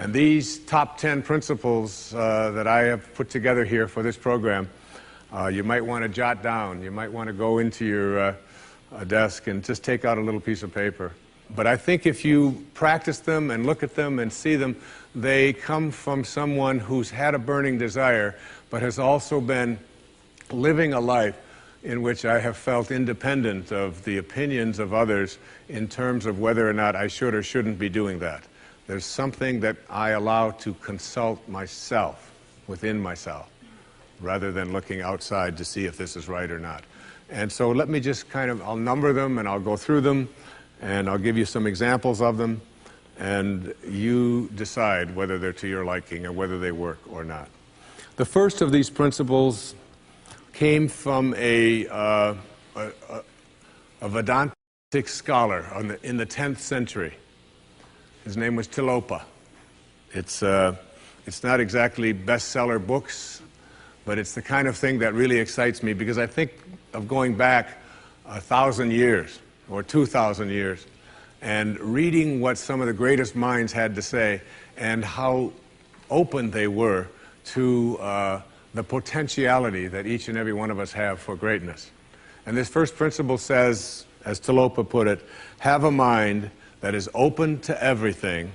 And these top 10 principles that I have put together here for this program, you might want to jot down. You might want to go into your desk and just take out a little piece of paper. But I think if you practice them and look at them and see them, they come from someone who's had a burning desire, but has also been living a life in which I have felt independent of the opinions of others in terms of whether or not I should or shouldn't be doing that. There's something that I allow to consult myself, within myself, rather than looking outside to see if this is right or not. And so let me just I'll number them and I'll go through them and I'll give you some examples of them, and you decide whether they're to your liking or whether they work or not. The first of these principles came from a Vedantic scholar in the 10th century. His name was Tilopa. It's not exactly bestseller books, but it's the kind of thing that really excites me, because I think of going back 1,000 years or 2,000 years and reading what some of the greatest minds had to say and how open they were to the potentiality that each and every one of us have for greatness. And this first principle says, as Tilopa put it, have a mind that is open to everything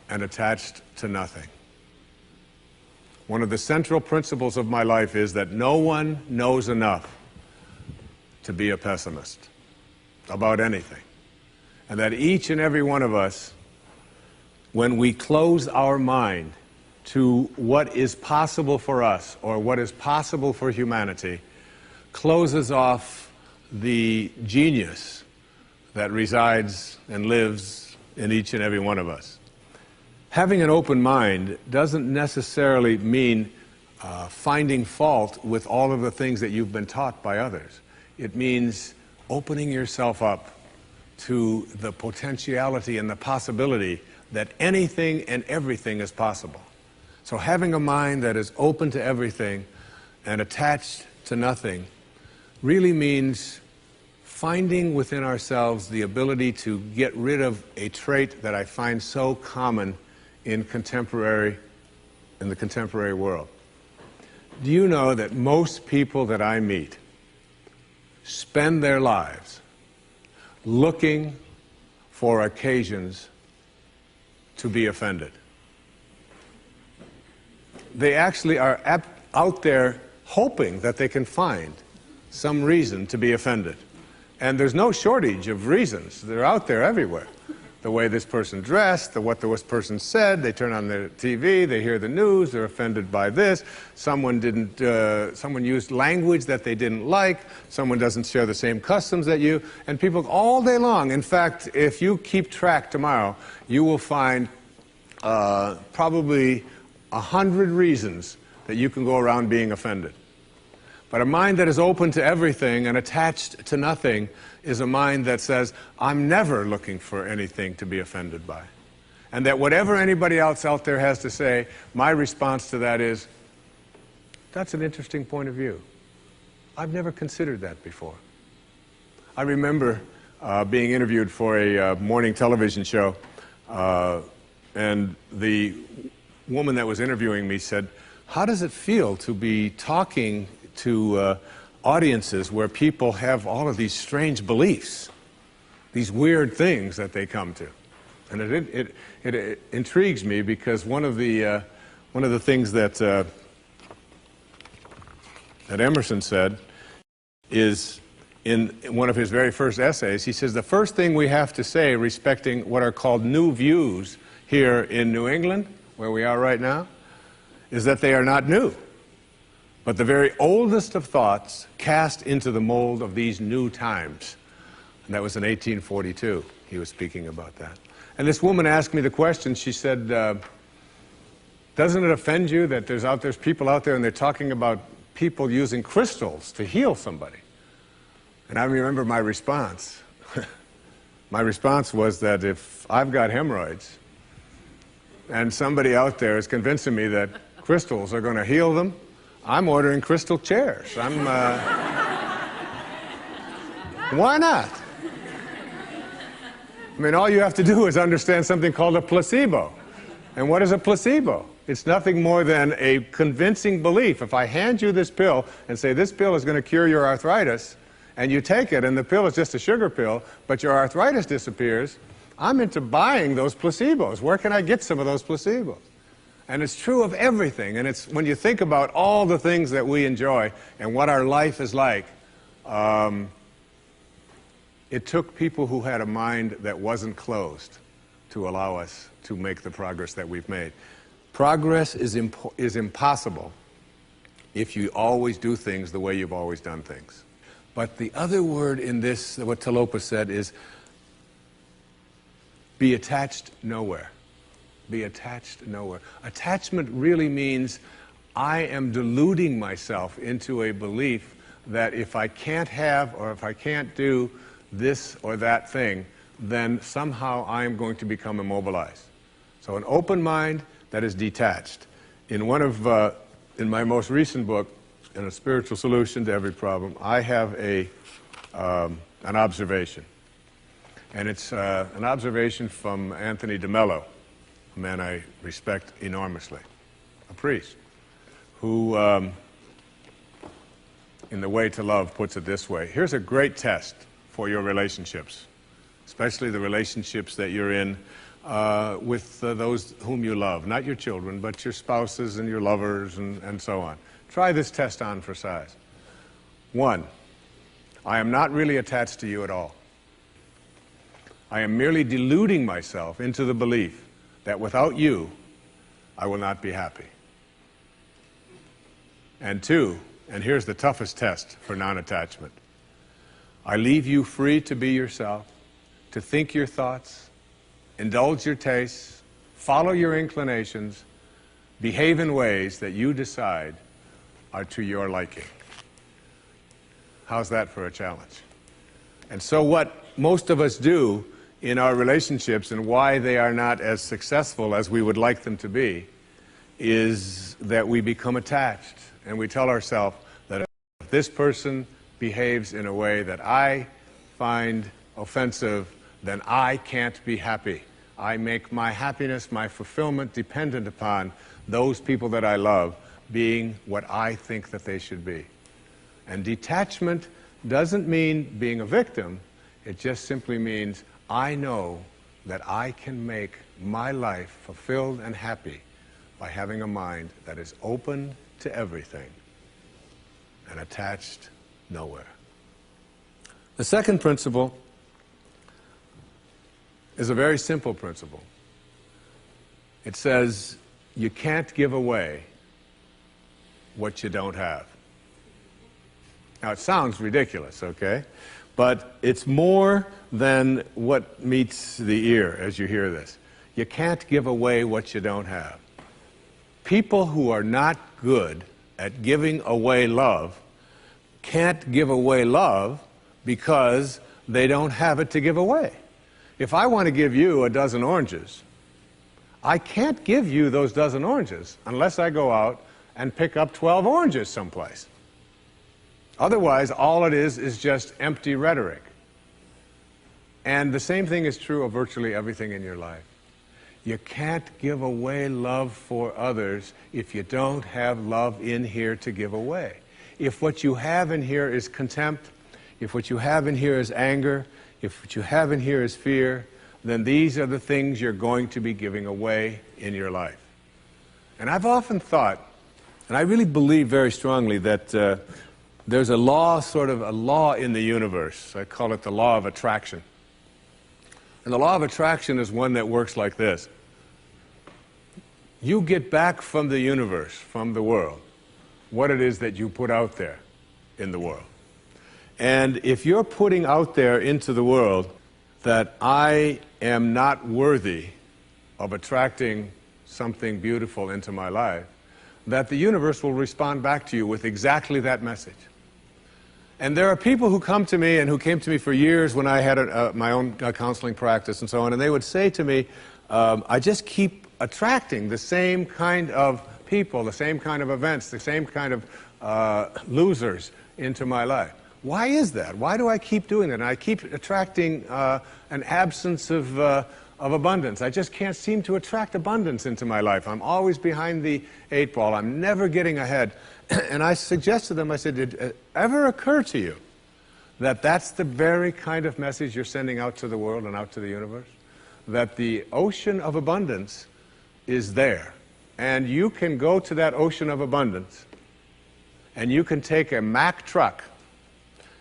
and attached to nothing. One of the central principles of my life is that no one knows enough to be a pessimist about anything. And that each and every one of us, when we close our mind to what is possible for us or what is possible for humanity, closes off the genius that resides and lives in each and every one of us. Having an open mind doesn't necessarily mean finding fault with all of the things that you've been taught by others. It means opening yourself up to the potentiality and the possibility that anything and everything is possible. So having a mind that is open to everything and attached to nothing really means finding within ourselves the ability to get rid of a trait that I find so common in the contemporary world. Do you know that most people that I meet spend their lives looking for occasions to be offended? They actually are out there hoping that they can find some reason to be offended. And there's no shortage of reasons. They're out there everywhere. The way this person dressed, what this person said, they turn on their TV, they hear the news, they're offended by this, someone used language that they didn't like, someone doesn't share the same customs that you, and people all day long. In fact, if you keep track tomorrow, you will find probably 100 reasons that you can go around being offended. But a mind that is open to everything and attached to nothing is a mind that says, I'm never looking for anything to be offended by. And that whatever anybody else out there has to say, my response to that is, that's an interesting point of view. I've never considered that before. I remember being interviewed for a morning television show, and the woman that was interviewing me said, how does it feel to be talking to audiences where people have all of these strange beliefs, these weird things that they come to? And it intrigues me, because one of the things that Emerson said is, in one of his very first essays, he says the first thing we have to say respecting what are called new views here in New England, where we are right now, is that they are not new, but the very oldest of thoughts cast into the mold of these new times. And that was in 1842. He was speaking about that. And this woman asked me the question, she said, doesn't it offend you that there's people out there and they're talking about people using crystals to heal somebody? And I remember my response. My response was that if I've got hemorrhoids and somebody out there is convincing me that crystals are going to heal them, I'm ordering crystal chairs. Why not? I mean, all you have to do is understand something called a placebo. And what is a placebo? It's nothing more than a convincing belief. If I hand you this pill and say this pill is going to cure your arthritis, and you take it and the pill is just a sugar pill, but your arthritis disappears, I'm into buying those placebos. Where can I get some of those placebos? And it's true of everything. And it's when you think about all the things that we enjoy and what our life is like, it took people who had a mind that wasn't closed to allow us to make the progress that we've made. Progress is impossible if you always do things the way you've always done things. But the other word in this, what Talopa said, is be attached nowhere. Be attached nowhere. Attachment really means I am deluding myself into a belief that if I can't have or if I can't do this or that thing, then somehow I am going to become immobilized. So an open mind that is detached. In my most recent book, in A Spiritual Solution to Every Problem, I have an observation. And it's an observation from Anthony DeMello, a man I respect enormously, a priest, who, in The Way to Love, puts it this way. Here's a great test for your relationships, especially the relationships that you're in with those whom you love, not your children, but your spouses and your lovers and so on. Try this test on for size. 1, I am not really attached to you at all. I am merely deluding myself into the belief that without you, I will not be happy. And 2, and here's the toughest test for non-attachment, I leave you free to be yourself, to think your thoughts, indulge your tastes, follow your inclinations, behave in ways that you decide are to your liking. How's that for a challenge? And so what most of us do in our relationships and why they are not as successful as we would like them to be is that we become attached and we tell ourselves that if this person behaves in a way that I find offensive, then I can't be happy. I make my happiness, my fulfillment dependent upon those people that I love being what I think that they should be. And detachment doesn't mean being a victim. It just simply means I know that I can make my life fulfilled and happy by having a mind that is open to everything and attached nowhere. The second principle is a very simple principle. It says you can't give away what you don't have. Now it sounds ridiculous, okay? But it's more than what meets the ear as you hear this. You can't give away what you don't have. People who are not good at giving away love can't give away love because they don't have it to give away. If I want to give you a dozen oranges, I can't give you those dozen oranges unless I go out and pick up 12 oranges someplace. Otherwise, all it is just empty rhetoric. And the same thing is true of virtually everything in your life. You can't give away love for others if you don't have love in here to give away. If what you have in here is contempt, if what you have in here is anger, if what you have in here is fear, then these are the things you're going to be giving away in your life. And I've often thought, and I really believe very strongly that there's a law, sort of a law in the universe. I call it the law of attraction. And the law of attraction is one that works like this. You get back from the universe, from the world, what it is that you put out there in the world. And if you're putting out there into the world that I am not worthy of attracting something beautiful into my life, that the universe will respond back to you with exactly that message. And there are people who come to me and who came to me for years when I had my own counseling practice and so on, and they would say to me, I just keep attracting the same kind of people, the same kind of events, the same kind of losers into my life. Why is that? Why do I keep doing that? And I keep attracting an absence of abundance. I just can't seem to attract abundance into my life. I'm always behind the 8 ball. I'm never getting ahead. And I suggested to them, I said, did it ever occur to you that that's the very kind of message you're sending out to the world and out to the universe? That the ocean of abundance is there. And you can go to that ocean of abundance, and you can take a Mack truck,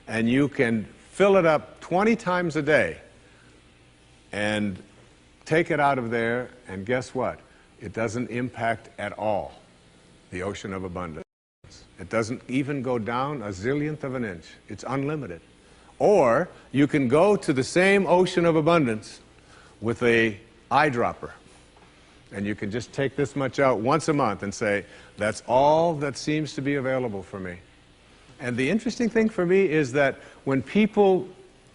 and you can fill it up 20 times a day, and take it out of there, and guess what? It doesn't impact at all the ocean of abundance. It doesn't even go down a zillionth of an inch. It's unlimited. Or you can go to the same ocean of abundance with a eyedropper, and you can just take this much out once a month and say, that's all that seems to be available for me. And the interesting thing for me is that when people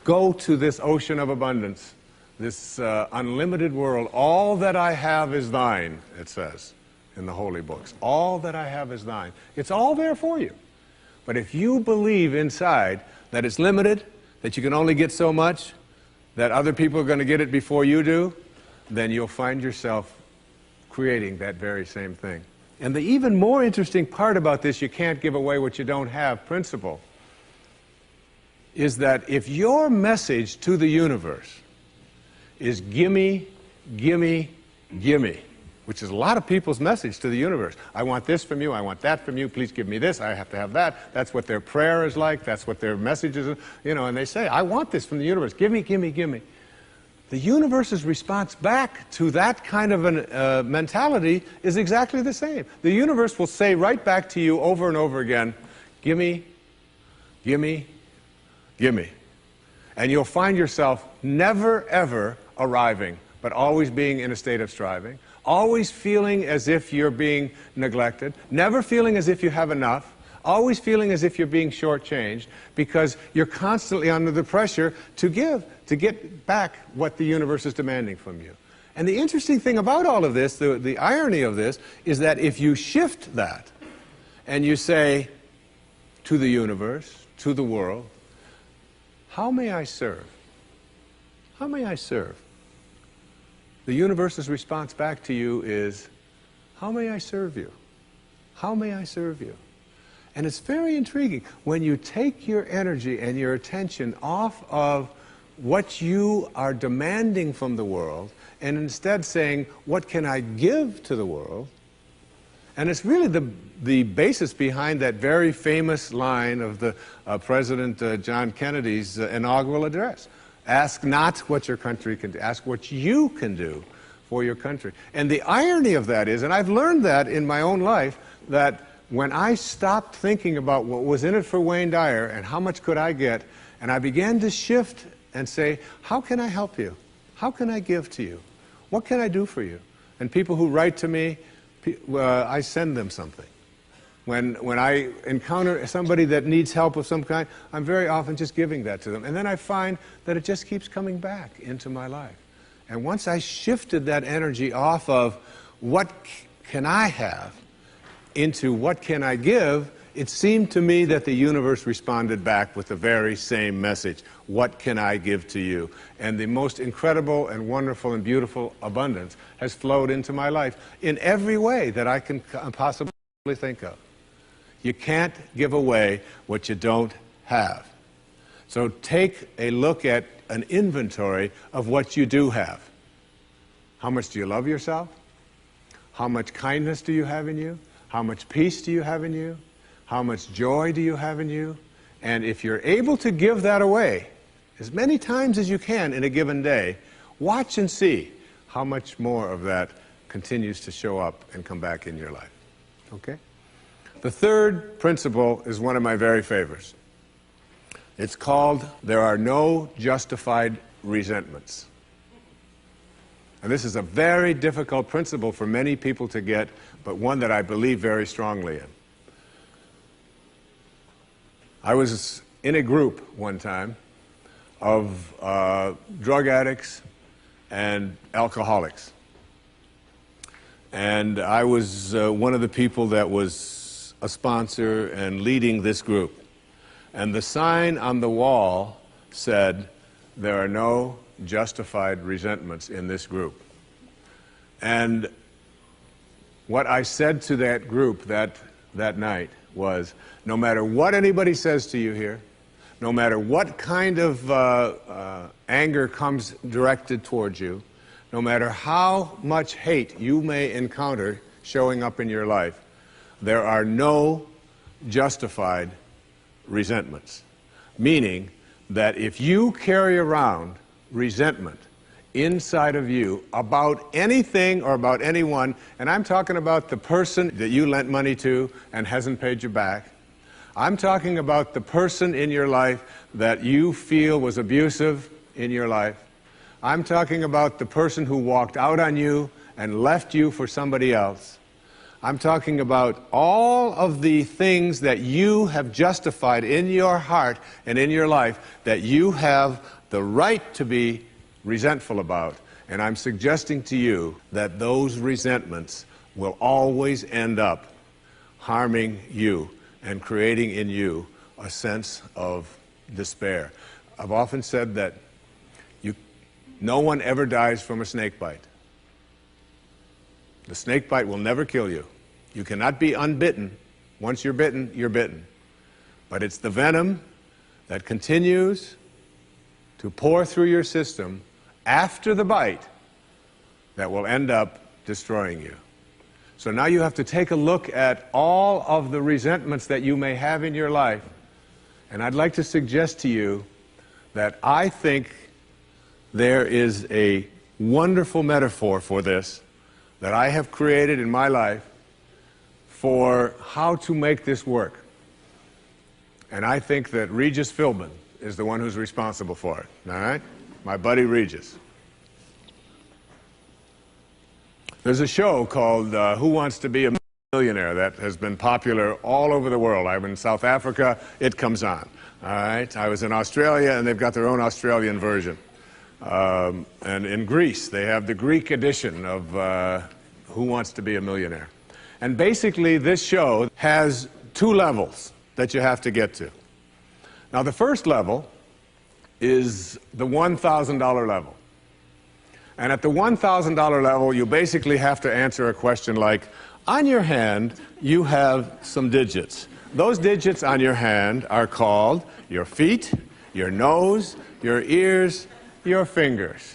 go to this ocean of abundance, this unlimited world, all that I have is thine, it says in the holy books. All that I have is thine. It's all there for you. But if you believe inside that it's limited, that you can only get so much, that other people are going to get it before you do, then you'll find yourself creating that very same thing. And the even more interesting part about this, you can't give away what you don't have principle, is that if your message to the universe is gimme, gimme, gimme, which is a lot of people's message to the universe. I want this from you, I want that from you, please give me this, I have to have that. That's what their prayer is like, that's what their message is, you know, and they say, I want this from the universe, gimme, gimme, gimme. The universe's response back to that kind of a mentality is exactly the same. The universe will say right back to you over and over again, gimme, gimme, gimme. And you'll find yourself never ever arriving, but always being in a state of striving, always feeling as if you're being neglected, never feeling as if you have enough, always feeling as if you're being shortchanged, because you're constantly under the pressure to give, to get back what the universe is demanding from you. And the interesting thing about all of this, the irony of this, is that if you shift that and you say to the universe, to the world, how may I serve? How may I serve? The universe's response back to you is, how may I serve you? How may I serve you? And it's very intriguing. When you take your energy and your attention off of what you are demanding from the world, and instead saying, what can I give to the world? And it's really the basis behind that very famous line of the President John Kennedy's inaugural address. Ask not what your country can do, ask what you can do for your country. And the irony of that is, and I've learned that in my own life, that when I stopped thinking about what was in it for Wayne Dyer and how much could I get, and I began to shift and say, how can I help you? How can I give to you? What can I do for you? And people who write to me, I send them something. When I encounter somebody that needs help of some kind, I'm very often just giving that to them. And then I find that it just keeps coming back into my life. And once I shifted that energy off of what can I have into what can I give, it seemed to me that the universe responded back with the very same message. What can I give to you? And the most incredible and wonderful and beautiful abundance has flowed into my life in every way that I can possibly think of. You can't give away what you don't have. So take a look at an inventory of what you do have. How much do you love yourself? How much kindness do you have in you? How much peace do you have in you? How much joy do you have in you? And if you're able to give that away as many times as you can in a given day, watch and see how much more of that continues to show up and come back in your life. Okay? The third principle is one of my very favorites. It's called, there are no justified resentments. And this is a very difficult principle for many people to get, but one that I believe very strongly in. I was in a group one time of drug addicts and alcoholics. And I was one of the people that was a sponsor and leading this group. And the sign on the wall said, "There are no justified resentments in this group." And what I said to that group that night was, no matter what anybody says to you here, no matter what kind of anger comes directed towards you, no matter how much hate you may encounter showing up in your life, there are no justified resentments. Meaning that if you carry around resentment inside of you about anything or about anyone, and I'm talking about the person that you lent money to and hasn't paid you back, I'm talking about the person in your life that you feel was abusive in your life, I'm talking about the person who walked out on you and left you for somebody else, I'm talking about all of the things that you have justified in your heart and in your life that you have the right to be resentful about. And I'm suggesting to you that those resentments will always end up harming you and creating in you a sense of despair. I've often said that no one ever dies from a snake bite. The snake bite will never kill you. You cannot be unbitten. Once you're bitten, you're bitten. But it's the venom that continues to pour through your system after the bite that will end up destroying you. So now you have to take a look at all of the resentments that you may have in your life. And I'd like to suggest to you that I think there is a wonderful metaphor for this that I have created in my life for how to make this work. And I think that Regis Philbin is the one who's responsible for it, all right? My buddy Regis. There's a show called Who Wants to Be a Millionaire that has been popular all over the world. I'm in South Africa, it comes on, all right? I was in Australia, and they've got their own Australian version. And in Greece, they have the Greek edition of Who Wants to Be a Millionaire. And basically, this show has two levels that you have to get to. Now, the first level is the $1,000 level. And at the $1,000 level, you basically have to answer a question like, on your hand, you have some digits. Those digits on your hand are called your feet, your nose, your ears, your fingers.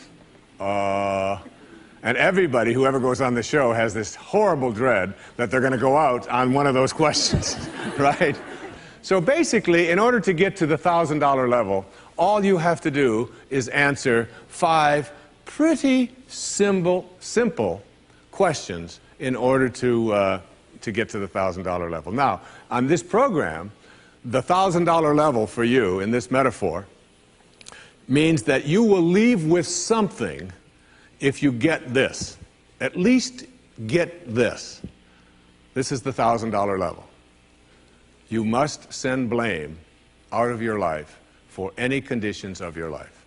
And everybody who ever goes on the show has this horrible dread that they're going to go out on one of those questions, right? So basically, in order to get to the $1,000 level, all you have to do is answer 5 pretty simple questions in order to get to the $1,000 level. Now, on this program, the $1,000 level for you in this metaphor means that you will leave with something if you get this. At least get this. This is the $1,000 level. You must send blame out of your life for any conditions of your life.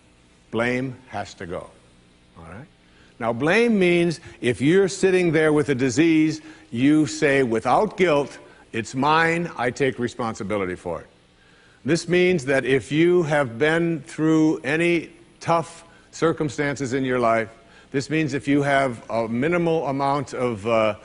Blame has to go. All right? Now, blame means if you're sitting there with a disease, you say, without guilt, it's mine, I take responsibility for it. This means that if you have been through any tough circumstances in your life, this means if you have a minimal amount of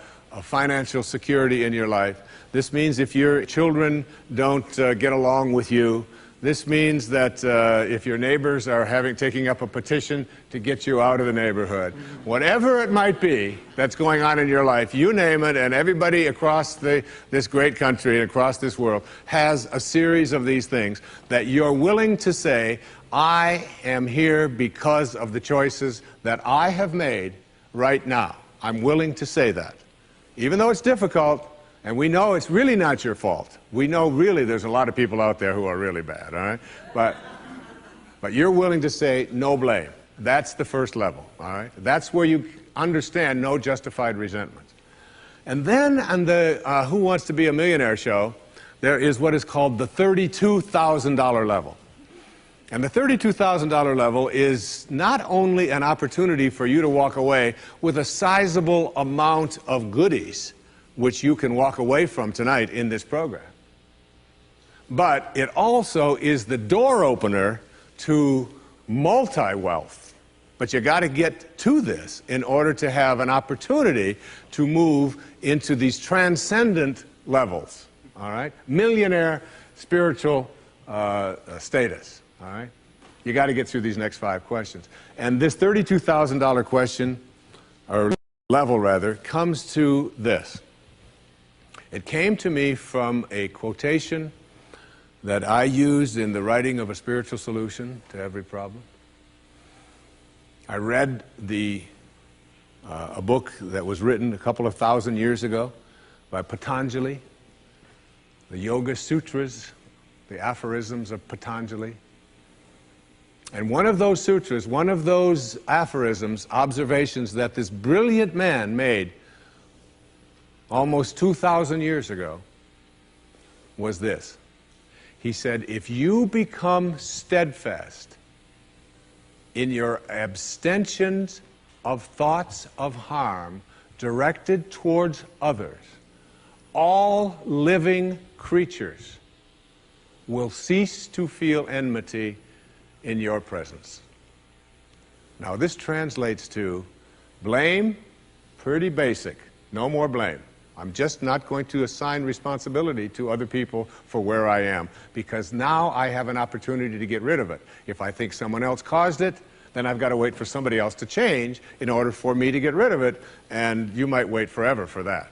financial security in your life, this means if your children don't get along with you, this means that if your neighbors are taking up a petition to get you out of the neighborhood, whatever it might be that's going on in your life, you name it, and everybody across this great country and across this world has a series of these things that you're willing to say, I am here because of the choices that I have made right now. I'm willing to say that. Even though it's difficult, and we know it's really not your fault. We know really there's a lot of people out there who are really bad, all right? But you're willing to say no blame. That's the first level, all right? That's where you understand no justified resentment. And then on the Who Wants to Be a Millionaire show, there is what is called the $32,000 level. And the $32,000 level is not only an opportunity for you to walk away with a sizable amount of goodies, which you can walk away from tonight in this program, but it also is the door opener to multi-wealth. But you got to get to this in order to have an opportunity to move into these transcendent levels, all right? Millionaire spiritual status, all right? You got to get through these next 5 questions. And this $32,000 question, or level rather, comes to this. It came to me from a quotation that I used in the writing of A Spiritual Solution to Every Problem. I read a book that was written a couple of thousand years ago by Patanjali, the Yoga Sutras, the aphorisms of Patanjali. And one of those sutras, one of those aphorisms, observations that this brilliant man made almost 2,000 years ago was this. He said, if you become steadfast in your abstentions of thoughts of harm directed towards others, all living creatures will cease to feel enmity in your presence. Now this translates to blame, pretty basic, no more blame. I'm just not going to assign responsibility to other people for where I am, because now I have an opportunity to get rid of it. If I think someone else caused it, then I've got to wait for somebody else to change in order for me to get rid of it, and you might wait forever for that.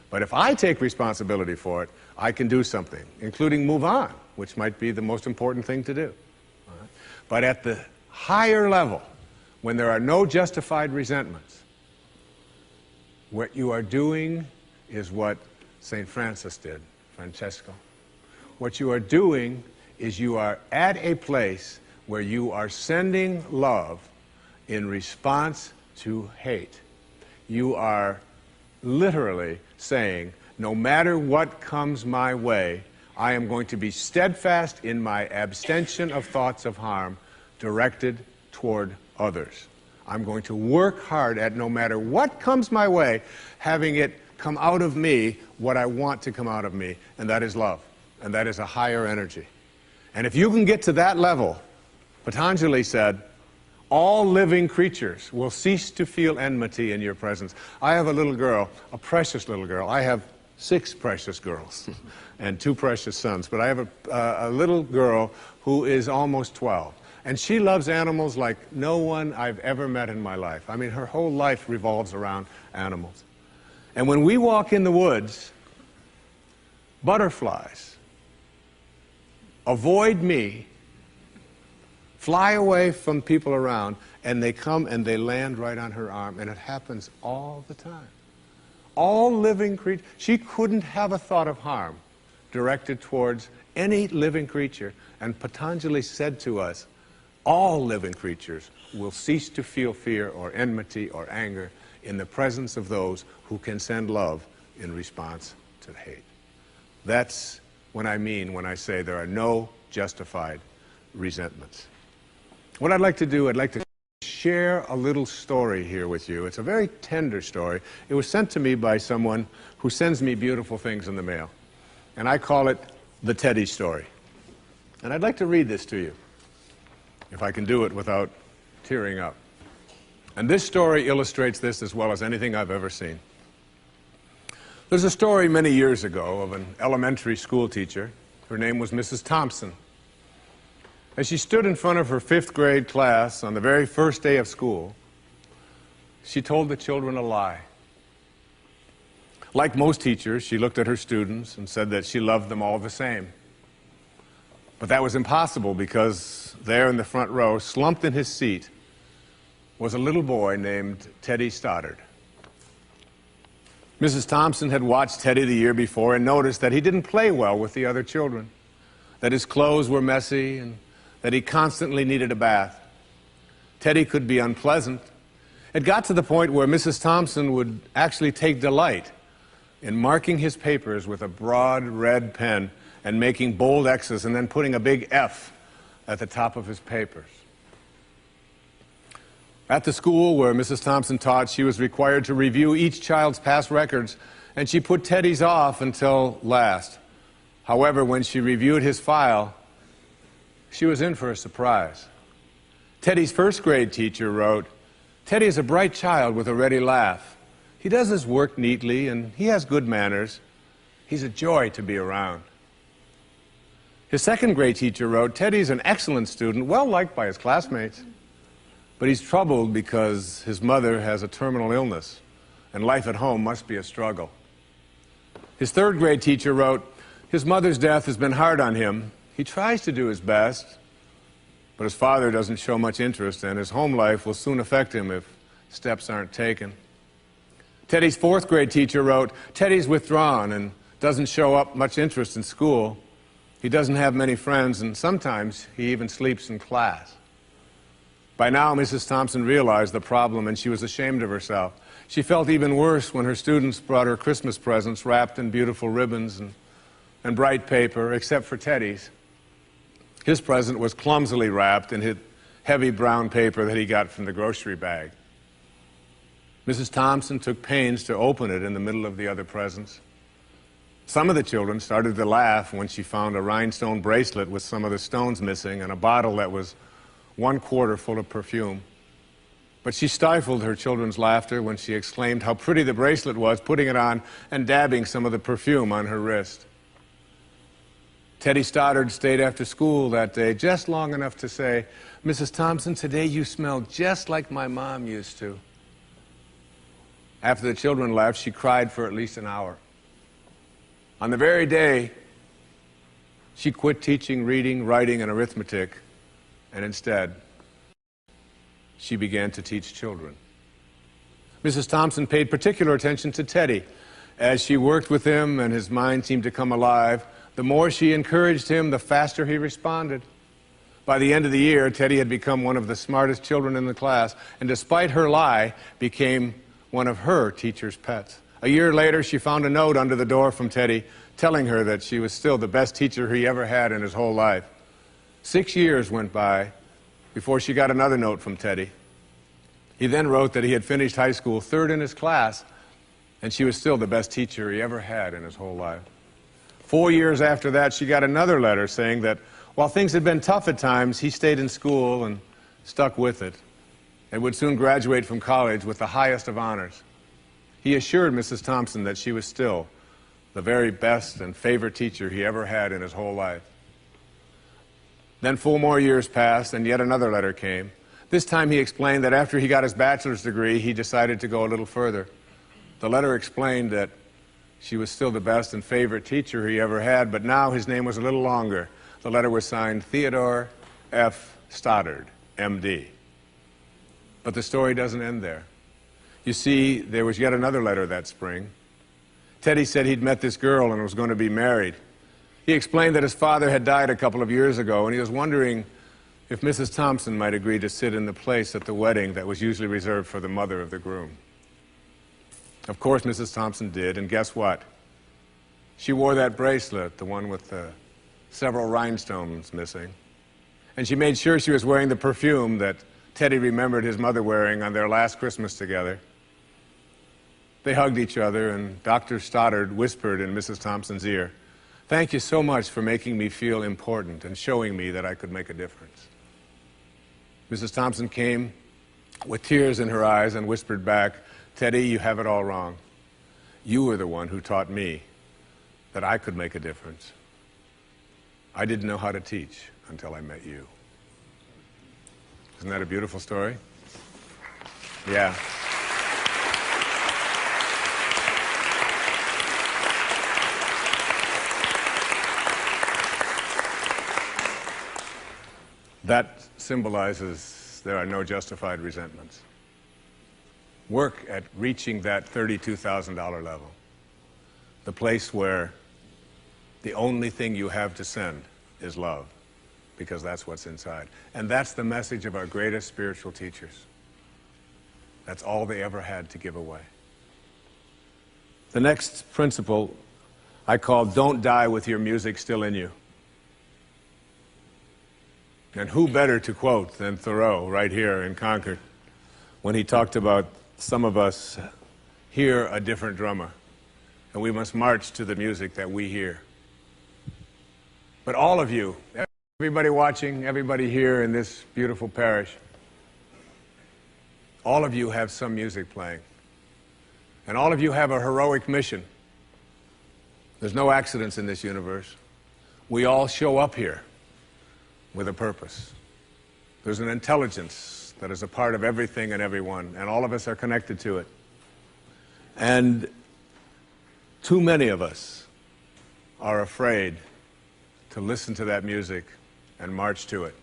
But if I take responsibility for it, I can do something, including move on, which might be the most important thing to do. All right? But at the higher level, when there are no justified resentments, what you are doing is what St. Francis did, Francesco. What you are doing is you are at a place where you are sending love in response to hate. You are literally saying, no matter what comes my way, I am going to be steadfast in my abstention of thoughts of harm directed toward others. I'm going to work hard at, no matter what comes my way, having it come out of me what I want to come out of me, and that is love, and that is a higher energy. And if you can get to that level, Patanjali said, all living creatures will cease to feel enmity in your presence. I have a little girl, a precious little girl. I have 6 precious girls and 2 precious sons, but I have a little girl who is almost 12. And she loves animals like no one I've ever met in my life. I mean, her whole life revolves around animals. And when we walk in the woods, butterflies avoid me, fly away from people around, and they come and they land right on her arm, and it happens all the time. All living creatures, she couldn't have a thought of harm directed towards any living creature. And Patanjali said to us, all living creatures will cease to feel fear or enmity or anger in the presence of those who can send love in response to hate. That's what I mean when I say there are no justified resentments. What I'd like to do, I'd like to share a little story here with you. It's a very tender story. It was sent to me by someone who sends me beautiful things in the mail. And I call it the Teddy story. And I'd like to read this to you, if I can do it without tearing up. And this story illustrates this as well as anything I've ever seen. There's a story many years ago of an elementary school teacher. Her name was Mrs. Thompson. As she stood in front of her 5th grade class on the very first day of school, she told the children a lie. Like most teachers, she looked at her students and said that she loved them all the same. But that was impossible, because there in the front row, slumped in his seat, was a little boy named Teddy Stoddard. Mrs. Thompson had watched Teddy the year before and noticed that he didn't play well with the other children, that his clothes were messy, and that he constantly needed a bath. Teddy could be unpleasant. It got to the point where Mrs. Thompson would actually take delight in marking his papers with a broad red pen and making bold X's and then putting a big F at the top of his papers. At the school where Mrs. Thompson taught, she was required to review each child's past records, and she put Teddy's off until last. However, when she reviewed his file, she was in for a surprise. Teddy's first grade teacher wrote, "Teddy is a bright child with a ready laugh. He does his work neatly and he has good manners. He's a joy to be around." His second grade teacher wrote, "Teddy's an excellent student, well liked by his classmates, but he's troubled because his mother has a terminal illness and life at home must be a struggle." His third grade teacher wrote, "His mother's death has been hard on him. He tries to do his best, but his father doesn't show much interest, and his home life will soon affect him if steps aren't taken." Teddy's fourth grade teacher wrote, "Teddy's withdrawn and doesn't show up much interest in school. He doesn't have many friends, and sometimes he even sleeps in class." By now, Mrs. Thompson realized the problem, and she was ashamed of herself. She felt even worse when her students brought her Christmas presents wrapped in beautiful ribbons and bright paper, except for Teddy's. His present was clumsily wrapped in heavy brown paper that he got from the grocery bag. Mrs. Thompson took pains to open it in the middle of the other presents. Some of the children started to laugh when she found a rhinestone bracelet with some of the stones missing and a bottle that was 1/4 full of perfume. But she stifled her children's laughter when she exclaimed how pretty the bracelet was, putting it on and dabbing some of the perfume on her wrist. Teddy Stoddard stayed after school that day just long enough to say, "Mrs. Thompson, today you smell just like my mom used to." After the children left, she cried for at least an hour. On the very day, she quit teaching reading, writing, and arithmetic, and instead, she began to teach children. Mrs. Thompson paid particular attention to Teddy. As she worked with him and his mind seemed to come alive, the more she encouraged him, the faster he responded. By the end of the year, Teddy had become one of the smartest children in the class, and despite her lie, became one of her teacher's pets. A year later, she found a note under the door from Teddy telling her that she was still the best teacher he ever had in his whole life. 6 years went by before she got another note from Teddy. He then wrote that he had finished high school third in his class, and she was still the best teacher he ever had in his whole life. 4 years after that, she got another letter saying that while things had been tough at times, he stayed in school and stuck with it, and would soon graduate from college with the highest of honors. He assured Mrs. Thompson that she was still the very best and favorite teacher he ever had in his whole life. Then 4 more years passed, and yet another letter came. This time he explained that after he got his bachelor's degree, he decided to go a little further. The letter explained that she was still the best and favorite teacher he ever had, but now his name was a little longer. The letter was signed Theodore F. Stoddard, M.D. But the story doesn't end there. You see, there was yet another letter that spring. Teddy said he'd met this girl and was going to be married. He explained that his father had died a couple of years ago, and he was wondering if Mrs. Thompson might agree to sit in the place at the wedding that was usually reserved for the mother of the groom. Of course, Mrs. Thompson did, and guess what? She wore that bracelet, the one with the several rhinestones missing. And she made sure she was wearing the perfume that Teddy remembered his mother wearing on their last Christmas together. They hugged each other, and Dr. Stoddard whispered in Mrs. Thompson's ear, "Thank you so much for making me feel important and showing me that I could make a difference." Mrs. Thompson came with tears in her eyes and whispered back, "Teddy, you have it all wrong. You were the one who taught me that I could make a difference. I didn't know how to teach until I met you." Isn't that a beautiful story? Yeah. That symbolizes there are no justified resentments. Work at reaching that $32,000 level, the place where the only thing you have to send is love, because that's what's inside. And that's the message of our greatest spiritual teachers. That's all they ever had to give away. The next principle I call "Don't die with your music still in you." And who better to quote than Thoreau right here in Concord when he talked about some of us hear a different drummer, and we must march to the music that we hear. But all of you, everybody watching, everybody here in this beautiful parish, all of you have some music playing. And all of you have a heroic mission. There's no accidents in this universe. We all show up here with a purpose. There's an intelligence that is a part of everything and everyone, and all of us are connected to it. And too many of us are afraid to listen to that music and march to it.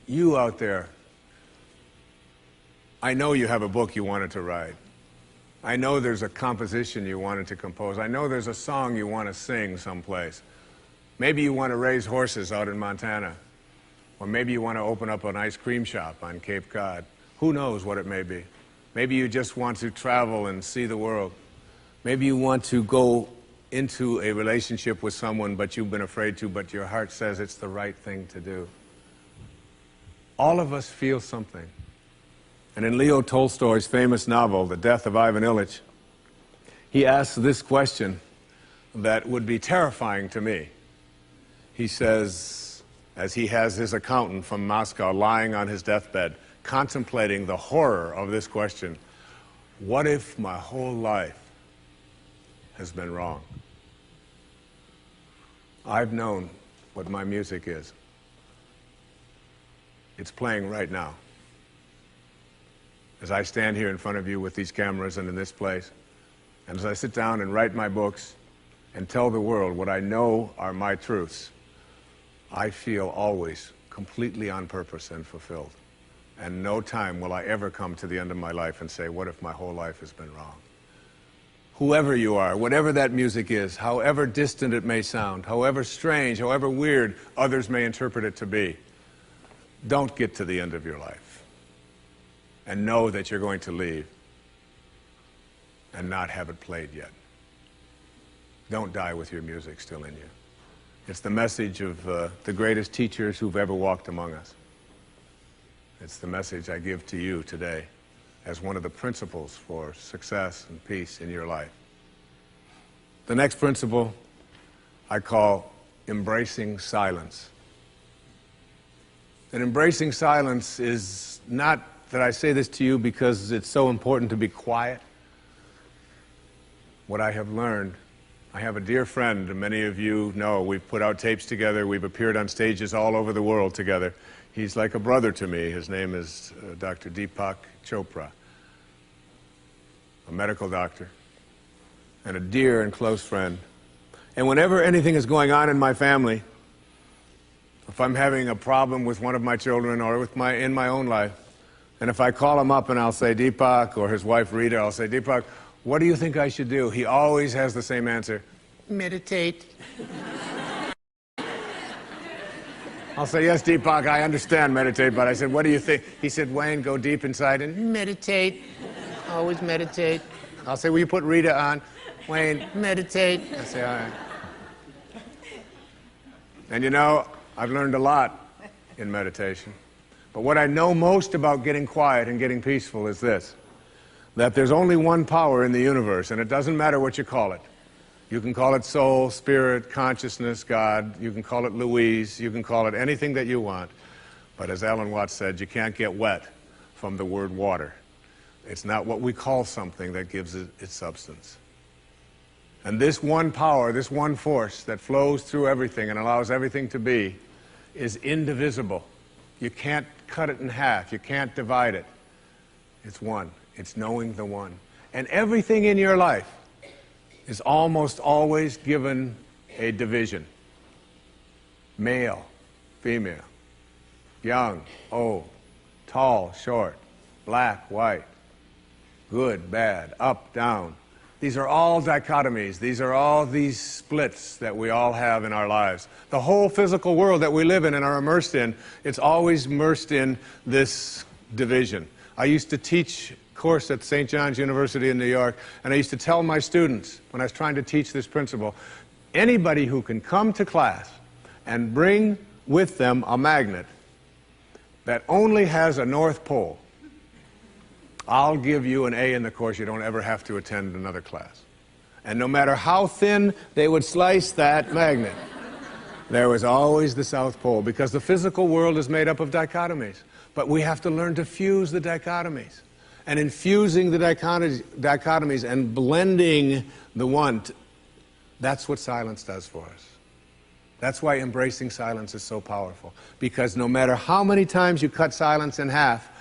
You out there, I know you have a book you wanted to write. I know there's a composition you wanted to compose. I know there's a song you want to sing someplace. Maybe you want to raise horses out in Montana. Or maybe you want to open up an ice cream shop on Cape Cod. Who knows what it may be. Maybe you just want to travel and see the world. Maybe you want to go into a relationship with someone but you've been afraid to, but your heart says it's the right thing to do. All of us feel something. And in Leo Tolstoy's famous novel, The Death of Ivan Ilyich, he asks this question that would be terrifying to me. He says, as he has his accountant from Moscow lying on his deathbed, contemplating the horror of this question, what if my whole life has been wrong? I've known what my music is. It's playing right now. As I stand here in front of you with these cameras and in this place, and as I sit down and write my books and tell the world what I know are my truths, I feel always completely on purpose and fulfilled. And no time will I ever come to the end of my life and say, what if my whole life has been wrong? Whoever you are, whatever that music is, however distant it may sound, however strange, however weird others may interpret it to be, don't get to the end of your life and know that you're going to leave and not have it played yet. Don't die with your music still in you. It's the message of the greatest teachers who've ever walked among us. It's the message I give to you today as one of the principles for success and peace in your life. The next principle I call embracing silence. And embracing silence is not that I say this to you because it's so important to be quiet. What I have learned, I have a dear friend, and many of you know, we've put out tapes together, we've appeared on stages all over the world together. He's like a brother to me. His name is Dr. Deepak Chopra, a medical doctor, and a dear and close friend. And whenever anything is going on in my family, if I'm having a problem with one of my children or in my own life, and if I call him up and I'll say, Deepak, or his wife Rita, I'll say, Deepak, what do you think I should do? He always has the same answer, meditate. I'll say, yes, Deepak, I understand meditate, but I said, what do you think? He said, Wayne, go deep inside and meditate. Always meditate. I'll say, will you put Rita on? Wayne, meditate. I say, all right. And you know, I've learned a lot in meditation. But what I know most about getting quiet and getting peaceful is this, that there's only one power in the universe, and it doesn't matter what you call it. You can call it soul, spirit, consciousness, God. You can call it Louise. You can call it anything that you want. But as Alan Watts said, you can't get wet from the word water. It's not what we call something that gives it its substance. And this one power, this one force that flows through everything and allows everything to be, is indivisible. You can't cut it in half. You can't divide it. It's one. It's knowing the one. And everything in your life is almost always given a division. Male, female, young, old, tall, short, black, white, good, bad, up, down. These are all dichotomies. These are all these splits that we all have in our lives. The whole physical world that we live in and are immersed in, it's always immersed in this division. I used to teach a course at St. John's University in New York, and I used to tell my students, when I was trying to teach this principle, anybody who can come to class and bring with them a magnet that only has a North Pole, I'll give you an A in the course. You don't ever have to attend another class. And no matter how thin they would slice that magnet, There was always the South Pole, because the physical world is made up of dichotomies. But we have to learn to fuse the dichotomies. And in fusing the dichotomies and blending the one, that's what silence does for us. That's why embracing silence is so powerful. Because no matter how many times you cut silence in half,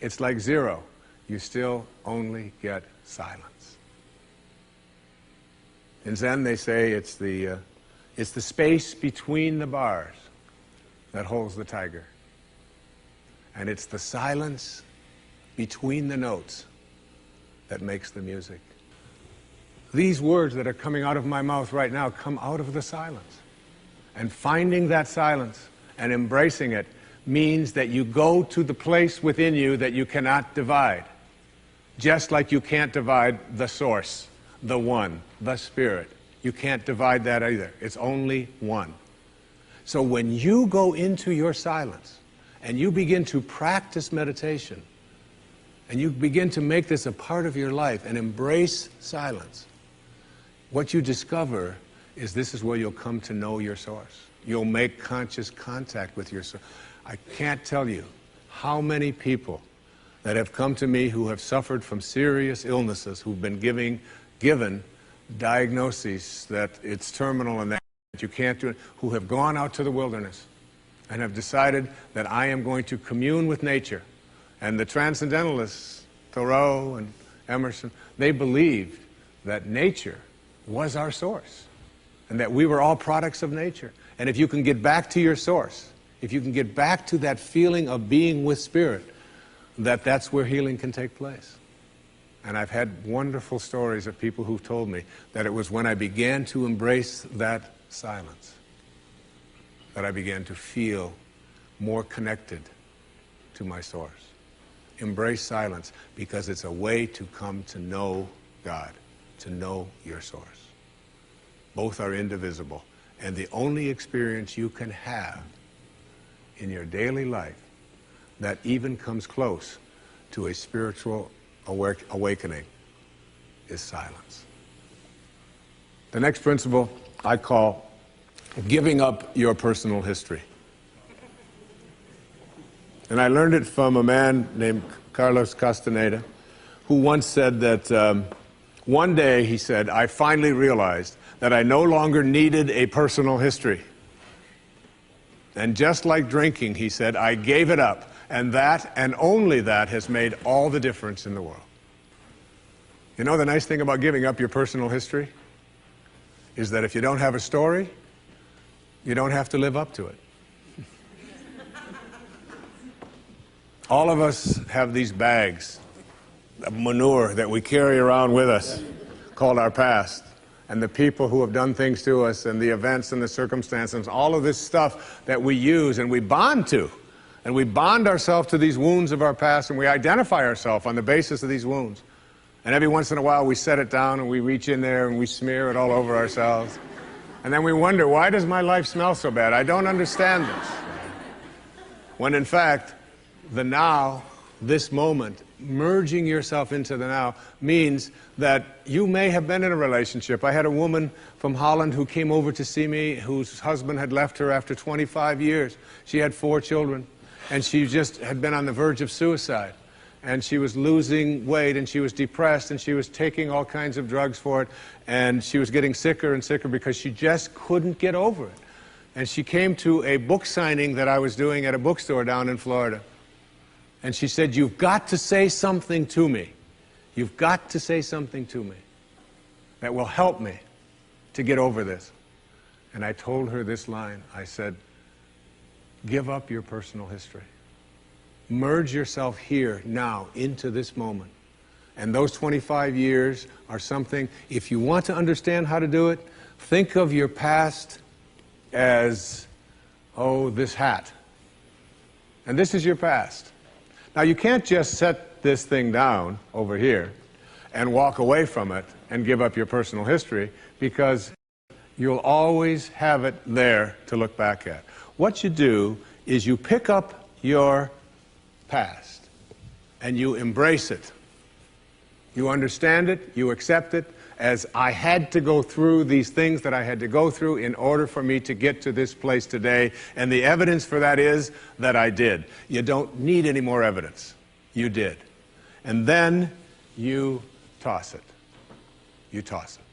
it's like zero. You still only get silence. In Zen, they say it's the space between the bars that holds the tiger. And it's the silence between the notes that makes the music. These words that are coming out of my mouth right now come out of the silence. And finding that silence and embracing it means that you go to the place within you that you cannot divide. Just like you can't divide the source, the one, the spirit. You can't divide that either. It's only one. So when you go into your silence and you begin to practice meditation and you begin to make this a part of your life and embrace silence, what you discover is this is where you'll come to know your source. You'll make conscious contact with your source. I can't tell you how many people that have come to me who have suffered from serious illnesses, who've been given diagnoses that it's terminal and that you can't do it, who have gone out to the wilderness and have decided that I am going to commune with nature. And the transcendentalists, Thoreau and Emerson, they believed that nature was our source and that we were all products of nature. And if you can get back to your source, if you can get back to that feeling of being with spirit, that's where healing can take place. And I've had wonderful stories of people who've told me that it was when I began to embrace that silence that I began to feel more connected to my source. Embrace silence because it's a way to come to know God, to know your source. Both are indivisible. And the only experience you can have in your daily life that even comes close to a spiritual awakening is silence. The next principle I call giving up your personal history. And I learned it from a man named Carlos Castaneda, who once said that one day, he said, I finally realized that I no longer needed a personal history. And just like drinking, he said, I gave it up. And that, and only that, has made all the difference in the world. You know the nice thing about giving up your personal history? Is that if you don't have a story, you don't have to live up to it. All of us have these bags of manure that we carry around with us, called our past. And the people who have done things to us, and the events and the circumstances, all of this stuff that we use and we bond to. And we bond ourselves to these wounds of our past, and we identify ourselves on the basis of these wounds. And every once in a while we set it down and we reach in there and we smear it all over ourselves. And then we wonder, why does my life smell so bad? I don't understand this. When in fact, the now, this moment, merging yourself into the now means that you may have been in a relationship. I had a woman from Holland who came over to see me whose husband had left her after 25 years. She had 4 children. And she just had been on the verge of suicide. And she was losing weight, and she was depressed, and she was taking all kinds of drugs for it. And she was getting sicker and sicker because she just couldn't get over it. And she came to a book signing that I was doing at a bookstore down in Florida. And she said, you've got to say something to me. You've got to say something to me that will help me to get over this. And I told her this line. I said, give up your personal history. Merge yourself here, now, into this moment. And those 25 years are something, if you want to understand how to do it, think of your past as, oh, this hat. And this is your past. Now, you can't just set this thing down over here and walk away from it and give up your personal history, because you'll always have it there to look back at. What you do is you pick up your past and you embrace it. You understand it, you accept it, as I had to go through these things that I had to go through in order for me to get to this place today. And the evidence for that is that I did. You don't need any more evidence. You did. And then you toss it. You toss it.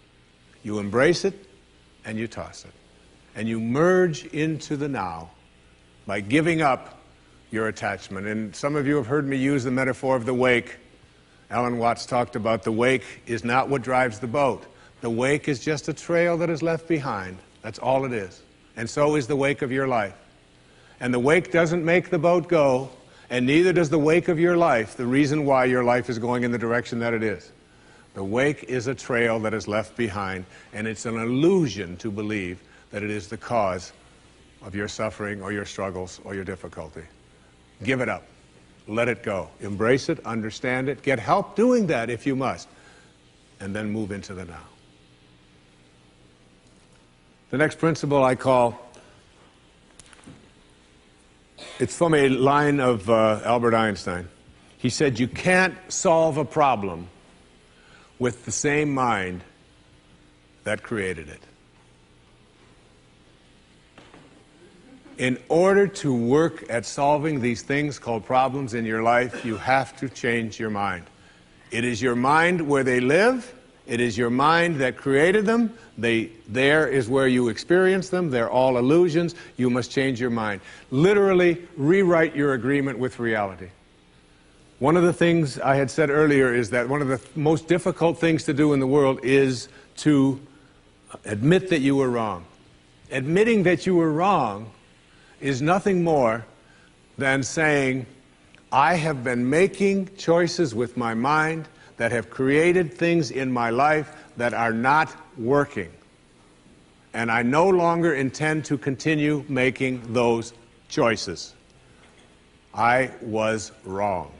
You embrace it and you toss it. And you merge into the now by giving up your attachment. And some of you have heard me use the metaphor of the wake. Alan Watts talked about the wake is not what drives the boat. The wake is just a trail that is left behind. That's all it is. And so is the wake of your life. And the wake doesn't make the boat go, and neither does the wake of your life, the reason why your life is going in the direction that it is. The wake is a trail that is left behind, and it's an illusion to believe that it is the cause of your suffering or your struggles or your difficulty. Give it up. Let it go. Embrace it, understand it, get help doing that if you must, and then move into the now. The next principle I call, it's from a line of Albert Einstein. He said, you can't solve a problem with the same mind that created it. In order to work at solving these things called problems in your life, you have to change your mind. It is your mind where they live. It is your mind that created them. There is where you experience them. They're all illusions. You must change your mind. Literally rewrite your agreement with reality. One of the things I had said earlier is that one of the most difficult things to do in the world is to admit that you were wrong. Admitting that you were wrong is nothing more than saying, I have been making choices with my mind that have created things in my life that are not working. And I no longer intend to continue making those choices. I was wrong.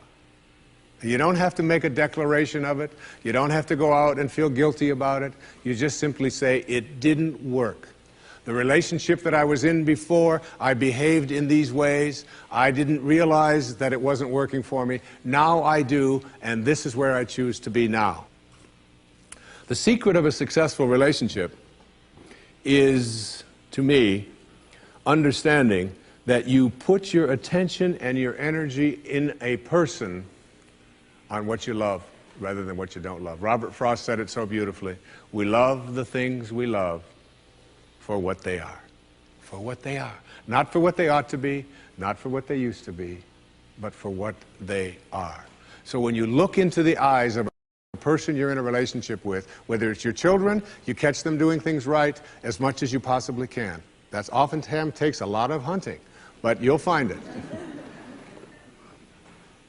You don't have to make a declaration of it. You don't have to go out and feel guilty about it. You just simply say, it didn't work. The relationship that I was in before, I behaved in these ways. I didn't realize that it wasn't working for me. Now I do, and this is where I choose to be now. The secret of a successful relationship is, to me, understanding that you put your attention and your energy in a person on what you love rather than what you don't love. Robert Frost said it so beautifully. We love the things we love for what they are. For what they are. Not for what they ought to be, not for what they used to be, but for what they are. So when you look into the eyes of a person you're in a relationship with, whether it's your children, you catch them doing things right as much as you possibly can. That oftentimes takes a lot of hunting, but you'll find it.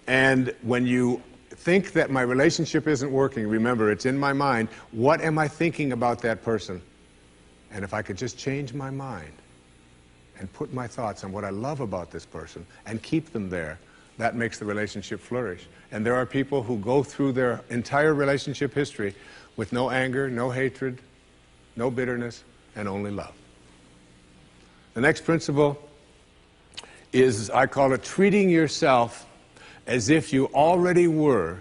And when you think that my relationship isn't working, remember, it's in my mind. What am I thinking about that person? And if I could just change my mind and put my thoughts on what I love about this person and keep them there, that makes the relationship flourish. And there are people who go through their entire relationship history with no anger, no hatred, no bitterness, and only love. The next principle is, I call it treating yourself as if you already were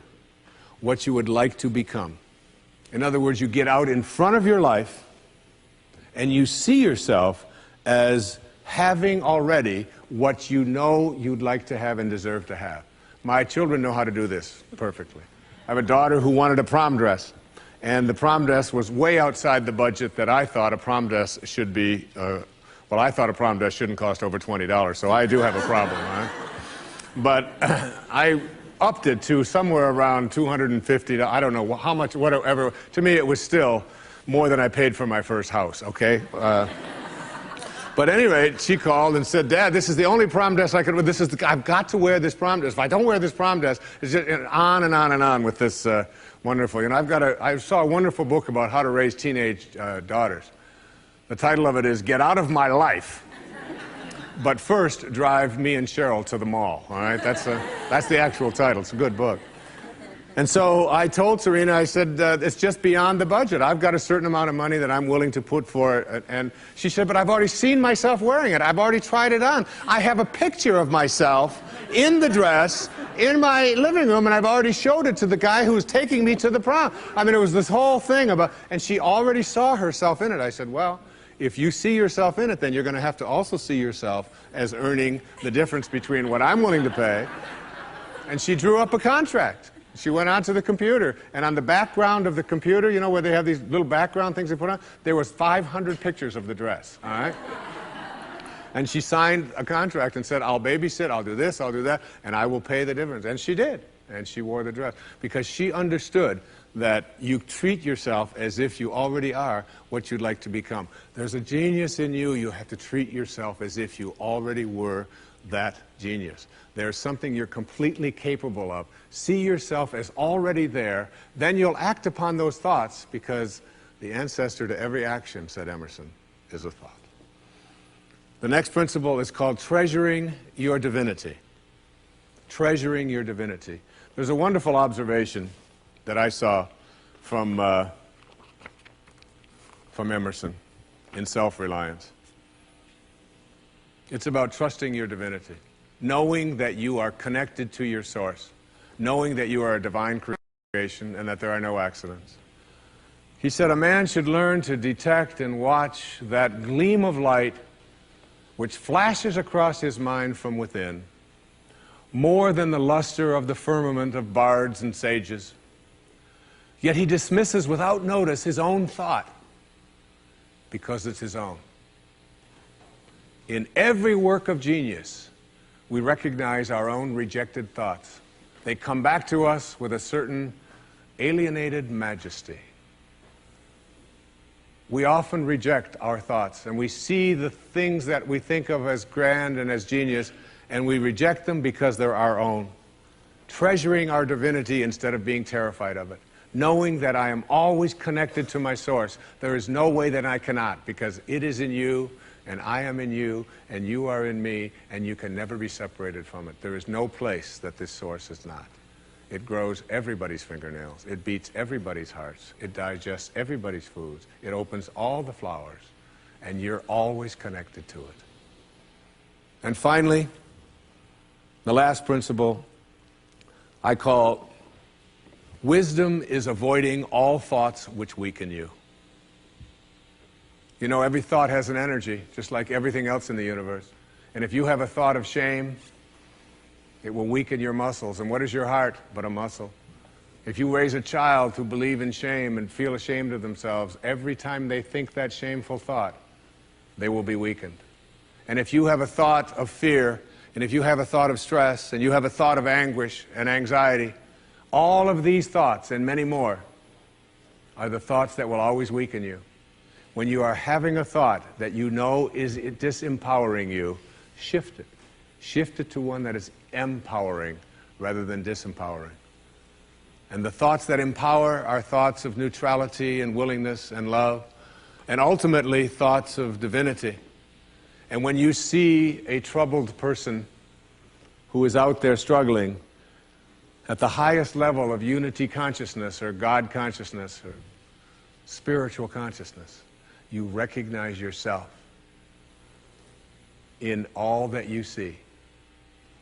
what you would like to become. In other words, you get out in front of your life and you see yourself as having already what you know you'd like to have and deserve to have. My children know how to do this perfectly. I have a daughter who wanted a prom dress, and the prom dress was way outside the budget that I thought a prom dress should be. Well, I thought a prom dress shouldn't cost over $20, so I do have a problem, right? But I upped it to somewhere around $250. I don't know how much, whatever. To me, it was still more than I paid for my first house, okay? But anyway, she called and said, Dad, this is the only prom dress I could wear. I've got to wear this prom dress. If I don't wear this prom dress, it's just on and on and on with this wonderful. You know, I saw a wonderful book about how to raise teenage daughters. The title of it is Get Out of My Life, but first drive me and Cheryl to the mall, all right? That's the actual title. It's a good book. And so I told Serena, I said, it's just beyond the budget. I've got a certain amount of money that I'm willing to put for it. And she said, but I've already seen myself wearing it. I've already tried it on. I have a picture of myself in the dress in my living room, and I've already showed it to the guy who was taking me to the prom. I mean, it was this whole thing about, and she already saw herself in it. I said, well, if you see yourself in it, then you're going to have to also see yourself as earning the difference between what I'm willing to pay. And she drew up a contract. She went onto the computer, and on the background of the computer, you know, where they have these little background things they put on, there was 500 pictures of the dress, all right? And she signed a contract and said, I'll babysit, I'll do this, I'll do that, and I will pay the difference. And she did, and she wore the dress, because she understood that you treat yourself as if you already are what you'd like to become. There's a genius in you. You have to treat yourself as if you already were that genius. There's something you're completely capable of. See yourself as already there. Then you'll act upon those thoughts, because the ancestor to every action, said Emerson, is a thought. The next principle is called treasuring your divinity. Treasuring your divinity. There's a wonderful observation that I saw from Emerson in Self-Reliance. It's about trusting your divinity, knowing that you are connected to your source, knowing that you are a divine creation and that there are no accidents. He said, a man should learn to detect and watch that gleam of light which flashes across his mind from within, more than the luster of the firmament of bards and sages. Yet he dismisses without notice his own thought, because it's his own. In every work of genius, we recognize our own rejected thoughts. They come back to us with a certain alienated majesty. We often reject our thoughts, and we see the things that we think of as grand and as genius, and we reject them because they're our own. Treasuring our divinity instead of being terrified of it. Knowing that I am always connected to my source. There is no way that I cannot, because it is in you, and I am in you, and you are in me, and you can never be separated from it. There is no place that this source is not. It grows everybody's fingernails. It beats everybody's hearts. It digests everybody's foods. It opens all the flowers, and you're always connected to it. And finally, the last principle I call wisdom is avoiding all thoughts which weaken you. You know, every thought has an energy, just like everything else in the universe. And if you have a thought of shame, it will weaken your muscles. And what is your heart but a muscle? If you raise a child to believe in shame and feel ashamed of themselves, every time they think that shameful thought, they will be weakened. And if you have a thought of fear, and if you have a thought of stress, and you have a thought of anguish and anxiety, all of these thoughts and many more are the thoughts that will always weaken you. When you are having a thought that you know is disempowering you, shift it. Shift it to one that is empowering rather than disempowering. And the thoughts that empower are thoughts of neutrality and willingness and love, and ultimately thoughts of divinity. And when you see a troubled person who is out there struggling at the highest level of unity consciousness or God consciousness or spiritual consciousness, you recognize yourself in all that you see.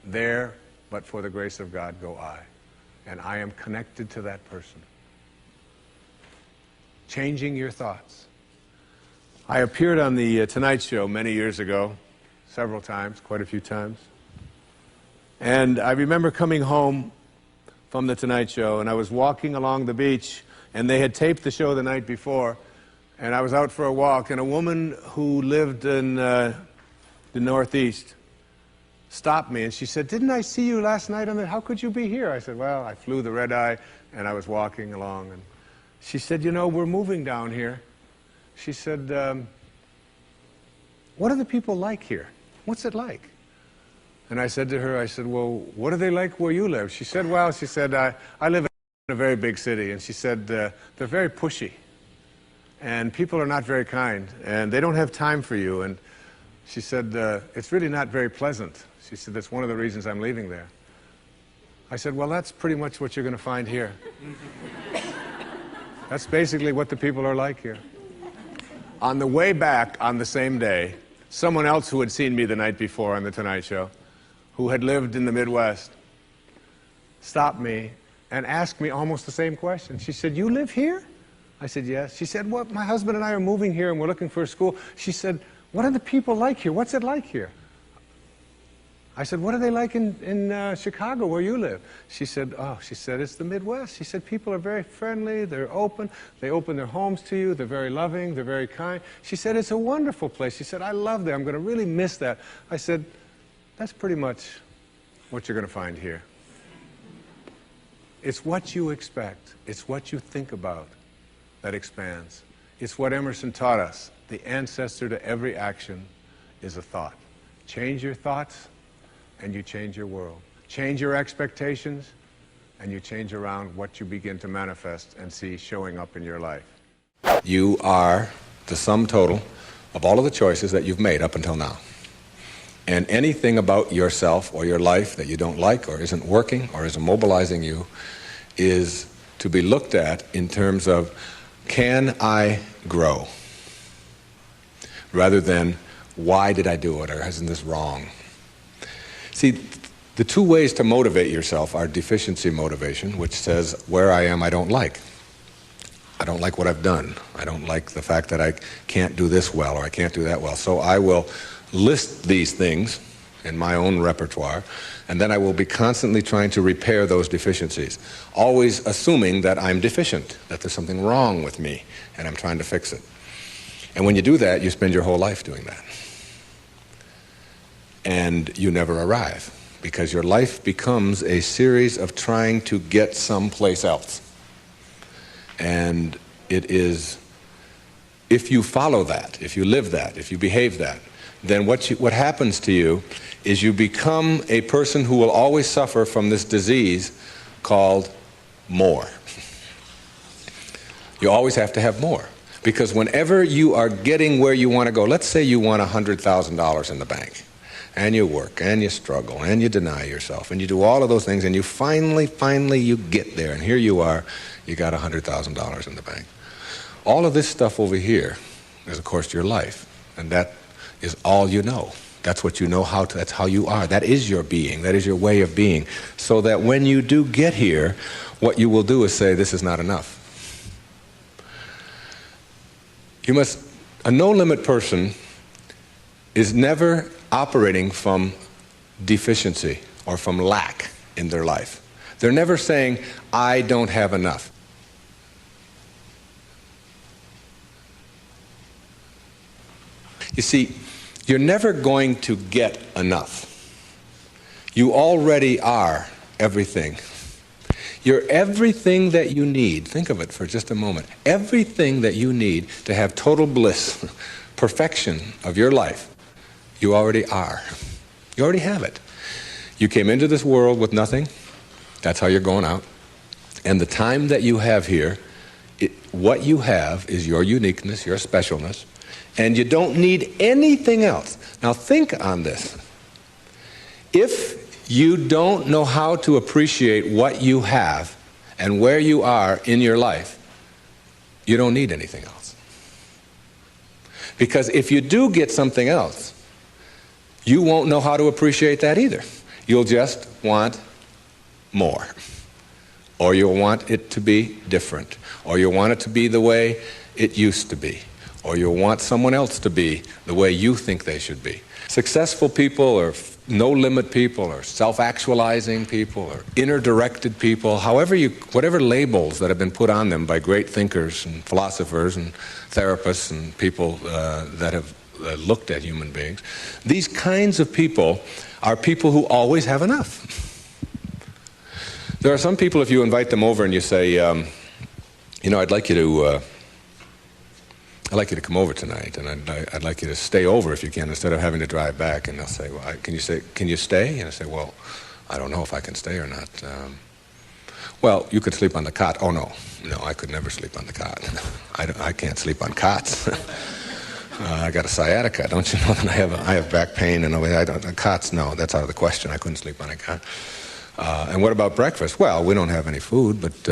There, but for the grace of God, go I. And I am connected to that person. Changing your thoughts. I appeared on the Tonight Show many years ago, several times, quite a few times. And I remember coming home from the Tonight Show, and I was walking along the beach, and they had taped the show the night before, and I was out for a walk, and a woman who lived in the Northeast stopped me, and she said, "Didn't I see you last night on the, how could you be here?" I said, "Well, I flew the red eye, and I was walking along." And she said, "You know, we're moving down here." She said, "What are the people like here? What's it like?" And I said to her, I said, "Well, what are they like where you live?" She said, "Well," she said, I live in a very big city." And she said, "They're very pushy. And people are not very kind. And they don't have time for you." And she said, "It's really not very pleasant." She said, "That's one of the reasons I'm leaving there." I said, well, that's pretty much what you're going to find here. That's basically what the people are like here. On the way back on the same day, someone else who had seen me the night before on The Tonight Show, who had lived in the Midwest, stopped me and asked me almost the same question. She said, you live here? I said, yes. She said, well, my husband and I are moving here and we're looking for a school. She said, what are the people like here? What's it like here? I said, what are they like in Chicago where you live? She said, it's the Midwest. She said, people are very friendly, they're open, they open their homes to you, they're very loving, they're very kind. She said, it's a wonderful place. She said, I love that, I'm going to really miss that. I said, that's pretty much what you're going to find here. It's what you expect, it's what you think about that expands. It's what Emerson taught us. The ancestor to every action is a thought. Change your thoughts, and you change your world. Change your expectations, and you change around what you begin to manifest and see showing up in your life. You are the sum total of all of the choices that you've made up until now. And anything about yourself or your life that you don't like or isn't working or isn't mobilizing you is to be looked at in terms of, can I grow? Rather than, why did I do it, or isn't this wrong? See, the two ways to motivate yourself are deficiency motivation, which says, where I am I don't like. I don't like what I've done. I don't like the fact that I can't do this well or I can't do that well. So I will list these things in my own repertoire, and then I will be constantly trying to repair those deficiencies, always assuming that I'm deficient, that there's something wrong with me, and I'm trying to fix it. And when you do that, you spend your whole life doing that. And you never arrive, because your life becomes a series of trying to get someplace else. And it is, if you follow that, if you live that, if you behave that, then what happens to you is you become a person who will always suffer from this disease called more. You always have to have more. Because whenever you are getting where you want to go, let's say you want $100,000 in the bank, and you work, and you struggle, and you deny yourself, and you do all of those things, and you finally you get there, and here you are, you got $100,000 in the bank. All of this stuff over here is, of course, your life, and that is all you know. That's what you know how to, that's how you are. That is your being, that is your way of being. So that when you do get here, what you will do is say, this is not enough. A no-limit person is never operating from deficiency or from lack in their life. They're never saying, I don't have enough. You see, you're never going to get enough. You already are everything. You're everything that you need. Think of it for just a moment. Everything that you need to have total bliss, perfection of your life, you already are. You already have it. You came into this world with nothing. That's how you're going out. And the time that you have here, what you have is your uniqueness, your specialness, and you don't need anything else. Now think on this. If you don't know how to appreciate what you have and where you are in your life, you don't need anything else. Because if you do get something else, you won't know how to appreciate that either. You'll just want more. Or you'll want it to be different. Or you'll want it to be the way it used to be. Or you'll want someone else to be the way you think they should be. Successful people or no-limit people or self-actualizing people or inner-directed people, whatever labels that have been put on them by great thinkers and philosophers and therapists and people that have looked at human beings, these kinds of people are people who always have enough. There are some people, if you invite them over and you say, I'd like you to come over tonight, and I'd like you to stay over if you can, instead of having to drive back. And they'll say, well, can you stay? And I say, well, I don't know if I can stay or not. Well, you could sleep on the cot. Oh, no, I could never sleep on the cot. I can't sleep on cots. I got a sciatica. Don't you know that I have back pain? And cots, no, that's out of the question. I couldn't sleep on a cot. And what about breakfast? Well, we don't have any food, but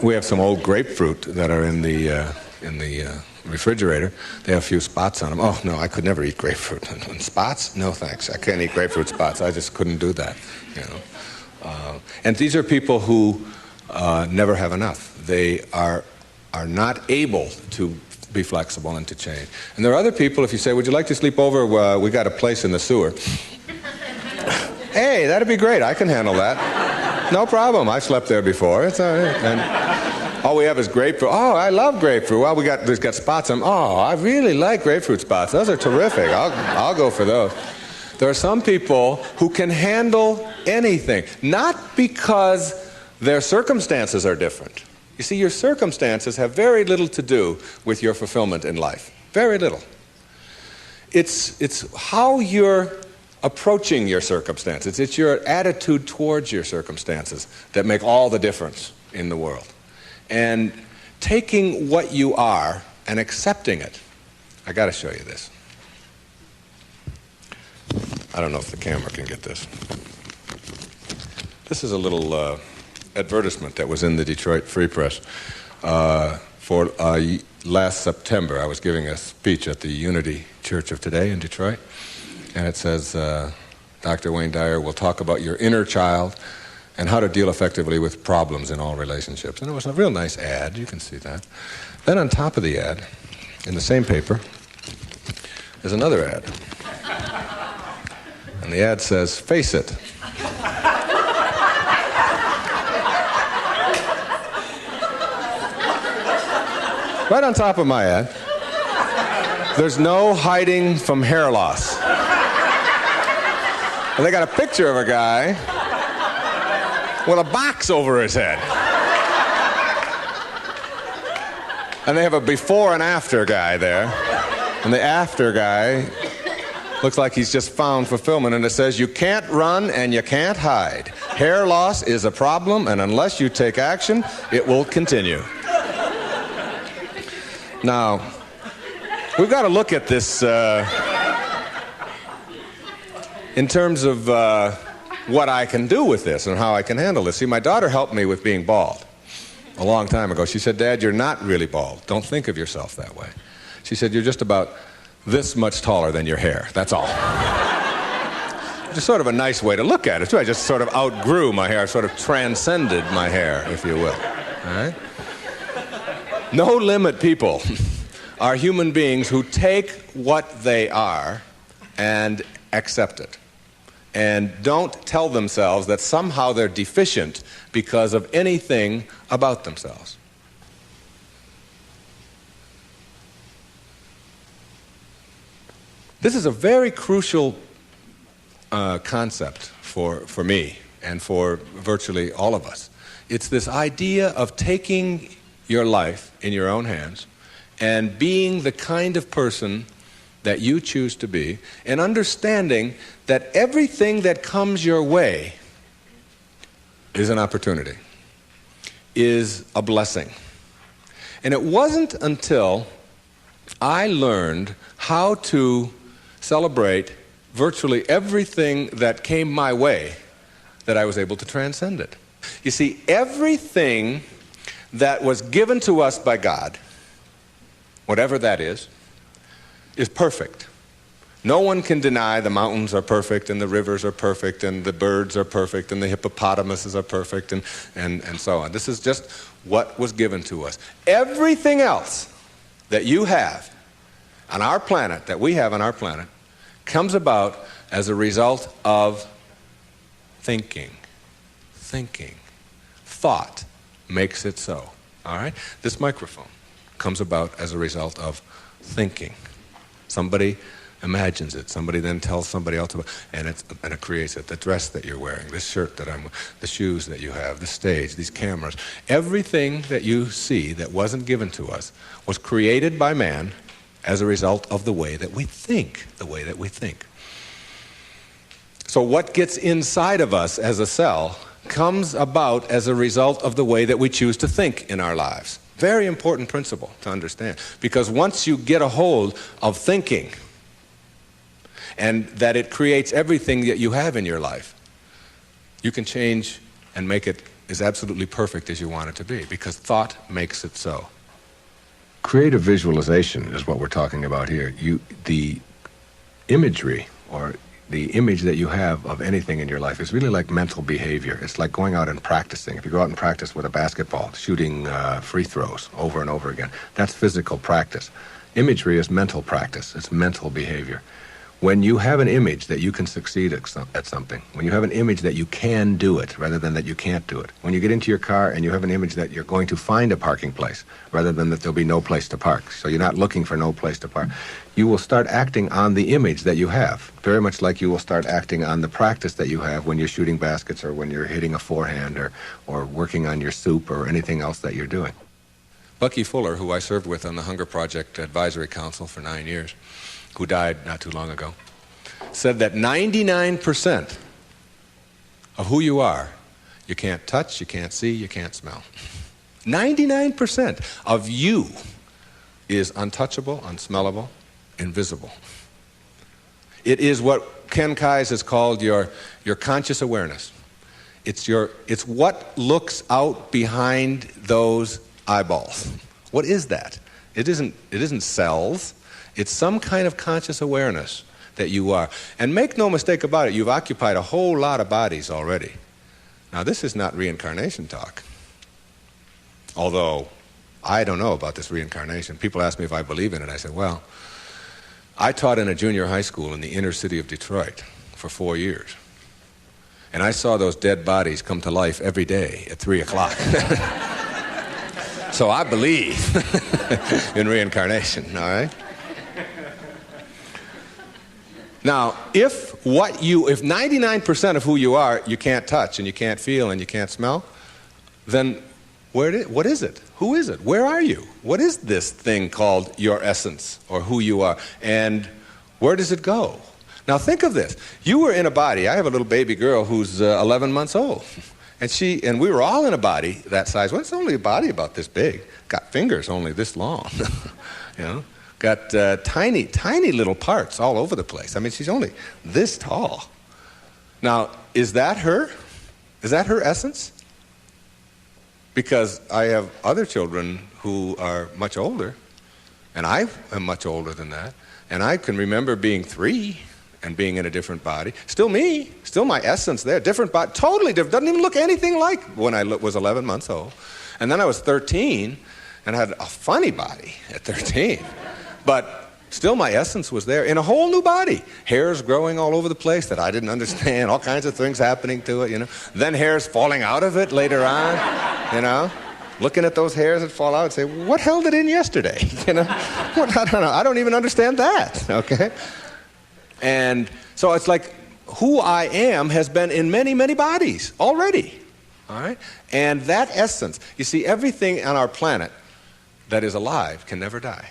we have some old grapefruit that are in the refrigerator. They have a few spots on them. Oh, no, I could never eat grapefruit. And spots? No, thanks. I can't eat grapefruit spots. I just couldn't do that, you know. And these are people who never have enough. They are not able to be flexible and to change. And there are other people, if you say, would you like to sleep over? We got a place in the sewer. Hey, that'd be great. I can handle that. No problem. I've slept there before. It's all right. And all we have is grapefruit. Oh, I love grapefruit. Well, there's got spots on them. Oh, I really like grapefruit spots. Those are terrific. I'll go for those. There are some people who can handle anything, not because their circumstances are different. You see, your circumstances have very little to do with your fulfillment in life. Very little. It's how you're approaching your circumstances. It's your attitude towards your circumstances that make all the difference in the world. And taking what you are and accepting it. I got to show you this. I don't know if the camera can get this. This is a little advertisement that was in the Detroit Free Press for last September. I was giving a speech at the Unity Church of Today in Detroit, and it says, Dr. Wayne Dyer will talk about your inner child and how to deal effectively with problems in all relationships. And it was a real nice ad. You can see that. Then on top of the ad, in the same paper, there's another ad. And the ad says, face it. Right on top of my ad, there's no hiding from hair loss. And they got a picture of a guy with a box over his head. And they have a before and after guy there. And the after guy looks like he's just found fulfillment. And it says, you can't run and you can't hide. Hair loss is a problem, and unless you take action, it will continue. Now, we've got to look at this in terms of what I can do with this and how I can handle this. See, my daughter helped me with being bald a long time ago. She said, Dad, you're not really bald. Don't think of yourself that way. She said, you're just about this much taller than your hair. That's all. Just sort of a nice way to look at it, too. I just sort of outgrew my hair. I sort of transcended my hair, if you will. All right? No limit people are human beings who take what they are and accept it. And don't tell themselves that somehow they're deficient because of anything about themselves. This is a very crucial concept for me and for virtually all of us. It's this idea of taking your life in your own hands and being the kind of person that you choose to be, and understanding that everything that comes your way is an opportunity, is a blessing. And it wasn't until I learned how to celebrate virtually everything that came my way that I was able to transcend it. You see, everything that was given to us by God, whatever that is perfect. No one can deny the mountains are perfect and the rivers are perfect and the birds are perfect and the hippopotamuses are perfect and so on. This is just what was given to us. Everything else that you have on our planet, that we have on our planet, comes about as a result of thinking. Thinking. Thought makes it so. All right? This microphone comes about as a result of thinking. Somebody imagines it. Somebody then tells somebody else about it, and it creates it. The dress that you're wearing, this shirt that I'm wearing, the shoes that you have, the stage, these cameras. Everything that you see that wasn't given to us was created by man as a result of the way that we think, the way that we think. So what gets inside of us as a cell comes about as a result of the way that we choose to think in our lives. Very important principle to understand. Because once you get a hold of thinking, and that it creates everything that you have in your life, you can change and make it as absolutely perfect as you want it to be, because thought makes it so. Creative visualization is what we're talking about here. The imagery, or the image that you have of anything in your life, is really like mental behavior. It's like going out and practicing. If you go out and practice with a basketball, shooting free throws over and over again, that's physical practice. Imagery is mental practice. It's mental behavior. When you have an image that you can succeed at something, when you have an image that you can do it rather than that you can't do it, when you get into your car and you have an image that you're going to find a parking place rather than that there'll be no place to park, so you're not looking for no place to park, you will start acting on the image that you have, very much like you will start acting on the practice that you have when you're shooting baskets or when you're hitting a forehand or working on your soup or anything else that you're doing. Bucky Fuller, who I served with on the Hunger Project Advisory Council for 9 years, who died not too long ago, said that 99% of who you are, you can't touch, you can't see, you can't smell. 99% of you is untouchable, unsmellable, invisible. It is what Ken Keyes has called your conscious awareness. It's what looks out behind those eyeballs. What is that? It isn't cells. It's some kind of conscious awareness that you are. And make no mistake about it, you've occupied a whole lot of bodies already. Now, this is not reincarnation talk. Although, I don't know about this reincarnation. People ask me if I believe in it. I said, well, I taught in a junior high school in the inner city of Detroit for 4 years. And I saw those dead bodies come to life every day at 3 o'clock. So I believe in reincarnation, all right? Now, if 99% of who you are you can't touch and you can't feel and you can't smell, then what is it? Who is it? Where are you? What is this thing called your essence or who you are? And where does it go? Now think of this. You were in a body. I have a little baby girl who's 11 months old. And we were all in a body that size. Well, it's only a body about this big. Got fingers only this long. You know? Got tiny, tiny little parts all over the place. I mean, she's only this tall. Now, is that her? Is that her essence? Because I have other children who are much older, and I am much older than that, and I can remember being 3 and being in a different body. Still me, still my essence there, different body, totally different, doesn't even look anything like when I was 11 months old. And then I was 13 and had a funny body at 13. But still my essence was there in a whole new body. Hairs growing all over the place that I didn't understand, all kinds of things happening to it, you know. Then hairs falling out of it later on, you know. Looking at those hairs that fall out and say, what held it in yesterday? You know, I don't know. I don't even understand that, okay? And so it's like who I am has been in many, many bodies already, all right? And that essence, you see, everything on our planet that is alive can never die.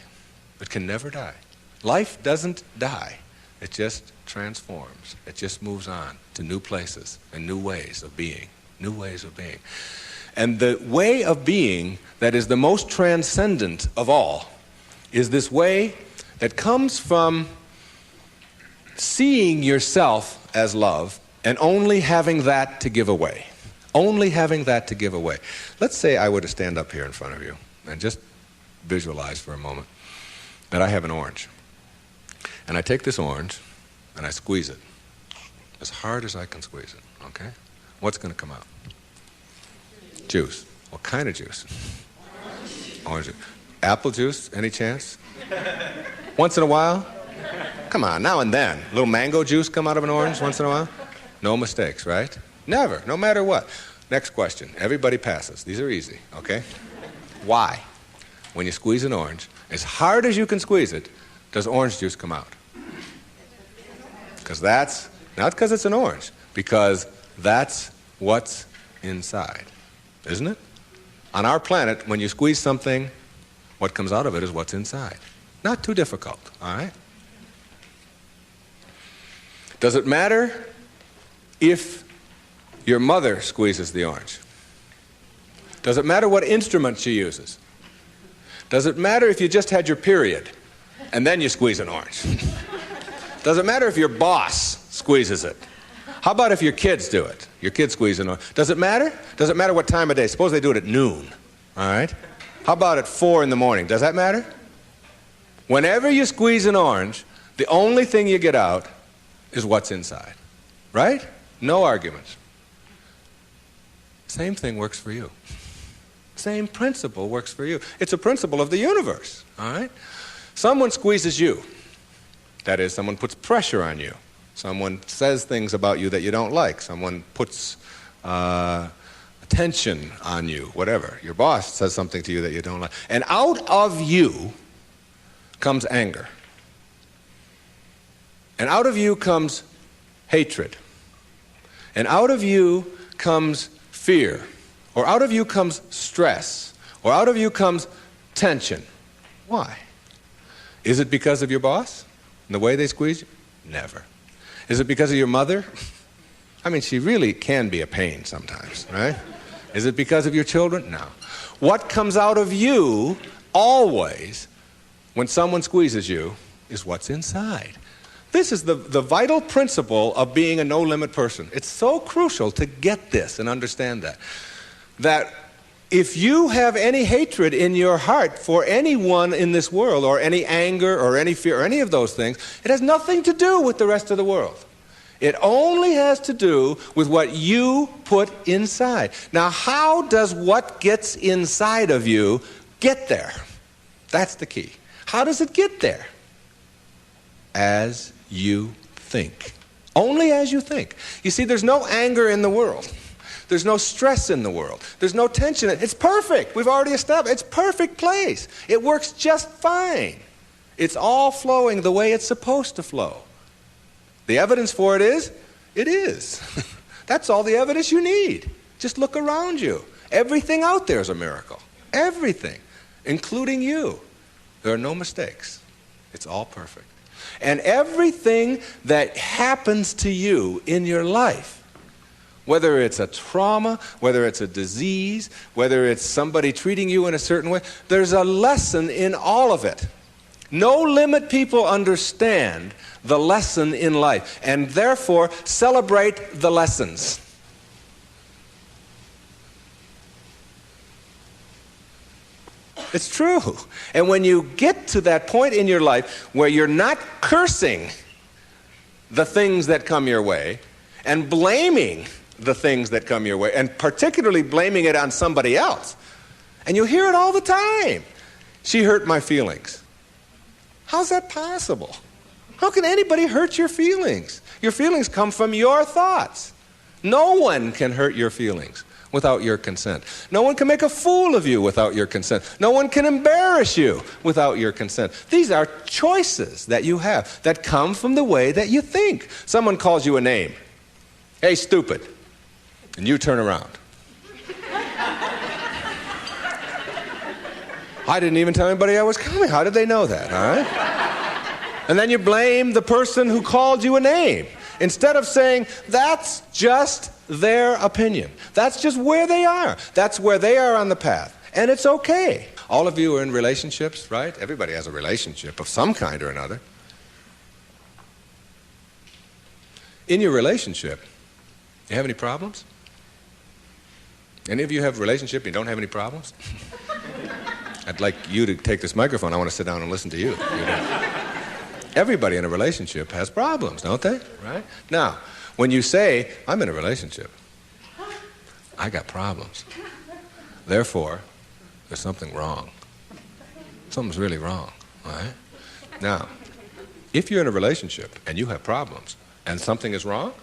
It can never die. Life doesn't die. It just transforms. It just moves on to new places and new ways of being, new ways of being. And the way of being that is the most transcendent of all is this way that comes from seeing yourself as love and only having that to give away. Only having that to give away. Let's say I were to stand up here in front of you and just visualize for a moment that I have an orange. And I take this orange and I squeeze it as hard as I can squeeze it, okay? What's going to come out? Juice. What kind of juice? Orange juice. Apple juice, any chance? Once in a while? Come on, now and then. A little mango juice come out of an orange once in a while? No mistakes, right? Never, no matter what. Next question. Everybody passes. These are easy, okay? Why? When you squeeze an orange, as hard as you can squeeze it, does orange juice come out? Because that's, not because it's an orange, because that's what's inside, isn't it? On our planet, when you squeeze something, what comes out of it is what's inside. Not too difficult, all right? Does it matter if your mother squeezes the orange? Does it matter what instrument she uses? Does it matter if you just had your period and then you squeeze an orange? Does it matter if your boss squeezes it? How about if your kids do it? Your kids squeeze an orange. Does it matter? Does it matter what time of day? Suppose they do it at noon, all right? How about at 4 in the morning? Does that matter? Whenever you squeeze an orange, the only thing you get out is what's inside, right? No arguments. Same thing works for you. Same principle works for you. It's a principle of the universe, all right? Someone squeezes you. That is, someone puts pressure on you. Someone says things about you that you don't like. Someone puts attention on you, whatever. Your boss says something to you that you don't like. And out of you comes anger. And out of you comes hatred. And out of you comes fear. Or out of you comes stress. Or out of you comes tension. Why? Is it because of your boss and the way they squeeze you? Never. Is it because of your mother? I mean, she really can be a pain sometimes, right? Is it because of your children? No. What comes out of you always when someone squeezes you is what's inside. This is the vital principle of being a no-limit person. It's so crucial to get this and understand that. That if you have any hatred in your heart for anyone in this world, or any anger, or any fear, or any of those things, it has nothing to do with the rest of the world. It only has to do with what you put inside. Now, how does what gets inside of you get there? That's the key. How does it get there? As you think. Only as you think. You see, there's no anger in the world. There's no stress in the world. There's no tension. It's perfect. We've already established. It's a perfect place. It works just fine. It's all flowing the way it's supposed to flow. The evidence for it is, it is. That's all the evidence you need. Just look around you. Everything out there is a miracle. Everything, including you. There are no mistakes. It's all perfect. And everything that happens to you in your life, whether it's a trauma, whether it's a disease, whether it's somebody treating you in a certain way, there's a lesson in all of it. No-limit people understand the lesson in life, and therefore celebrate the lessons. It's true. And when you get to that point in your life where you're not cursing the things that come your way and blaming the things that come your way, and particularly blaming it on somebody else, and you hear it all the time. She hurt my feelings. How's that possible? How can anybody hurt your feelings? Your feelings come from your thoughts. No one can hurt your feelings without your consent. No one can make a fool of you without your consent. No one can embarrass you without your consent. These are choices that you have that come from the way that you think. Someone calls you a name. Hey, stupid. And you turn around. I didn't even tell anybody I was coming. How did they know that, all right? And then you blame the person who called you a name, instead of saying, that's just their opinion. That's just where they are. That's where they are on the path. And it's okay. All of you are in relationships, right? Everybody has a relationship of some kind or another. In your relationship, you have any problems? Any of you have a relationship and you don't have any problems? I'd like you to take this microphone. I want to sit down and listen to you. Everybody in a relationship has problems, don't they? Right? Now, when you say, I'm in a relationship, I got problems. Therefore, there's something wrong. Something's really wrong, all right? Now, if you're in a relationship and you have problems and something is wrong,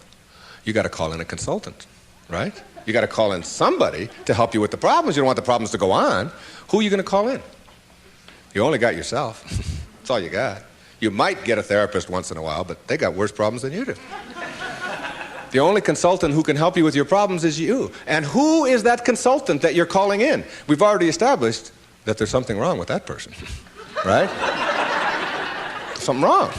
you got to call in a consultant, right? You got to call in somebody to help you with the problems. You don't want the problems to go on. Who are you going to call in? You only got yourself. That's all you got. You might get a therapist once in a while, but they got worse problems than you do. The only consultant who can help you with your problems is you. And who is that consultant that you're calling in? We've already established that there's something wrong with that person, right? Something wrong.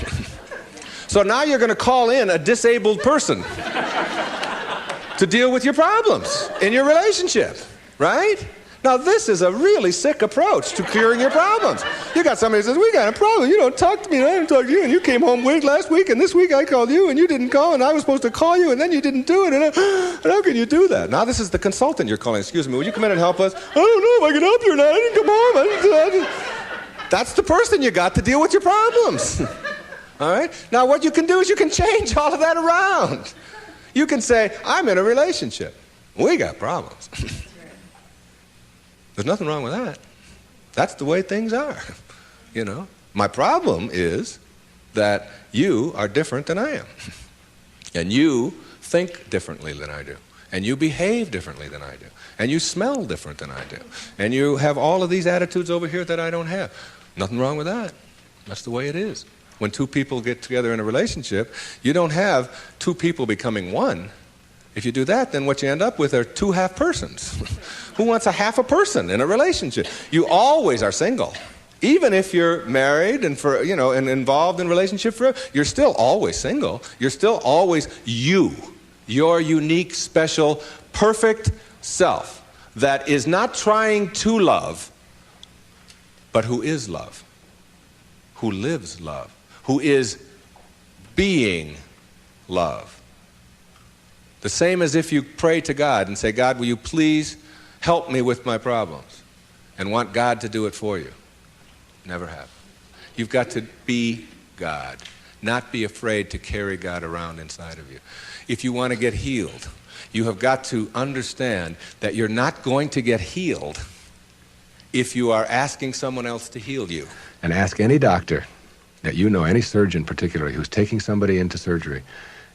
So now you're going to call in a disabled person to deal with your problems in your relationship, right? Now, this is a really sick approach to curing your problems. You got somebody who says, we got a problem. You don't talk to me, and I didn't talk to you, and you came home late last week, and this week I called you, and you didn't call, and I was supposed to call you, and then you didn't do it, and how can you do that? Now, this is the consultant you're calling. Excuse me, would you come in and help us? I don't know if I can help you or not. I didn't come home. That's the person you got to deal with your problems. All right? Now, what you can do is you can change all of that around. You can say, I'm in a relationship. We got problems. There's nothing wrong with that. That's the way things are, you know. My problem is that you are different than I am. And you think differently than I do. And you behave differently than I do. And you smell different than I do. And you have all of these attitudes over here that I don't have. Nothing wrong with that. That's the way it is. When two people get together in a relationship, you don't have two people becoming one. If you do that, then what you end up with are two half persons. Who wants a half a person in a relationship? You always are single. Even if you're married and and involved in a relationship forever, you're still always single. You're still always you. Your unique, special, perfect self that is not trying to love, but who is love, who lives love, who is being love. The same as if you pray to God and say, God, will you please help me with my problems? And want God to do it for you. Never have. You've got to be God, not be afraid to carry God around inside of you. If you want to get healed, you have got to understand that you're not going to get healed if you are asking someone else to heal you. And ask any doctor that you know, any surgeon particularly, who's taking somebody into surgery,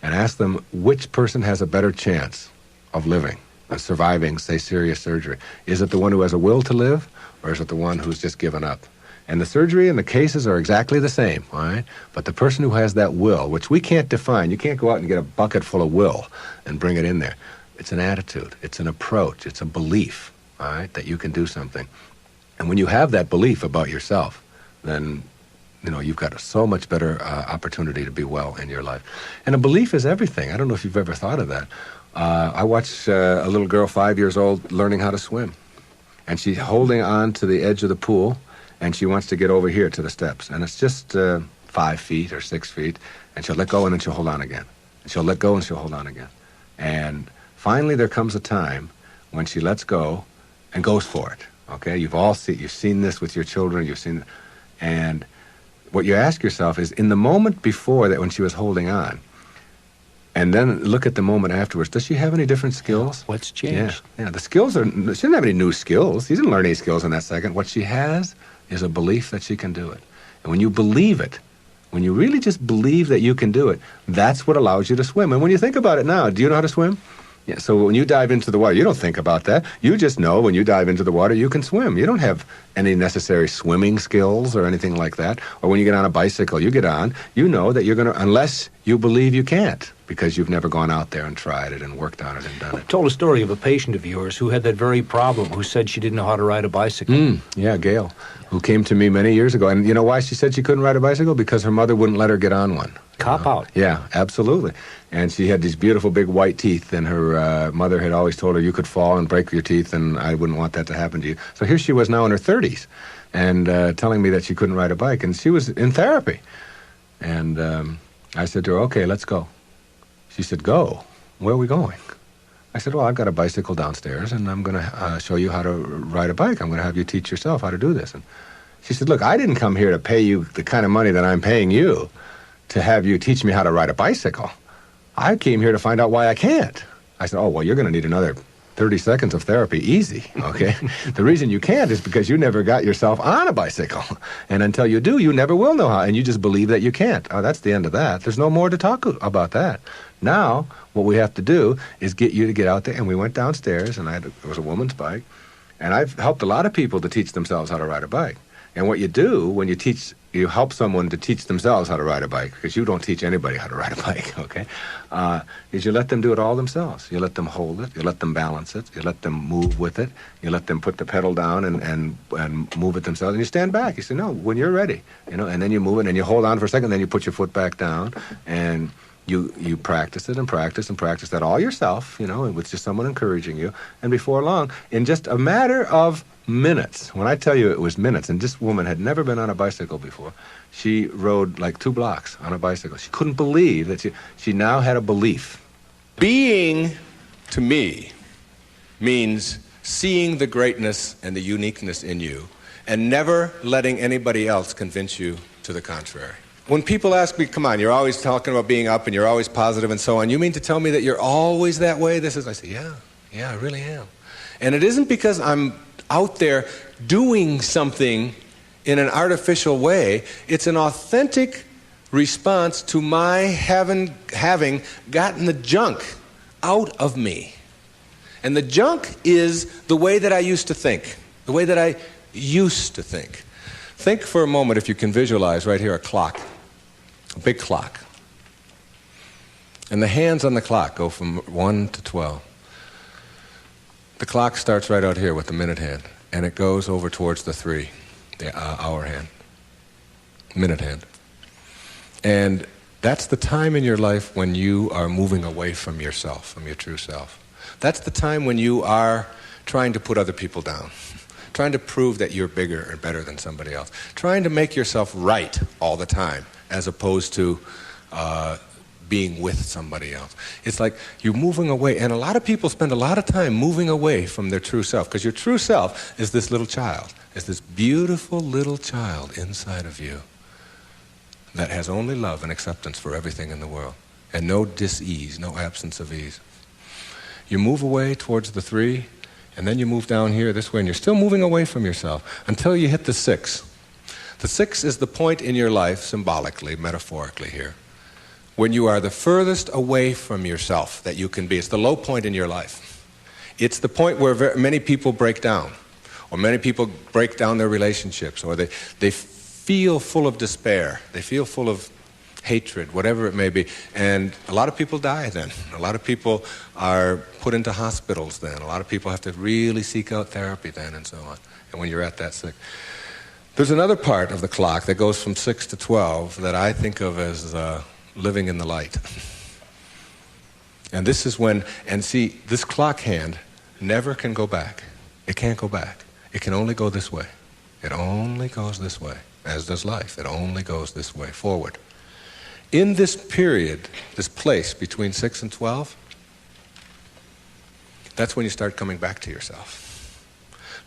and ask them which person has a better chance of living, of surviving, say, serious surgery. Is it the one who has a will to live, or is it the one who's just given up? And the surgery and the cases are exactly the same, all right? But the person who has that will, which we can't define, you can't go out and get a bucket full of will and bring it in there. It's an attitude, it's an approach, it's a belief, all right, that you can do something. And when you have that belief about yourself, then you've got so much better opportunity to be well in your life. And a belief is everything. I don't know if you've ever thought of that. I watched a little girl, 5 years old, learning how to swim. And she's holding on to the edge of the pool, and she wants to get over here to the steps. And it's just 5 feet or 6 feet, and she'll let go, and then she'll hold on again. And she'll let go, and she'll hold on again. And finally there comes a time when she lets go and goes for it. Okay? You've seen this with your children, and what you ask yourself is, in the moment before that when she was holding on, and then look at the moment afterwards, does she have any different skills? What's changed? Yeah, the skills she didn't have any new skills. She didn't learn any skills in that second. What she has is a belief that she can do it. And when you believe it, when you really just believe that you can do it, that's what allows you to swim. And when you think about it now, do you know how to swim? Yeah, so when you dive into the water, you don't think about that. You just know when you dive into the water, you can swim. You don't have any necessary swimming skills or anything like that. Or when you get on a bicycle, you get on, you know that you're going to, unless you believe you can't, because you've never gone out there and tried it and worked on it and done it. Told a story of a patient of yours who had that very problem, who said she didn't know how to ride a bicycle. Yeah, Gail, who came to me many years ago. And you know why she said she couldn't ride a bicycle? Because her mother wouldn't let her get on one. Cop out. Yeah, absolutely. And she had these beautiful big white teeth, and her mother had always told her you could fall and break your teeth, and I wouldn't want that to happen to you. So here she was now in her 30s, and telling me that she couldn't ride a bike, and she was in therapy. And I said to her, okay, let's go. She said, go? Where are we going? I said, well, I've got a bicycle downstairs, and I'm going to show you how to ride a bike. I'm going to have you teach yourself how to do this. And she said, look, I didn't come here to pay you the kind of money that I'm paying you to have you teach me how to ride a bicycle. I came here to find out why I can't. I said, oh, well, you're going to need another 30 seconds of therapy, easy, okay? The reason you can't is because you never got yourself on a bicycle. And until you do, you never will know how, and you just believe that you can't. Oh, that's the end of that. There's no more to talk about that. Now, what we have to do is get you to get out there, and we went downstairs, and it was a woman's bike, and I've helped a lot of people to teach themselves how to ride a bike. And what you do when you help someone to teach themselves how to ride a bike, because you don't teach anybody how to ride a bike, okay, is you let them do it all themselves. You let them hold it, you let them balance it, you let them move with it, you let them put the pedal down and move it themselves, and you stand back. You say, no, when you're ready, and then you move it, and you hold on for a second, then you put your foot back down, and You practice it and practice and practice that all yourself, with just someone encouraging you. And before long, in just a matter of minutes, when I tell you it was minutes, and this woman had never been on a bicycle before, she rode like 2 blocks on a bicycle. She couldn't believe that she now had a belief. Being, to me, means seeing the greatness and the uniqueness in you and never letting anybody else convince you to the contrary. When people ask me, come on, you're always talking about being up and you're always positive and so on, you mean to tell me that you're always that way? I say, yeah, I really am. And it isn't because I'm out there doing something in an artificial way. It's an authentic response to my having gotten the junk out of me. And the junk is the way that I used to think, the way that I used to think. Think for a moment, if you can visualize right here, a clock, a big clock. And the hands on the clock go from 1 to 12. The clock starts right out here with the minute hand, and it goes over towards the 3, the hour hand, minute hand. And that's the time in your life when you are moving away from yourself, from your true self. That's the time when you are trying to put other people down, trying to prove that you're bigger or better than somebody else, trying to make yourself right all the time, as opposed to being with somebody else. It's like you're moving away, and a lot of people spend a lot of time moving away from their true self, because your true self is this little child, is this beautiful little child inside of you that has only love and acceptance for everything in the world, and no dis-ease, no absence of ease. You move away towards the 3, and then you move down here this way, and you're still moving away from yourself until you hit the 6. The 6 is the point in your life, symbolically, metaphorically here, when you are the furthest away from yourself that you can be. It's the low point in your life. It's the point where many people break down, or many people break down their relationships, or they feel full of despair, they feel full of hatred, whatever it may be. And a lot of people die then. A lot of people are put into hospitals then. A lot of people have to really seek out therapy then, and so on. And when you're at that 6. There's another part of the clock that goes from 6 to 12 that I think of as living in the light. And this is when, and see, this clock hand never can go back. It can't go back. It can only go this way. It only goes this way, as does life. It only goes this way, forward. In this period, this place between 6 and 12, that's when you start coming back to yourself.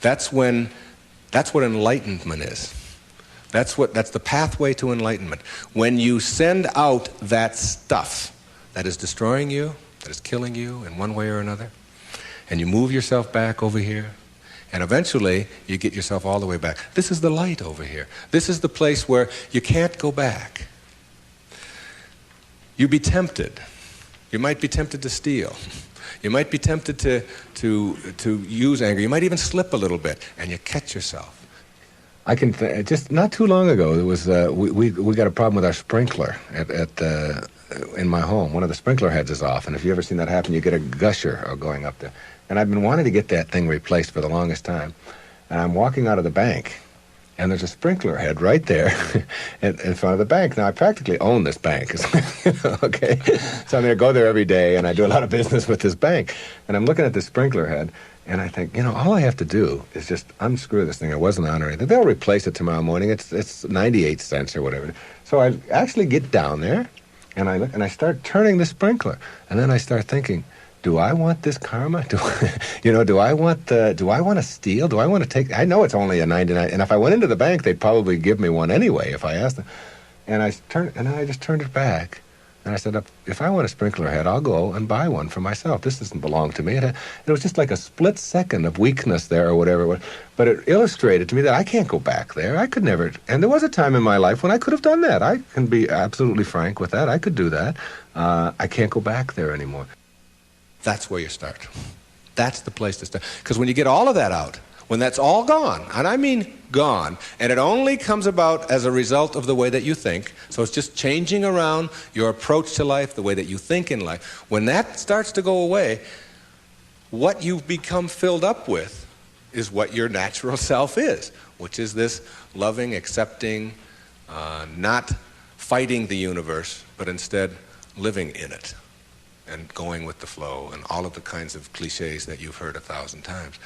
That's what enlightenment is. That's the pathway to enlightenment. When you send out that stuff that is destroying you, that is killing you in one way or another, and you move yourself back over here, and eventually you get yourself all the way back. This is the light over here. This is the place where you can't go back. You'd be tempted. You might be tempted to steal. You might be tempted to use anger. You might even slip a little bit, and you catch yourself. I can just not too long ago, there was we got a problem with our sprinkler in my home. One of the sprinkler heads is off, and if you ever seen that happen, you get a gusher going up there. And I've been wanting to get that thing replaced for the longest time. And I'm walking out of the bank, and there's a sprinkler head right there in front of the bank. Now, I practically own this bank, okay? So I'm going to go there every day, and I do a lot of business with this bank. And I'm looking at this sprinkler head, and I think, all I have to do is just unscrew this thing. It wasn't on or anything. They'll replace it tomorrow morning. It's 98 cents or whatever. So I actually get down there, and I look, and I start turning the sprinkler. And then I start thinking, do I want this karma? Do I want to steal? Do I want to take? I know it's only a 99, and if I went into the bank, they'd probably give me one anyway if I asked them. And then I just turned it back, and I said, if I want a sprinkler head, I'll go and buy one for myself. This doesn't belong to me. It was just like a split second of weakness there or whatever it was. But it illustrated to me that I can't go back there. I could never. And there was a time in my life when I could have done that. I can be absolutely frank with that. I could do that. I can't go back there anymore. That's where you start. That's the place to start. Because when you get all of that out, when that's all gone, and I mean gone, and it only comes about as a result of the way that you think, so it's just changing around your approach to life, the way that you think in life. When that starts to go away, what you've become filled up with is what your natural self is, which is this loving, accepting, not fighting the universe, but instead living in it and going with the flow and all of the kinds of cliches that you've heard 1,000 times.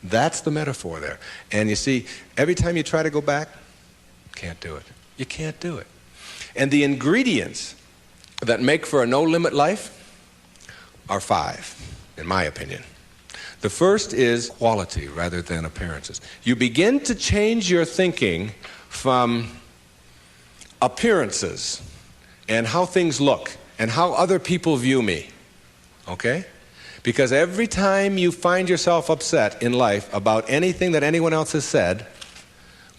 That's the metaphor there. And you see, every time you try to go back, can't do it. You can't do it. And the ingredients that make for a no-limit life are 5, in my opinion. The first is quality rather than appearances. You begin to change your thinking from appearances and how things look and how other people view me, okay? Because every time you find yourself upset in life about anything that anyone else has said,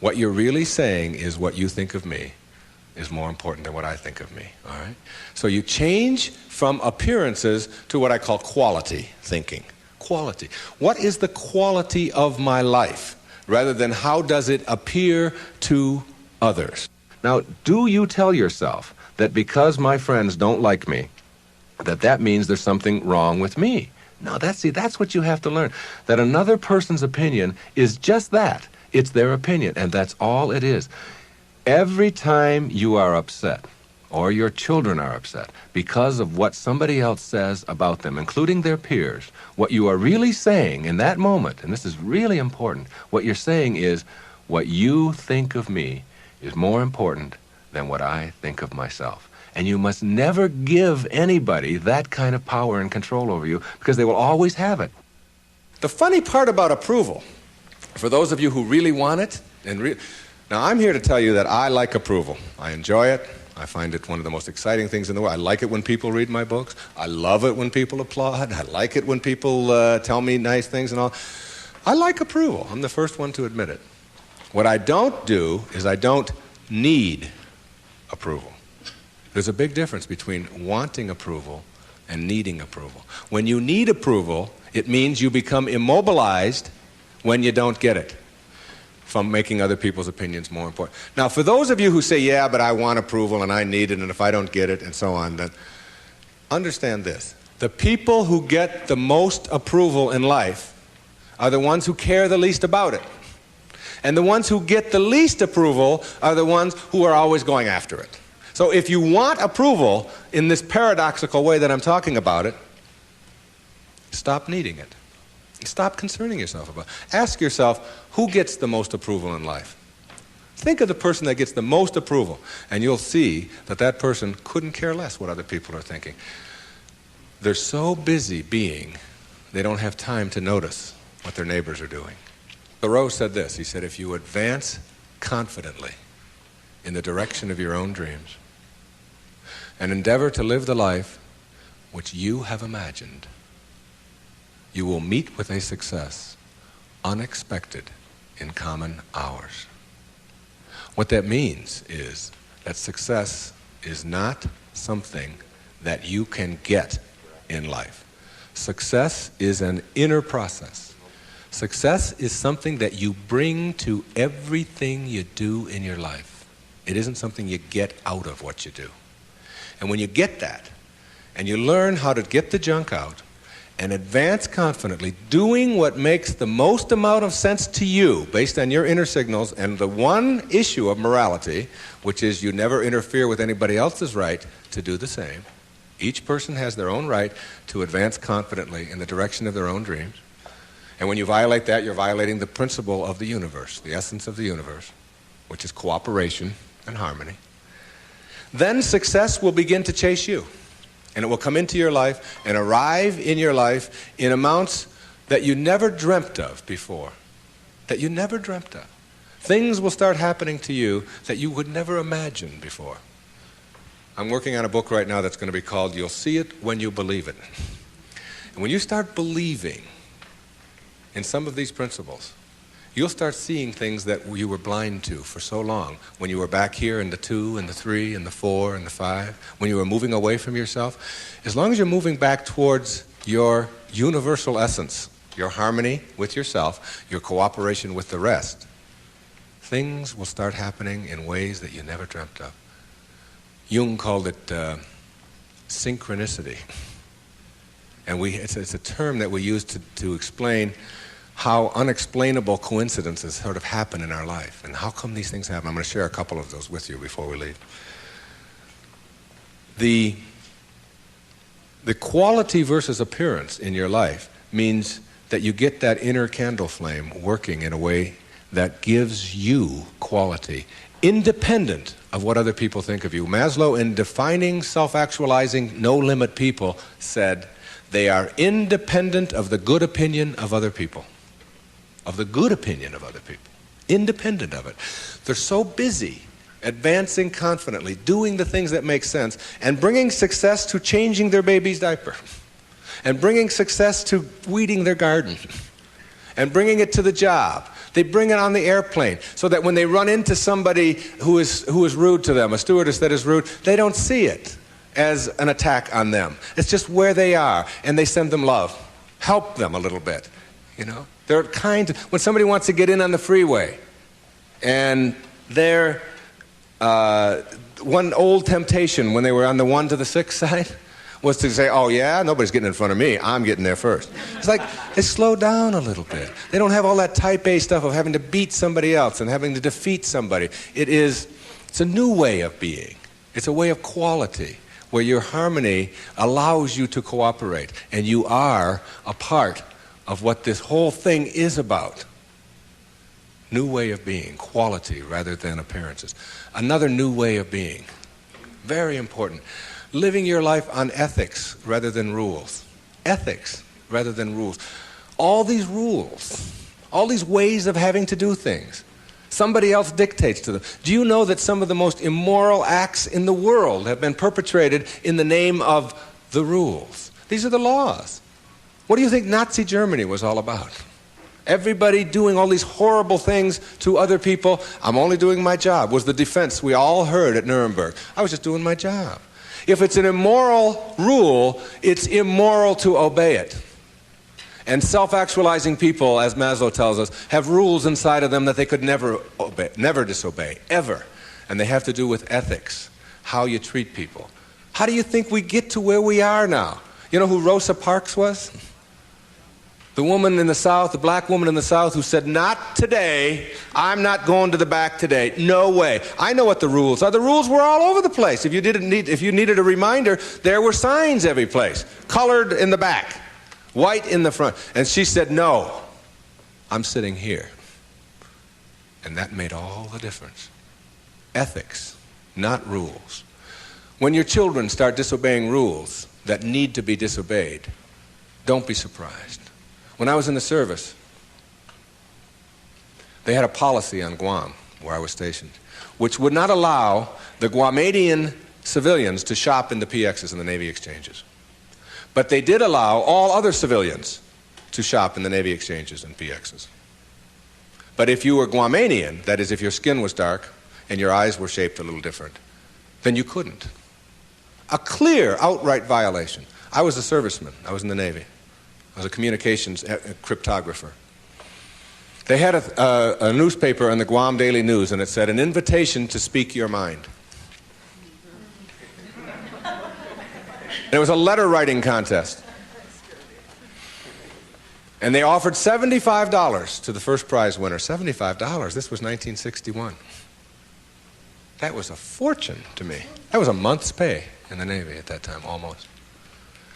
what you're really saying is what you think of me is more important than what I think of me, all right? So you change from appearances to what I call quality thinking. Quality. What is the quality of my life, rather than how does it appear to others? Now, do you tell yourself that because my friends don't like me, that means there's something wrong with me? No, that's what you have to learn. That another person's opinion is just that. It's their opinion, and that's all it is. Every time you are upset, or your children are upset, because of what somebody else says about them, including their peers, what you are really saying in that moment, and this is really important, what you're saying is, what you think of me is more important than what I think of myself. And you must never give anybody that kind of power and control over you, because they will always have it. The funny part about approval, for those of you who really want it, now I'm here to tell you that I like approval. I enjoy it. I find it one of the most exciting things in the world. I like it when people read my books. I love it when people applaud. I like it when people tell me nice things and all. I like approval. I'm the first one to admit it. What I don't do is I don't need approval. There's a big difference between wanting approval and needing approval. When you need approval, it means you become immobilized when you don't get it, from making other people's opinions more important. Now, for those of you who say, yeah, but I want approval and I need it, and if I don't get it, and so on, then understand this. The people who get the most approval in life are the ones who care the least about it. And the ones who get the least approval are the ones who are always going after it. So if you want approval in this paradoxical way that I'm talking about it, stop needing it. Stop concerning yourself about it. Ask yourself, who gets the most approval in life? Think of the person that gets the most approval, and you'll see that that person couldn't care less what other people are thinking. They're so busy being, they don't have time to notice what their neighbors are doing. Thoreau said this. He said, if you advance confidently in the direction of your own dreams and endeavor to live the life which you have imagined, you will meet with a success unexpected in common hours. What that means is that success is not something that you can get in life. Success is an inner process. Success is something that you bring to everything you do in your life. It isn't something you get out of what you do. And when you get that, and you learn how to get the junk out, and advance confidently, doing what makes the most amount of sense to you based on your inner signals and the one issue of morality, which is you never interfere with anybody else's right to do the same. Each person has their own right to advance confidently in the direction of their own dreams. And when you violate that, you're violating the principle of the universe, the essence of the universe, which is cooperation and harmony. Then success will begin to chase you. And it will come into your life and arrive in your life in amounts that you never dreamt of before. That you never dreamt of. Things will start happening to you that you would never imagine before. I'm working on a book right now that's going to be called You'll See It When You Believe It. And when you start believing in some of these principles, you'll start seeing things that you were blind to for so long. When you were back here in the 2 and the 3 and the 4 and the 5, when you were moving away from yourself, as long as you're moving back towards your universal essence, your harmony with yourself, your cooperation with the rest, things will start happening in ways that you never dreamt of. Jung called it synchronicity. And it's a term that we use to explain how unexplainable coincidences sort of happen in our life. And how come these things happen? I'm going to share a couple of those with you before we leave. The quality versus appearance in your life means that you get that inner candle flame working in a way that gives you quality, independent of what other people think of you. Maslow, in defining self-actualizing, no-limit people, said they are independent of the good opinion of other people. Of the good opinion of other people. Independent of it. They're so busy advancing confidently, doing the things that make sense, and bringing success to changing their baby's diaper, and bringing success to weeding their garden, and bringing it to the job. They bring it on the airplane, so that when they run into somebody who is rude to them, a stewardess that is rude, they don't see it as an attack on them. It's just where they are, and they send them love. Help them a little bit, you know. They're kind. When somebody wants to get in on the freeway, and they're one old temptation when they were on the 1 to the 6 side was to say, oh yeah, nobody's getting in front of me, I'm getting there first. It's like they slow down a little bit. They don't have all that type A stuff of having to beat somebody else and having to defeat somebody. It's a new way of being. It's a way of quality where your harmony allows you to cooperate, and you are a part of what this whole thing is about. New way of being, quality rather than appearances. Another new way of being, very important. Living your life on ethics rather than rules. Ethics rather than rules. All these rules, all these ways of having to do things, somebody else dictates to them. Do you know that some of the most immoral acts in the world have been perpetrated in the name of the rules? These are the laws. What do you think Nazi Germany was all about? Everybody doing all these horrible things to other people. I'm only doing my job, was the defense we all heard at Nuremberg. I was just doing my job. If it's an immoral rule, it's immoral to obey it. And self-actualizing people, as Maslow tells us, have rules inside of them that they could never obey, never disobey, ever. And they have to do with ethics, how you treat people. How do you think we get to where we are now? You know who Rosa Parks was? The woman in the South, the black woman in the South who said, not today, I'm not going to the back today, no way. I know what the rules are. The rules were all over the place. If you needed a reminder, there were signs every place, colored in the back, white in the front. And she said, no, I'm sitting here. And that made all the difference. Ethics, not rules. When your children start disobeying rules that need to be disobeyed, don't be surprised. When I was in the service, they had a policy on Guam, where I was stationed, which would not allow the Guamanian civilians to shop in the PXs and the Navy exchanges. But they did allow all other civilians to shop in the Navy exchanges and PXs. But if you were Guamanian, that is, if your skin was dark and your eyes were shaped a little different, then you couldn't. A clear, outright violation. I was a serviceman. I was in the Navy. I was a communications cryptographer. They had a newspaper in the Guam Daily News, and it said, an invitation to speak your mind. And it was a letter writing contest. And they offered $75 to the first prize winner. $75? This was 1961. That was a fortune to me. That was a month's pay in the Navy at that time, almost.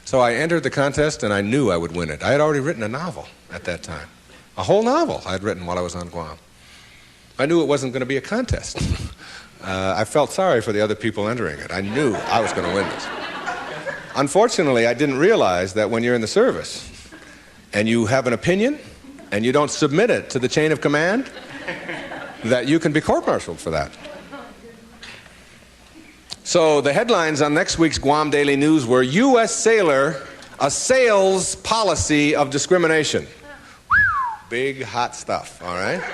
So I entered the contest, and I knew I would win it. I had already written a novel at that time. A whole novel I had written while I was on Guam. I knew it wasn't going to be a contest. I felt sorry for the other people entering it. I knew I was going to win this. Unfortunately, I didn't realize that when you're in the service and you have an opinion and you don't submit it to the chain of command, that you can be court-martialed for that. So the headlines on next week's Guam Daily News were, U.S. sailor assails policy of discrimination. Big, hot stuff, all right?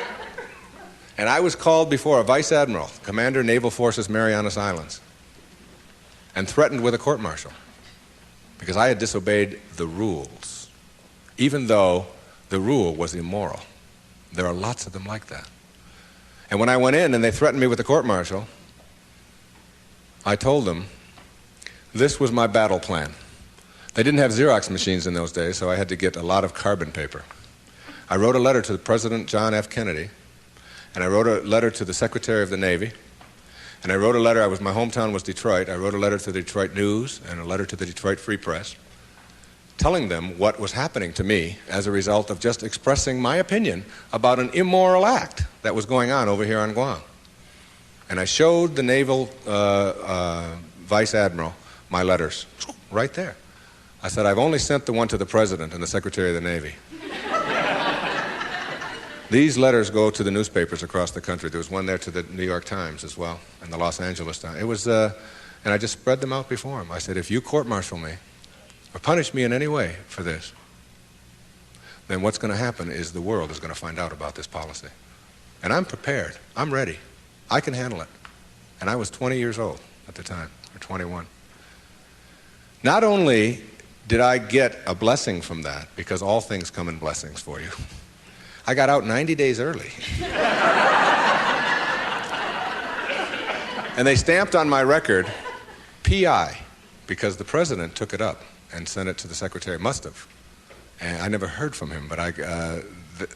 And I was called before a vice admiral, Commander Naval Forces Marianas Islands, and threatened with a court-martial because I had disobeyed the rules, even though the rule was immoral. There are lots of them like that. And when I went in and they threatened me with a court-martial, I told them this was my battle plan. They didn't have Xerox machines in those days, so I had to get a lot of carbon paper. I wrote a letter to President John F. Kennedy, and I wrote a letter to the Secretary of the Navy, And I wrote a letter. My hometown was Detroit. I wrote a letter to the Detroit News and a letter to the Detroit Free Press, telling them what was happening to me as a result of just expressing my opinion about an immoral act that was going on over here on Guam. And I showed the naval vice admiral my letters right there. I said, I've only sent the one to the president and the secretary of the Navy. These letters go to the newspapers across the country. There was one there to the New York Times as well, and the Los Angeles Times. It was, and I just spread them out before him. I said, if you court-martial me or punish me in any way for this, then what's going to happen is the world is going to find out about this policy. And I'm prepared. I'm ready. I can handle it. And I was 20 years old at the time, or 21. Not only did I get a blessing from that, because all things come in blessings for you, I got out 90 days early. And they stamped on my record, P.I., because the president took it up and sent it to the secretary. Must have. And I never heard from him, but the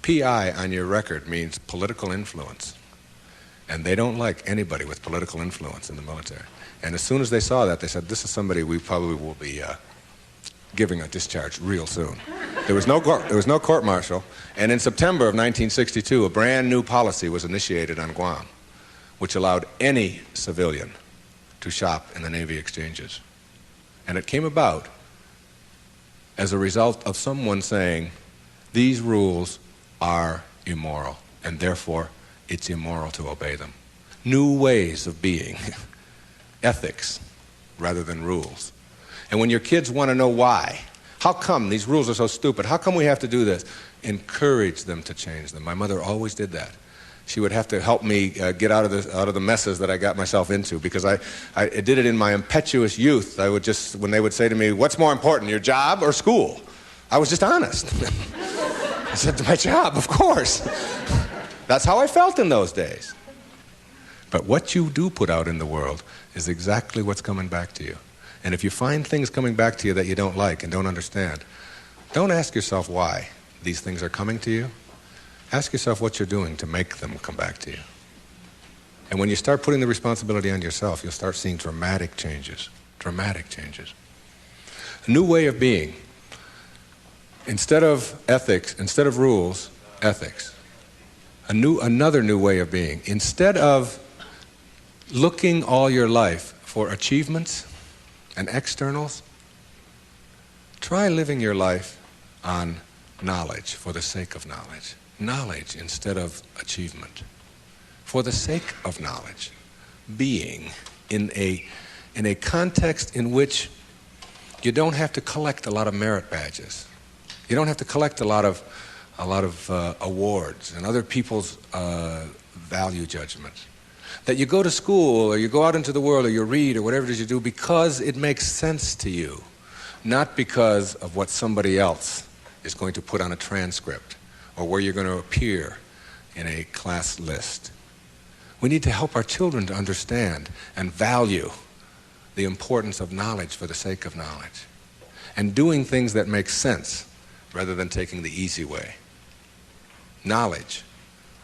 P.I. on your record means political influence. And they don't like anybody with political influence in the military. And as soon as they saw that, they said, this is somebody we probably will be giving a discharge real soon. There was no court-martial. And in September of 1962, a brand new policy was initiated on Guam, which allowed any civilian to shop in the Navy exchanges. And it came about as a result of someone saying, these rules are immoral, and therefore it's immoral to obey them. New ways of being, ethics rather than rules. And when your kids want to know why, how come these rules are so stupid? How come we have to do this? Encourage them to change them. My mother always did that. She would have to help me get out of the messes that I got myself into, because I did it in my impetuous youth. I would just, when they would say to me, what's more important, your job or school? I was just honest. I said, my job, of course. That's how I felt in those days. But what you do put out in the world is exactly what's coming back to you. And if you find things coming back to you that you don't like and don't understand, don't ask yourself why these things are coming to you. Ask yourself what you're doing to make them come back to you. And when you start putting the responsibility on yourself, you'll start seeing dramatic changes. Dramatic changes. A new way of being. Instead of ethics, instead of rules, ethics. Another new way of being. Instead of looking all your life for achievements and externals, try living your life on knowledge for the sake of knowledge. Knowledge instead of achievement. For the sake of knowledge. Being in a context in which you don't have to collect a lot of merit badges. You don't have to collect a lot of awards and other people's value judgments. That you go to school or you go out into the world or you read or whatever it is you do because it makes sense to you, not because of what somebody else is going to put on a transcript or where you're going to appear in a class list. We need to help our children to understand and value the importance of knowledge for the sake of knowledge and doing things that make sense rather than taking the easy way. Knowledge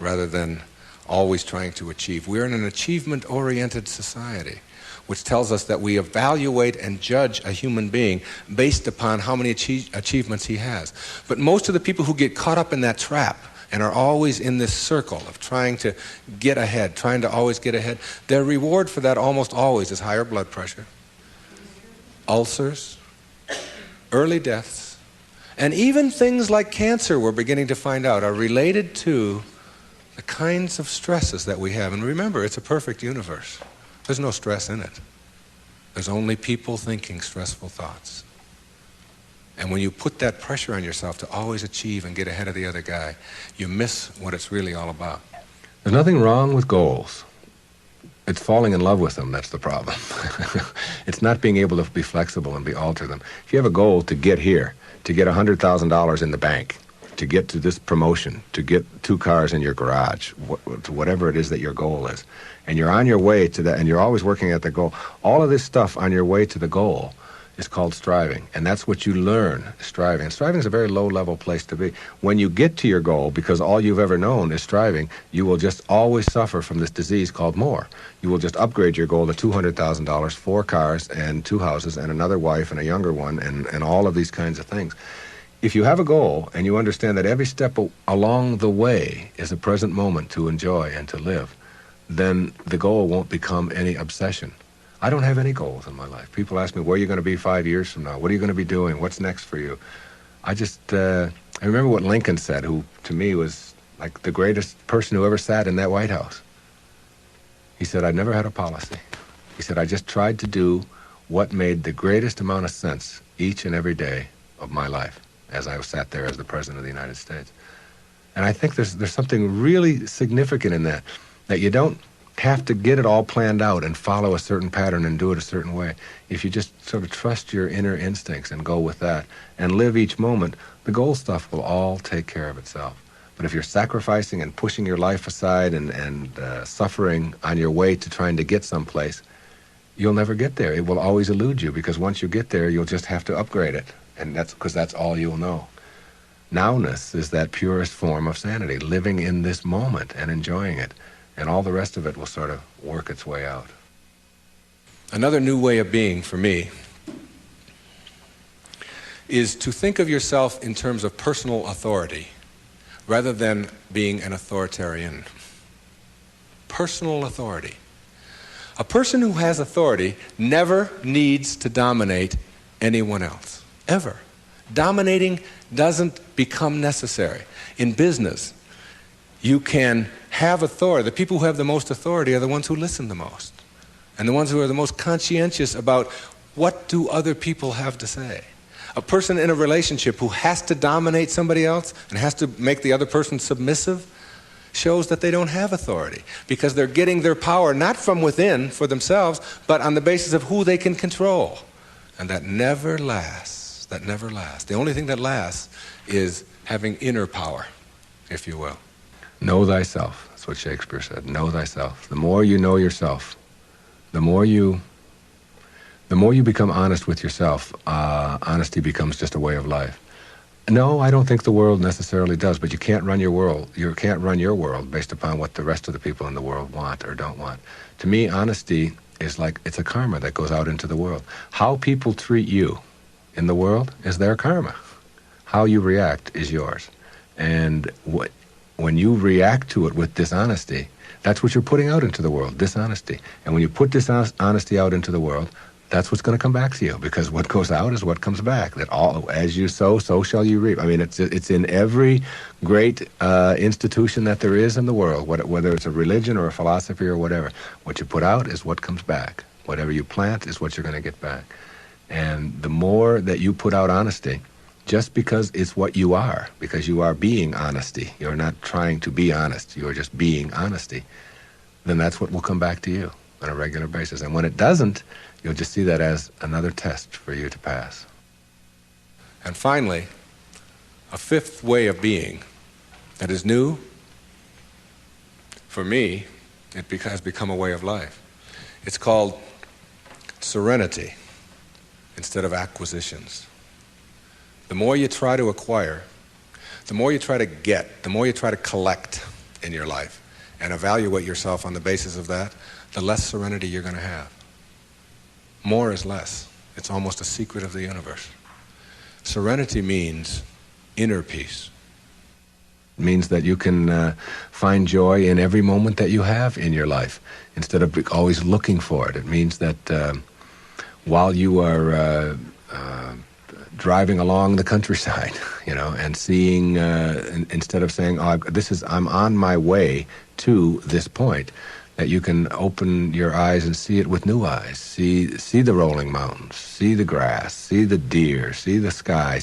rather than always trying to achieve. We're in an achievement-oriented society, which tells us that we evaluate and judge a human being based upon how many achievements he has. But most of the people who get caught up in that trap and are always in this circle of trying to get ahead, trying to always get ahead, their reward for that almost always is higher blood pressure, ulcers, early deaths, and even things like cancer, we're beginning to find out, are related to the kinds of stresses that we have. And remember, it's a perfect universe. There's no stress in it. There's only people thinking stressful thoughts. And when you put that pressure on yourself to always achieve and get ahead of the other guy, you miss what it's really all about. There's nothing wrong with goals. It's falling in love with them that's the problem. It's not being able to be flexible and alter them. If you have a goal to get here, to get $100,000 in the bank, to get to this promotion, to get 2 cars in your garage, to whatever it is that your goal is, and you're on your way to that, and you're always working at the goal, all of this stuff on your way to the goal is called striving. And that's what you learn, striving. And striving is a very low-level place to be. When you get to your goal, because all you've ever known is striving, you will just always suffer from this disease called more. You will just upgrade your goal to $200,000, 4 cars and 2 houses and another wife and a younger one and all of these kinds of things. If you have a goal and you understand that every step along the way is a present moment to enjoy and to live, then the goal won't become any obsession. I don't have any goals in my life. People ask me, where are you going to be 5 years from now? What are you going to be doing? What's next for you? I remember what Lincoln said, who to me was like the greatest person who ever sat in that White House. He said, I never had a policy. He said, I just tried to do what made the greatest amount of sense each and every day of my life as I sat there as the President of the United States. And I think there's something really significant in that you don't have to get it all planned out and follow a certain pattern and do it a certain way. If you just sort of trust your inner instincts and go with that and live each moment, the goal stuff will all take care of itself. But if you're sacrificing and pushing your life aside and suffering on your way to trying to get someplace, you'll never get there. It will always elude you, because once you get there, you'll just have to upgrade it. And that's because that's all you'll know. Nowness is that purest form of sanity, living in this moment and enjoying it. And all the rest of it will sort of work its way out. Another new way of being for me is to think of yourself in terms of personal authority rather than being an authoritarian. Personal authority. A person who has authority never needs to dominate anyone else, ever. Dominating doesn't become necessary. In business, you can have authority. The people who have the most authority are the ones who listen the most, and the ones who are the most conscientious about what do other people have to say. A person in a relationship who has to dominate somebody else and has to make the other person submissive shows that they don't have authority, because they're getting their power not from within for themselves, but on the basis of who they can control. And that never lasts. That never lasts. The only thing that lasts is having inner power, if you will. Know thyself. That's what Shakespeare said. Know thyself. The more you know yourself, the more you become honest with yourself, honesty becomes just a way of life. No, I don't think the world necessarily does, but you can't run your world. You can't run your world based upon what the rest of the people in the world want or don't want. To me, honesty is like, it's a karma that goes out into the world. How people treat you in the world is their karma. How you react is yours. And when you react to it with dishonesty, that's what you're putting out into the world, dishonesty. And when you put dishonesty out into the world, that's what's going to come back to you, because what goes out is what comes back. That all, as you sow, so shall you reap. I mean, it's in every great institution that there is in the world, whether it's a religion or a philosophy or whatever. What you put out is what comes back. Whatever you plant is what you're going to get back. And the more that you put out honesty, just because it's what you are, because you are being honesty, you're not trying to be honest, you're just being honesty, then that's what will come back to you on a regular basis. And when it doesn't, you'll just see that as another test for you to pass. And finally, a fifth way of being that is new, for me, it has become a way of life. It's called serenity instead of acquisitions. The more you try to acquire, the more you try to get, the more you try to collect in your life and evaluate yourself on the basis of that, the less serenity you're going to have. More is less. It's almost a secret of the universe. Serenity means inner peace. It means that you can find joy in every moment that you have in your life instead of always looking for it. It means that while you are driving along the countryside, and seeing, instead of saying, oh, I'm on my way to this point, that you can open your eyes and see it with new eyes. See the rolling mountains, see the grass, see the deer, see the sky.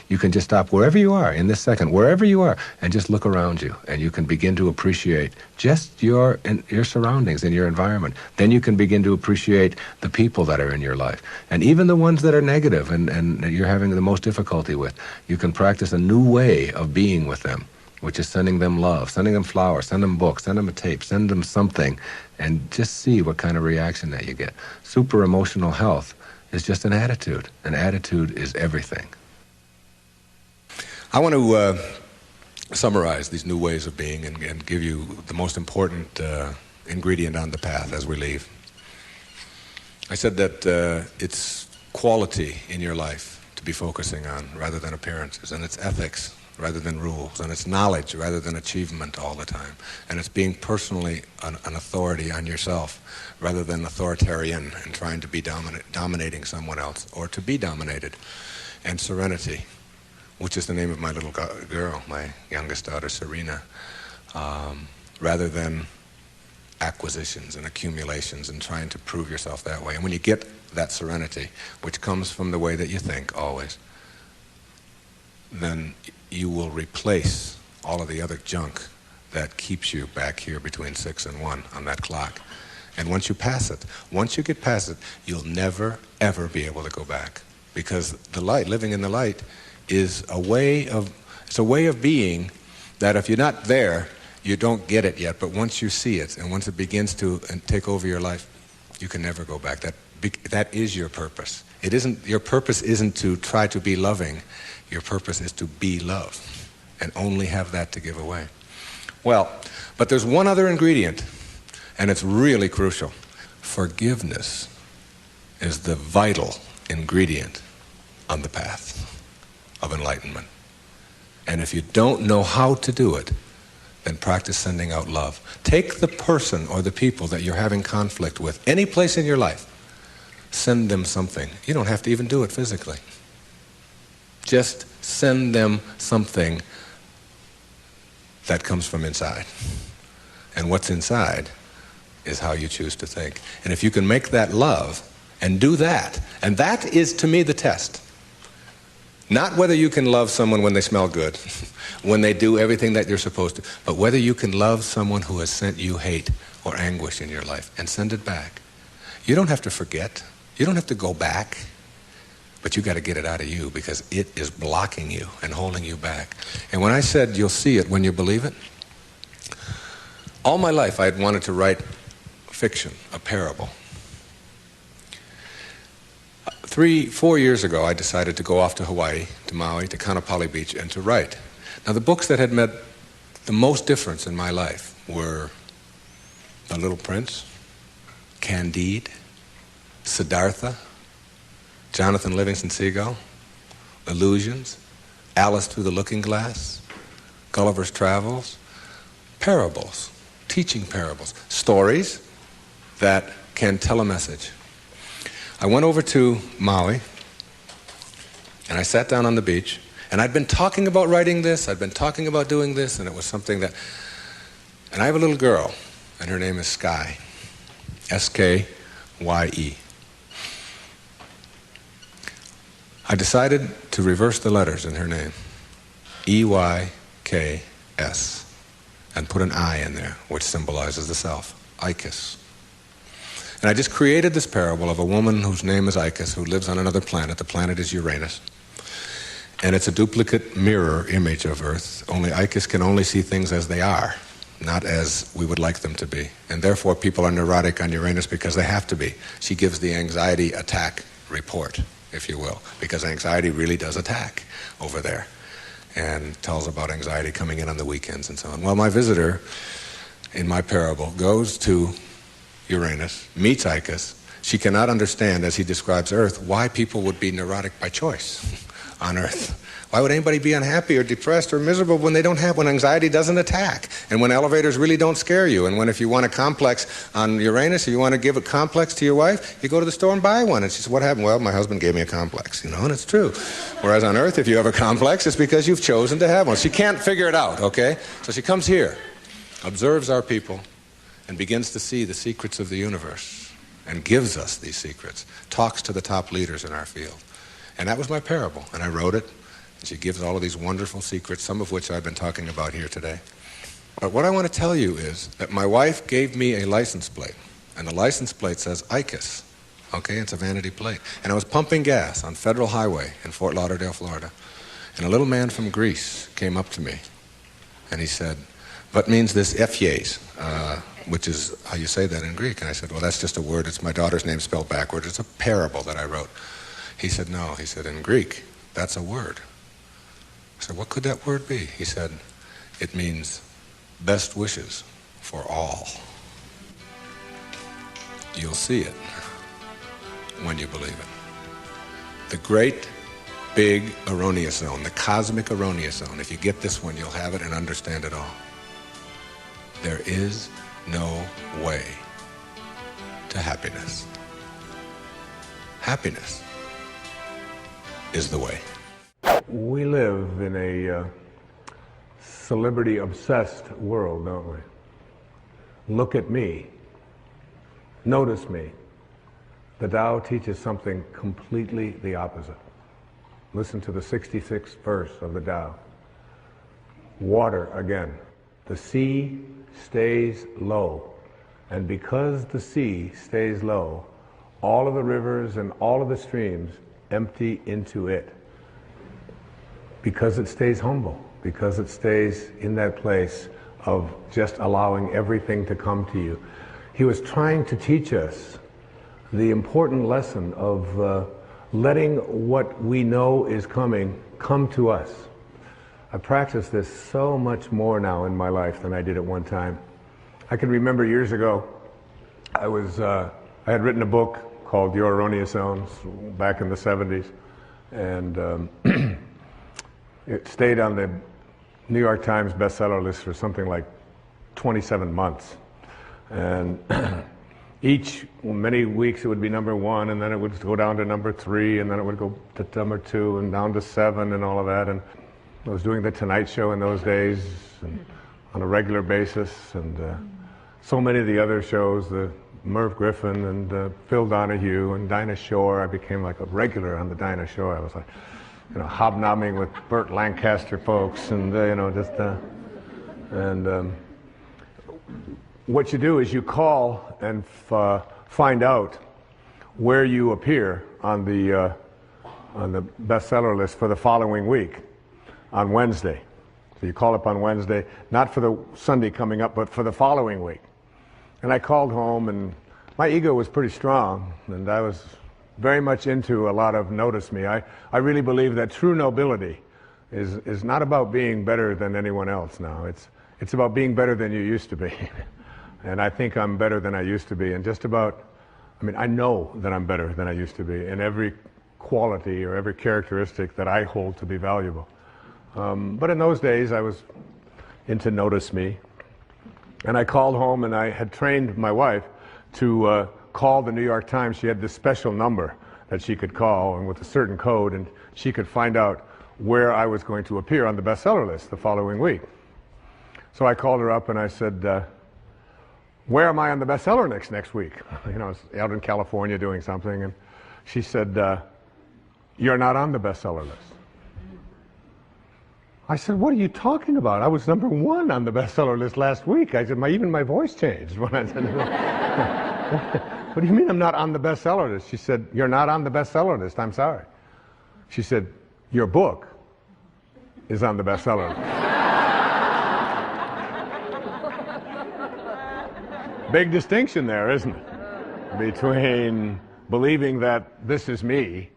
You can just stop wherever you are in this second, wherever you are, and just look around you, and you can begin to appreciate just your surroundings and your environment. Then you can begin to appreciate the people that are in your life, and even the ones that are negative and you're having the most difficulty with. You can practice a new way of being with them, which is sending them love, sending them flowers, send them books, send them a tape, send them something, and just see what kind of reaction that you get. Super emotional health is just an attitude. An attitude is everything. I want to summarize these new ways of being and give you the most important ingredient on the path as we leave. I said that it's quality in your life to be focusing on rather than appearances, and it's ethics rather than rules, and it's knowledge rather than achievement all the time, and it's being personally an authority on yourself rather than authoritarian and trying to be dominating someone else or to be dominated, and serenity, which is the name of my little girl, my youngest daughter, Serena, rather than acquisitions and accumulations and trying to prove yourself that way. And when you get that serenity, which comes from the way that you think always, then you will replace all of the other junk that keeps you back here between 6 and 1 on that clock. And once you pass it, once you get past it, you'll never, ever be able to go back. Because the light, living in the light, is a way of being that if you're not there, you don't get it yet. But once you see it, and once it begins to take over your life, you can never go back. That is your purpose. Your purpose isn't to try to be loving. Your purpose is to be love, and only have that to give away. Well, but there's one other ingredient, and it's really crucial. Forgiveness is the vital ingredient on the path of enlightenment. And if you don't know how to do it, then practice sending out love. Take the person or the people that you're having conflict with, any place in your life, send them something. You don't have to even do it physically. Just send them something that comes from inside. And what's inside is how you choose to think. And if you can make that love and do that, and that is to me the test. Not whether you can love someone when they smell good, when they do everything that you're supposed to, but whether you can love someone who has sent you hate or anguish in your life and send it back. You don't have to forget. You don't have to go back. But you got to get it out of you because it is blocking you and holding you back. And when I said you'll see it when you believe it, all my life I had wanted to write fiction, a parable. 3-4 years ago, I decided to go off to Hawaii, to Maui, to Kaanapali Beach, and to write. Now, the books that had made the most difference in my life were The Little Prince, Candide, Siddhartha, Jonathan Livingston Seagull, Illusions, Alice Through the Looking Glass, Gulliver's Travels, parables, teaching parables, stories that can tell a message. I went over to Maui, and I sat down on the beach, and I'd been talking about writing this, I'd been talking about doing this, and it was something that... And I have a little girl, and her name is Skye, S-K-Y-E. I decided to reverse the letters in her name, E-Y-K-S, and put an I in there, which symbolizes the self, Icus. And I just created this parable of a woman whose name is Icus, who lives on another planet. The planet is Uranus. And it's a duplicate mirror image of Earth, only Icus can only see things as they are, not as we would like them to be. And therefore people are neurotic on Uranus because they have to be. She gives the anxiety attack report, if you will, because anxiety really does attack over there and tells about anxiety coming in on the weekends and so on. Well, my visitor in my parable goes to Uranus, meets Icus. She cannot understand, as he describes Earth, why people would be neurotic by choice on Earth. Why would anybody be unhappy or depressed or miserable when anxiety doesn't attack, and when elevators really don't scare you, and when if you want a complex on Uranus, if you want to give a complex to your wife, you go to the store and buy one. And she says, what happened? Well, my husband gave me a complex, and it's true. Whereas on Earth, if you have a complex, it's because you've chosen to have one. She can't figure it out, okay? So she comes here, observes our people, and begins to see the secrets of the universe, and gives us these secrets, talks to the top leaders in our field. And that was my parable, and I wrote it. And she gives all of these wonderful secrets, some of which I've been talking about here today. But what I want to tell you is that my wife gave me a license plate, and the license plate says Icus. Okay, it's a vanity plate. And I was pumping gas on Federal Highway in Fort Lauderdale, Florida, and a little man from Greece came up to me, and he said, what means this Efyes? which is how you say that in Greek. And I said, well, that's just a word. It's my daughter's name spelled backwards. It's a parable that I wrote. He said, no. He said, in Greek, that's a word. I said, what could that word be? He said, it means best wishes for all. You'll see it when you believe it. The great, big erroneous zone, the cosmic erroneous zone. If you get this one, you'll have it and understand it all. There is no way to happiness. Happiness is the way. We live in a celebrity-obsessed world, don't we? Look at me. Notice me. The Tao teaches something completely the opposite. Listen to the 66th verse of the Tao. Water again. The sea stays low. And because the sea stays low, all of the rivers and all of the streams empty into it. Because it stays humble. Because it stays in that place of just allowing everything to come to you. He was trying to teach us the important lesson of letting what we know is coming come to us. I practice this so much more now in my life than I did at one time. I can remember years ago, I had written a book called Your Erroneous Zones back in the 70s, and it stayed on the New York Times bestseller list for something like 27 months. And many weeks it would be number 1, and then it would go down to number 3, and then it would go to number 2, and down to 7, and all of that. And I was doing the Tonight Show in those days, and on a regular basis, and so many of the other shows, the Merv Griffin and Phil Donahue and Dinah Shore. I became like a regular on the Dinah Shore. I was like, hobnobbing with Burt Lancaster folks, and what you do is you call and find out where you appear on the bestseller list for the following week on Wednesday. So you call up on Wednesday, not for the Sunday coming up, but for the following week. And I called home, and my ego was pretty strong, and I was very much into a lot of notice me. I really believe that true nobility is not about being better than anyone else now. It's about being better than you used to be. And I think I'm better than I used to be. And I know that I'm better than I used to be in every quality or every characteristic that I hold to be valuable. But in those days, I was into notice me. And I called home, and I had trained my wife to call the New York Times. She had this special number that she could call, and with a certain code, and she could find out where I was going to appear on the bestseller list the following week. So I called her up and I said, where am I on the bestseller next week? I was out in California doing something, and she said, you're not on the bestseller list. I said, what are you talking about? I was number 1 on the bestseller list last week. I said, even my voice changed when I said, what do you mean I'm not on the bestseller list? She said, you're not on the bestseller list. I'm sorry. She said, your book is on the bestseller list. Big distinction there, isn't it? Between believing that this is me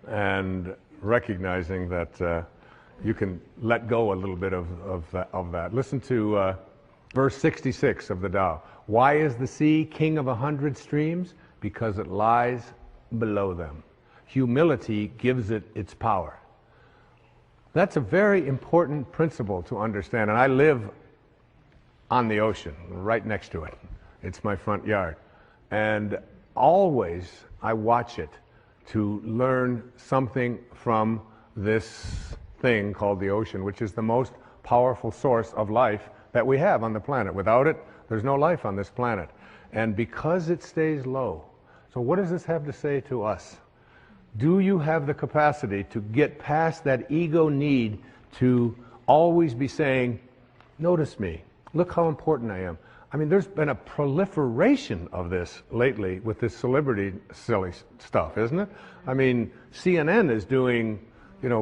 and recognizing that you can let go a little bit of that. Listen to verse 66 of the Tao. Why is the sea king of 100 streams? Because it lies below them. Humility gives it its power. That's a very important principle to understand. And I live on the ocean, right next to it. It's my front yard. And always I watch it to learn something from this thing called the ocean, which is the most powerful source of life that we have on the planet. Without it, there's no life on this planet. And because it stays low, so what does this have to say to us? Do you have the capacity to get past that ego need to always be saying, notice me, look how important I am? There's been a proliferation of this lately with this celebrity silly stuff, isn't it? CNN is doing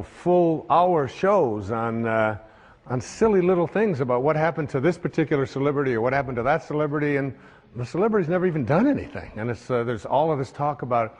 full hour shows on on silly little things about what happened to this particular celebrity or what happened to that celebrity, and the celebrity's never even done anything. And it's, there's all of this talk about it,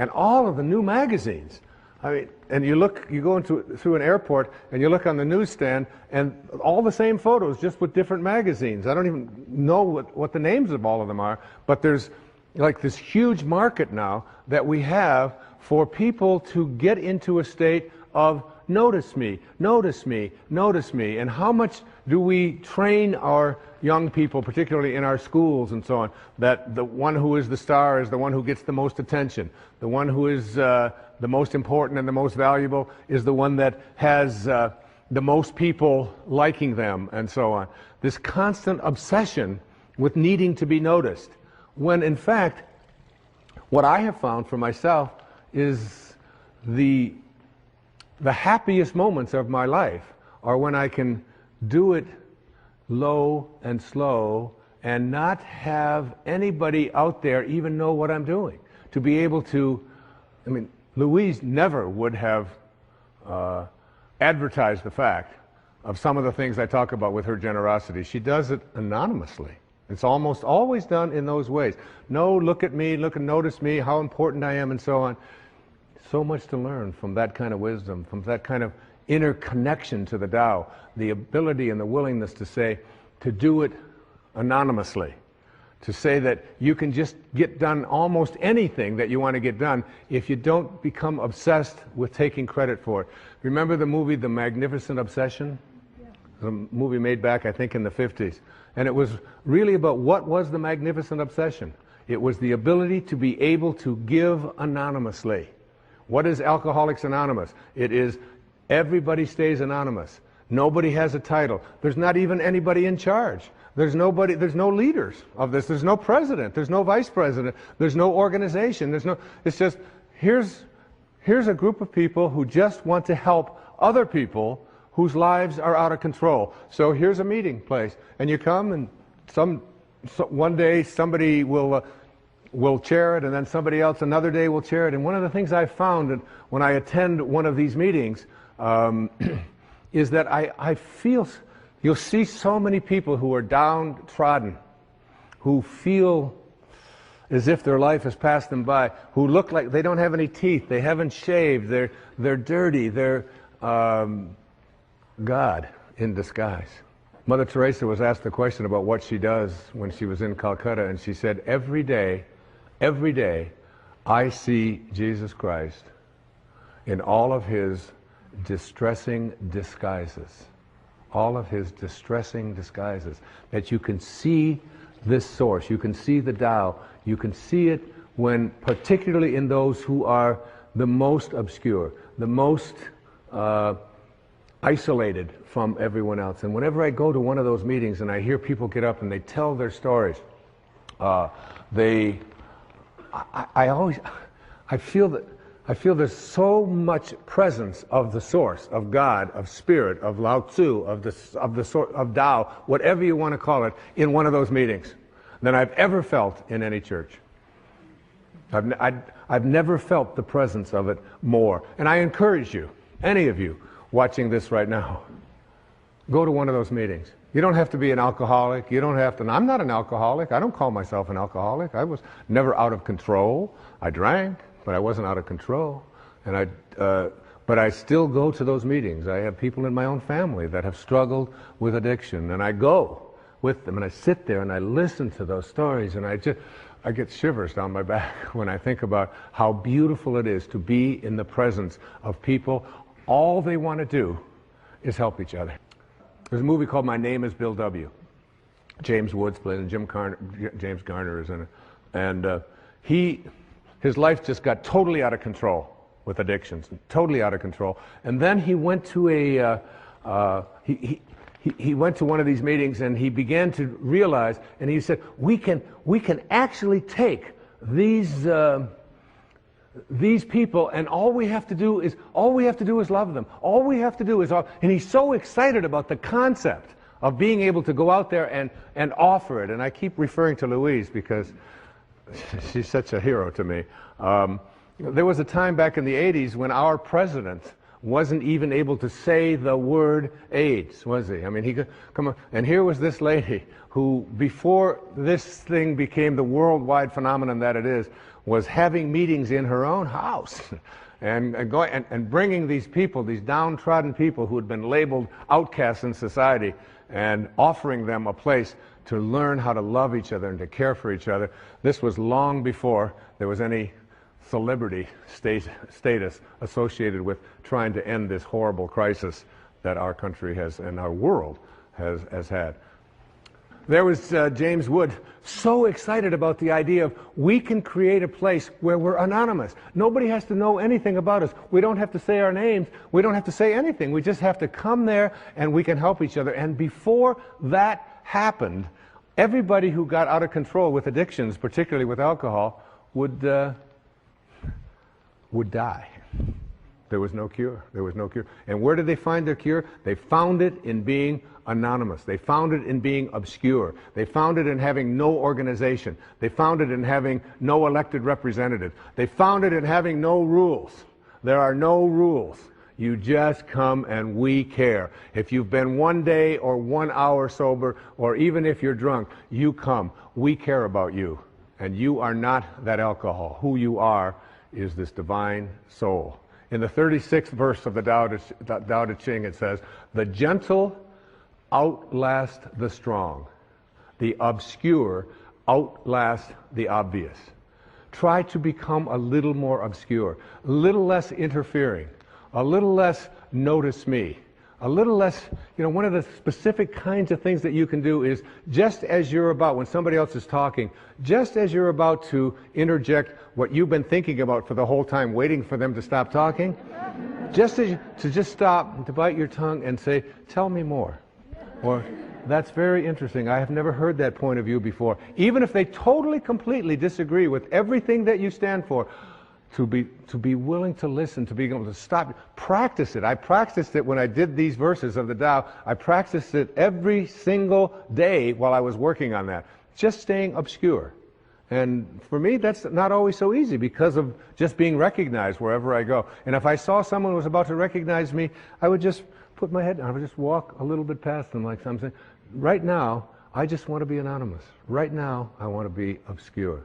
and all of the new magazines. I mean, and you go through an airport and you look on the newsstand, and all the same photos, just with different magazines. I don't even know what the names of all of them are, but there's like this huge market now that we have for people to get into a state of notice me, notice me, notice me. And how much do we train our young people, particularly in our schools and so on, that the one who is the star is the one who gets the most attention. The one who is the most important and the most valuable is the one that has the most people liking them, and so on. This constant obsession with needing to be noticed, when in fact, what I have found for myself is the happiest moments of my life are when I can do it low and slow and not have anybody out there even know what I'm doing. To be able to, I mean, Louise never would have advertised the fact of some of the things I talk about with her generosity. She does it anonymously. It's almost always done in those ways. No, look at me, look and notice me, how important I am, and so on. So much to learn from that kind of wisdom, from that kind of inner connection to the Tao, the ability and the willingness to say, to do it anonymously, to say that you can just get done almost anything that you want to get done if you don't become obsessed with taking credit for it. Remember the movie The Magnificent Obsession? Yeah. A movie made back, I think, in the 50s. And it was really about what was the magnificent obsession. It was the ability to be able to give anonymously. What is Alcoholics Anonymous? It is everybody stays anonymous. Nobody has a title. There's not even anybody in charge. There's nobody, there's no leaders of this. There's no president. There's no vice president. There's no organization. It's just, here's a group of people who just want to help other people whose lives are out of control. So here's a meeting place, and you come, and one day somebody will chair it, and then somebody else another day will chair it. And one of the things I've found when I attend one of these meetings is that I feel, you'll see so many people who are downtrodden, who feel as if their life has passed them by, who look like they don't have any teeth, they haven't shaved, they're dirty, they're God in disguise. Mother Teresa was asked the question about what she does when she was in Calcutta, and she said, every day, I see Jesus Christ in all of his distressing disguises. All of his distressing disguises. That you can see this source, you can see the Tao, you can see it when, particularly in those who are the most obscure, the most isolated from everyone else. And whenever I go to one of those meetings and I hear people get up and they tell their stories, I feel there's so much presence of the source, of God, of spirit, of Lao Tzu, of Tao, whatever you want to call it, in one of those meetings than I've ever felt in any church. I've never felt the presence of it more. And I encourage you, any of you watching this right now, go to one of those meetings. You don't have to be an alcoholic. You don't have to. I'm not an alcoholic. I don't call myself an alcoholic. I was never out of control. I drank, but I wasn't out of control. And but I still go to those meetings. I have people in my own family that have struggled with addiction, and I go with them, and I sit there and I listen to those stories, and I get shivers down my back when I think about how beautiful it is to be in the presence of people. All they want to do is help each other. There's a movie called My Name is Bill W. James Woods played it, and James Garner is in it. And his life just got totally out of control with addictions, totally out of control. And then he went to he went to one of these meetings, and he began to realize, and he said, we can actually take these people, and all we have to do is love them. All we have to do is, and he's so excited about the concept of being able to go out there and offer it. And I keep referring to Louise because she's such a hero to me. There was a time back in the 80s when our president wasn't even able to say the word AIDS, was he? I mean, he could come on. And here was this lady who, before this thing became the worldwide phenomenon that it is, was having meetings in her own house and bringing these people, these downtrodden people who had been labeled outcasts in society, and offering them a place to learn how to love each other and to care for each other. This was long before there was any celebrity status associated with trying to end this horrible crisis that our country has and our world has had. There was James Wood, so excited about the idea of we can create a place where we're anonymous. Nobody has to know anything about us. We don't have to say our names. We don't have to say anything. We just have to come there and we can help each other. And before that happened, everybody who got out of control with addictions, particularly with alcohol, would die. There was no cure. There was no cure. And where did they find their cure? They found it in being anonymous. They found it in being obscure. They found it in having no organization. They found it in having no elected representative. They found it in having no rules. There are no rules. You just come and we care. If you've been 1 day or 1 hour sober, or even if you're drunk, you come. We care about you. And you are not that alcohol. Who you are is this divine soul. In the 36th verse of the Tao Te Ching, it says, "The gentle outlast the strong. The obscure outlast the obvious." Try to become a little more obscure, a little less interfering, a little less notice me, a little less, one of the specific kinds of things that you can do is just as you're about, when somebody else is talking, just as you're about to interject what you've been thinking about for the whole time, waiting for them to stop talking, just stop, to bite your tongue and say, "Tell me more." Or, "That's very interesting. I have never heard that point of view before." Even if they totally, completely disagree with everything that you stand for, to be willing to listen, to be able to stop. Practice it. I practiced it when I did these verses of the Tao. I practiced it every single day while I was working on that. Just staying obscure. And for me, that's not always so easy because of just being recognized wherever I go. And if I saw someone who was about to recognize me, I would just put my head down. I would just walk a little bit past them like something. Right now, I just want to be anonymous. Right now, I want to be obscure.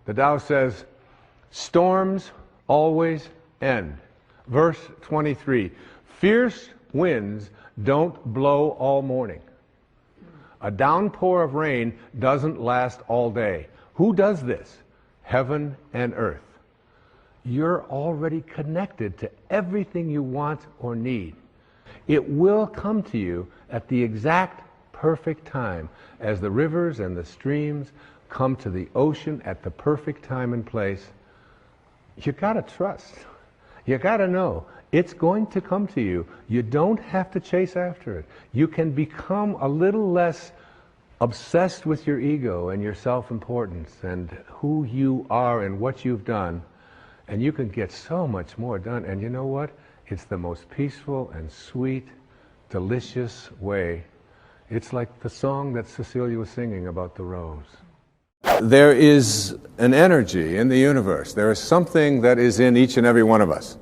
The Tao says, storms always end. Verse 23, fierce winds don't blow all morning. A downpour of rain doesn't last all day. Who does this? Heaven and earth. You're already connected to everything you want or need. It will come to you at the exact perfect time, as the rivers and the streams come to the ocean at the perfect time and place. You gotta trust. You gotta know it's going to come to you. You don't have to chase after it. You can become a little less obsessed with your ego and your self-importance and who you are and what you've done, and you can get so much more done. And you know what? It's the most peaceful and sweet, delicious way. It's like the song that Cecilia was singing about the rose. There is an energy in the universe. There is something that is in each and every one of us.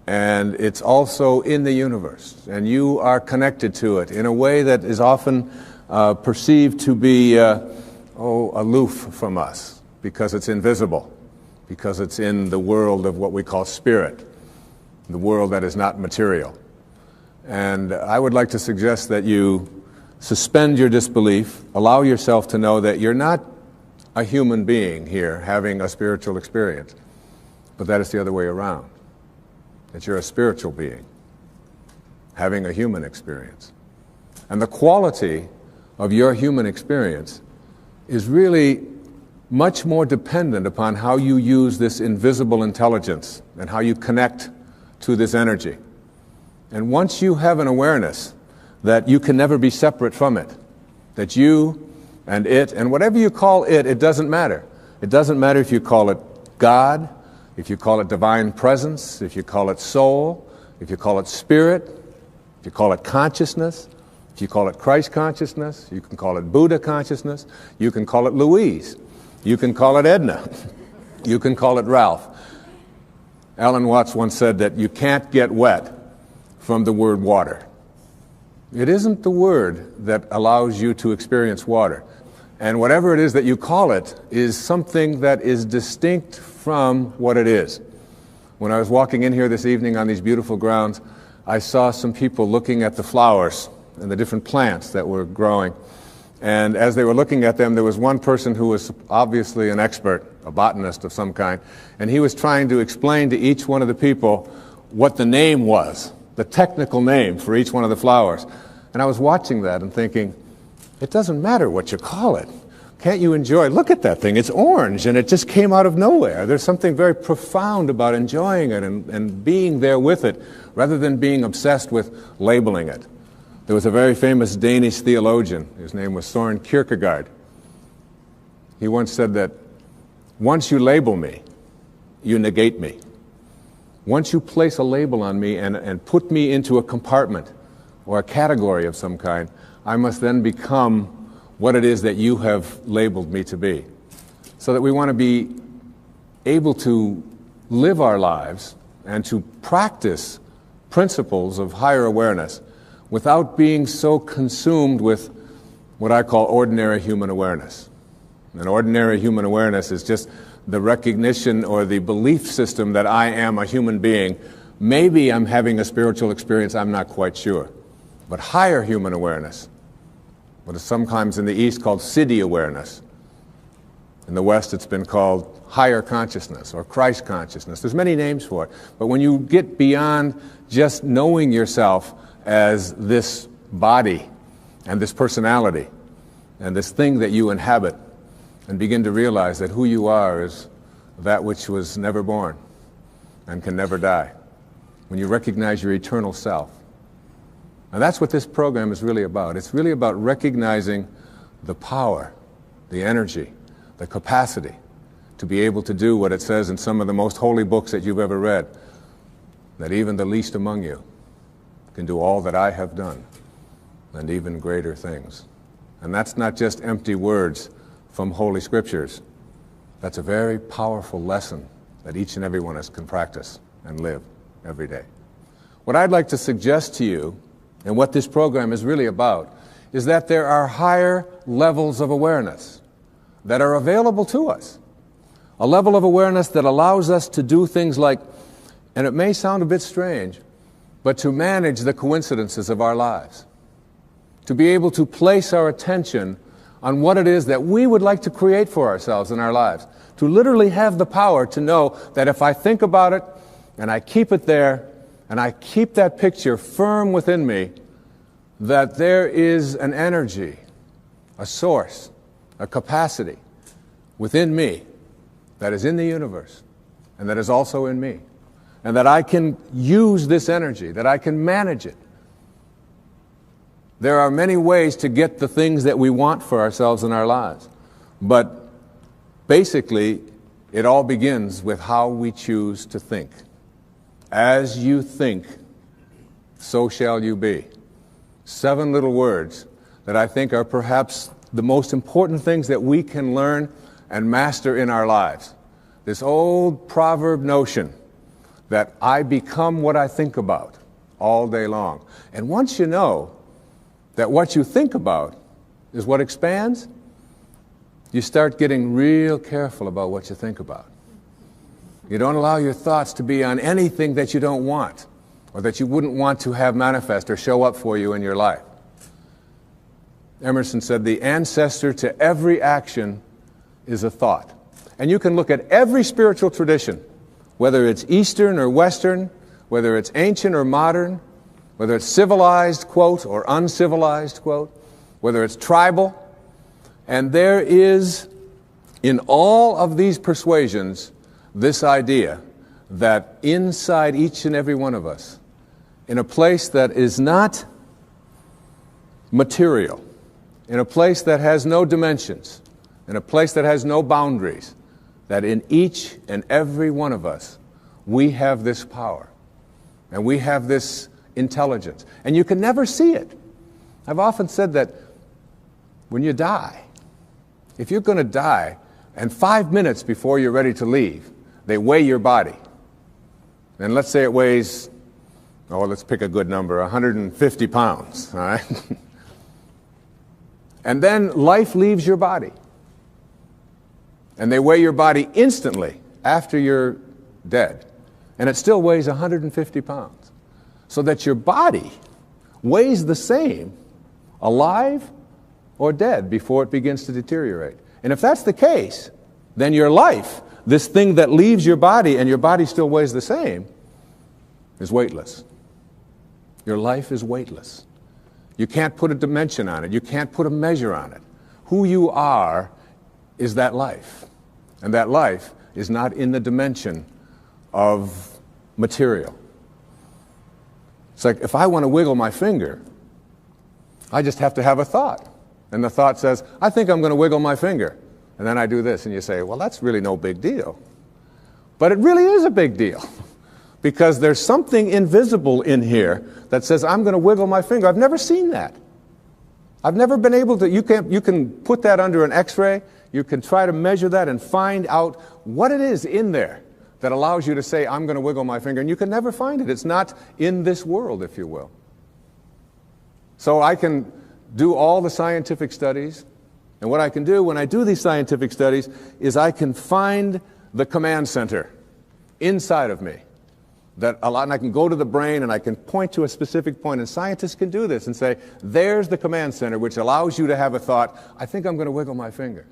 And it's also in the universe. And you are connected to it in a way that is often perceived to be aloof from us, because it's invisible, because it's in the world of what we call spirit, the world that is not material. And I would like to suggest that you suspend your disbelief, allow yourself to know that you're not a human being here having a spiritual experience, but that it's the other way around, that you're a spiritual being having a human experience. And the quality of your human experience is really much more dependent upon how you use this invisible intelligence and how you connect to this energy. And once you have an awareness that you can never be separate from it, that you and it, and whatever you call it, it doesn't matter. It doesn't matter if you call it God, if you call it divine presence, if you call it soul, if you call it spirit, if you call it consciousness, if you call it Christ consciousness, you can call it Buddha consciousness, you can call it Louise, you can call it Edna, you can call it Ralph. Alan Watts once said that you can't get wet from the word water. It isn't the word that allows you to experience water. And whatever it is that you call it is something that is distinct from what it is. When I was walking in here this evening on these beautiful grounds, I saw some people looking at the flowers and the different plants that were growing. And as they were looking at them, there was one person who was obviously an expert, a botanist of some kind, and he was trying to explain to each one of the people what the name was, the technical name for each one of the flowers. And I was watching that and thinking, it doesn't matter what you call it. Can't you enjoy it? Look at that thing. It's orange, and it just came out of nowhere. There's something very profound about enjoying it and being there with it, rather than being obsessed with labeling it. There was a very famous Danish theologian. His name was Søren Kierkegaard. He once said that once you label me, you negate me. Once you place a label on me and put me into a compartment or a category of some kind, I must then become what it is that you have labeled me to be. So that we want to be able to live our lives and to practice principles of higher awareness without being so consumed with what I call ordinary human awareness. And ordinary human awareness is just the recognition or the belief system that I am a human being. Maybe I'm having a spiritual experience, I'm not quite sure. But higher human awareness, what is sometimes in the East called Siddhi awareness. In the West it's been called higher consciousness or Christ consciousness. There's many names for it. But when you get beyond just knowing yourself as this body and this personality and this thing that you inhabit, and begin to realize that who you are is that which was never born and can never die. When you recognize your eternal self. And that's what this program is really about. It's really about recognizing the power, the energy, the capacity to be able to do what it says in some of the most holy books that you've ever read, that even the least among you can do all that I have done, and even greater things. And that's not just empty words from Holy Scriptures. That's a very powerful lesson that each and every one of us can practice and live every day. What I'd like to suggest to you, and what this program is really about, is that there are higher levels of awareness that are available to us. A level of awareness that allows us to do things like, and it may sound a bit strange, but to manage the coincidences of our lives. To be able to place our attention on what it is that we would like to create for ourselves in our lives. To literally have the power to know that if I think about it, and I keep it there, and I keep that picture firm within me, that there is an energy, a source, a capacity within me that is in the universe, and that is also in me. And that I can use this energy, that I can manage it. There are many ways to get the things that we want for ourselves in our lives. But basically, it all begins with how we choose to think. As you think, so shall you be. 7 little words that I think are perhaps the most important things that we can learn and master in our lives. This old proverb notion that I become what I think about all day long. And once you know that what you think about is what expands, you start getting real careful about what you think about. You don't allow your thoughts to be on anything that you don't want or that you wouldn't want to have manifest or show up for you in your life. Emerson said, the ancestor to every action is a thought. And you can look at every spiritual tradition, whether it's Eastern or Western, whether it's ancient or modern, whether it's civilized, quote, or uncivilized, quote, whether it's tribal. And there is, in all of these persuasions, this idea that inside each and every one of us, in a place that is not material, in a place that has no dimensions, in a place that has no boundaries, that in each and every one of us, we have this power, and we have this intelligence, and you can never see it. I've often said that when you die, if you're going to die, and 5 minutes before you're ready to leave, they weigh your body, And let's say it weighs, oh, let's pick a good number, 150 pounds, all right? And then life leaves your body. And they weigh your body instantly after you're dead. And it still weighs 150 pounds. So that your body weighs the same alive or dead before it begins to deteriorate. And if that's the case, then your life, this thing that leaves your body and your body still weighs the same, is weightless. Your life is weightless. You can't put a dimension on it. You can't put a measure on it. Who you are is that life. And that life is not in the dimension of material. It's like if I want to wiggle my finger, I just have to have a thought. And the thought says, I think I'm going to wiggle my finger. And then I do this, and you say, well, that's really no big deal. But it really is a big deal. Because there's something invisible in here that says, I'm going to wiggle my finger. I've never seen that. I've never been able to, you can put that under an x-ray, you can try to measure that and find out what it is in there that allows you to say, I'm going to wiggle my finger, and you can never find it. It's not in this world, if you will. So I can do all the scientific studies, and what I can do when I do these scientific studies is I can find the command center inside of me. And I can go to the brain and I can point to a specific point, and scientists can do this and say, there's the command center which allows you to have a thought, I think I'm going to wiggle my finger.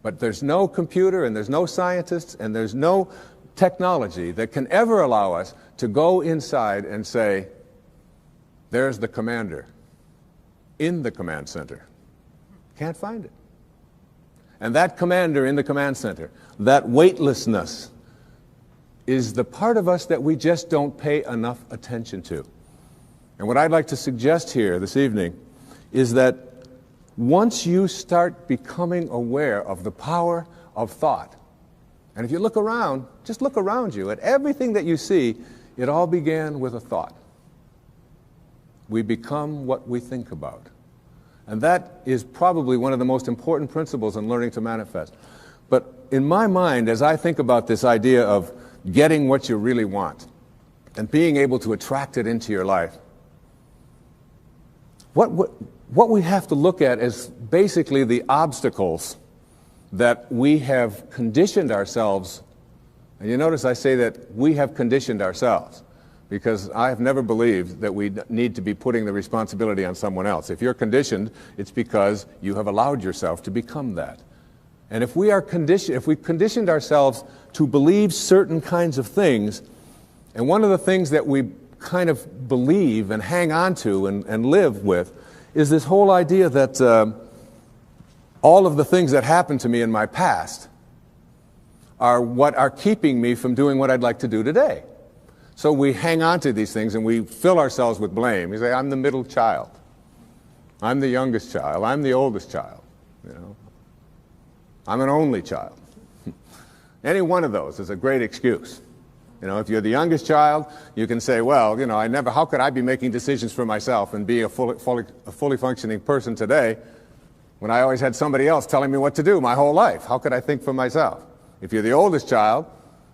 But there's no computer and there's no scientists and there's no technology that can ever allow us to go inside and say, there's the commander in the command center. Can't find it. And that commander in the command center, that weightlessness, is the part of us that we just don't pay enough attention to. And what I'd like to suggest here this evening is that once you start becoming aware of the power of thought, and if you look around, just look around you at everything that you see, it all began with a thought. We become what we think about. And that is probably one of the most important principles in learning to manifest. But in my mind, as I think about this idea of getting what you really want and being able to attract it into your life, what we have to look at is basically the obstacles that we have conditioned ourselves. And you notice I say that we have conditioned ourselves, because I have never believed that we need to be putting the responsibility on someone else. If you're conditioned, it's because you have allowed yourself to become that. And if we've conditioned ourselves to believe certain kinds of things, and one of the things that we kind of believe and hang on to and live with is this whole idea that all of the things that happened to me in my past are what are keeping me from doing what I'd like to do today. So we hang on to these things and we fill ourselves with blame. You say, I'm the middle child. I'm the youngest child. I'm the oldest child. You know, I'm an only child. Any one of those is a great excuse. You know, if you're the youngest child, you can say, well, you know, how could I be making decisions for myself and be a fully functioning person today when I always had somebody else telling me what to do my whole life? How could I think for myself? If you're the oldest child,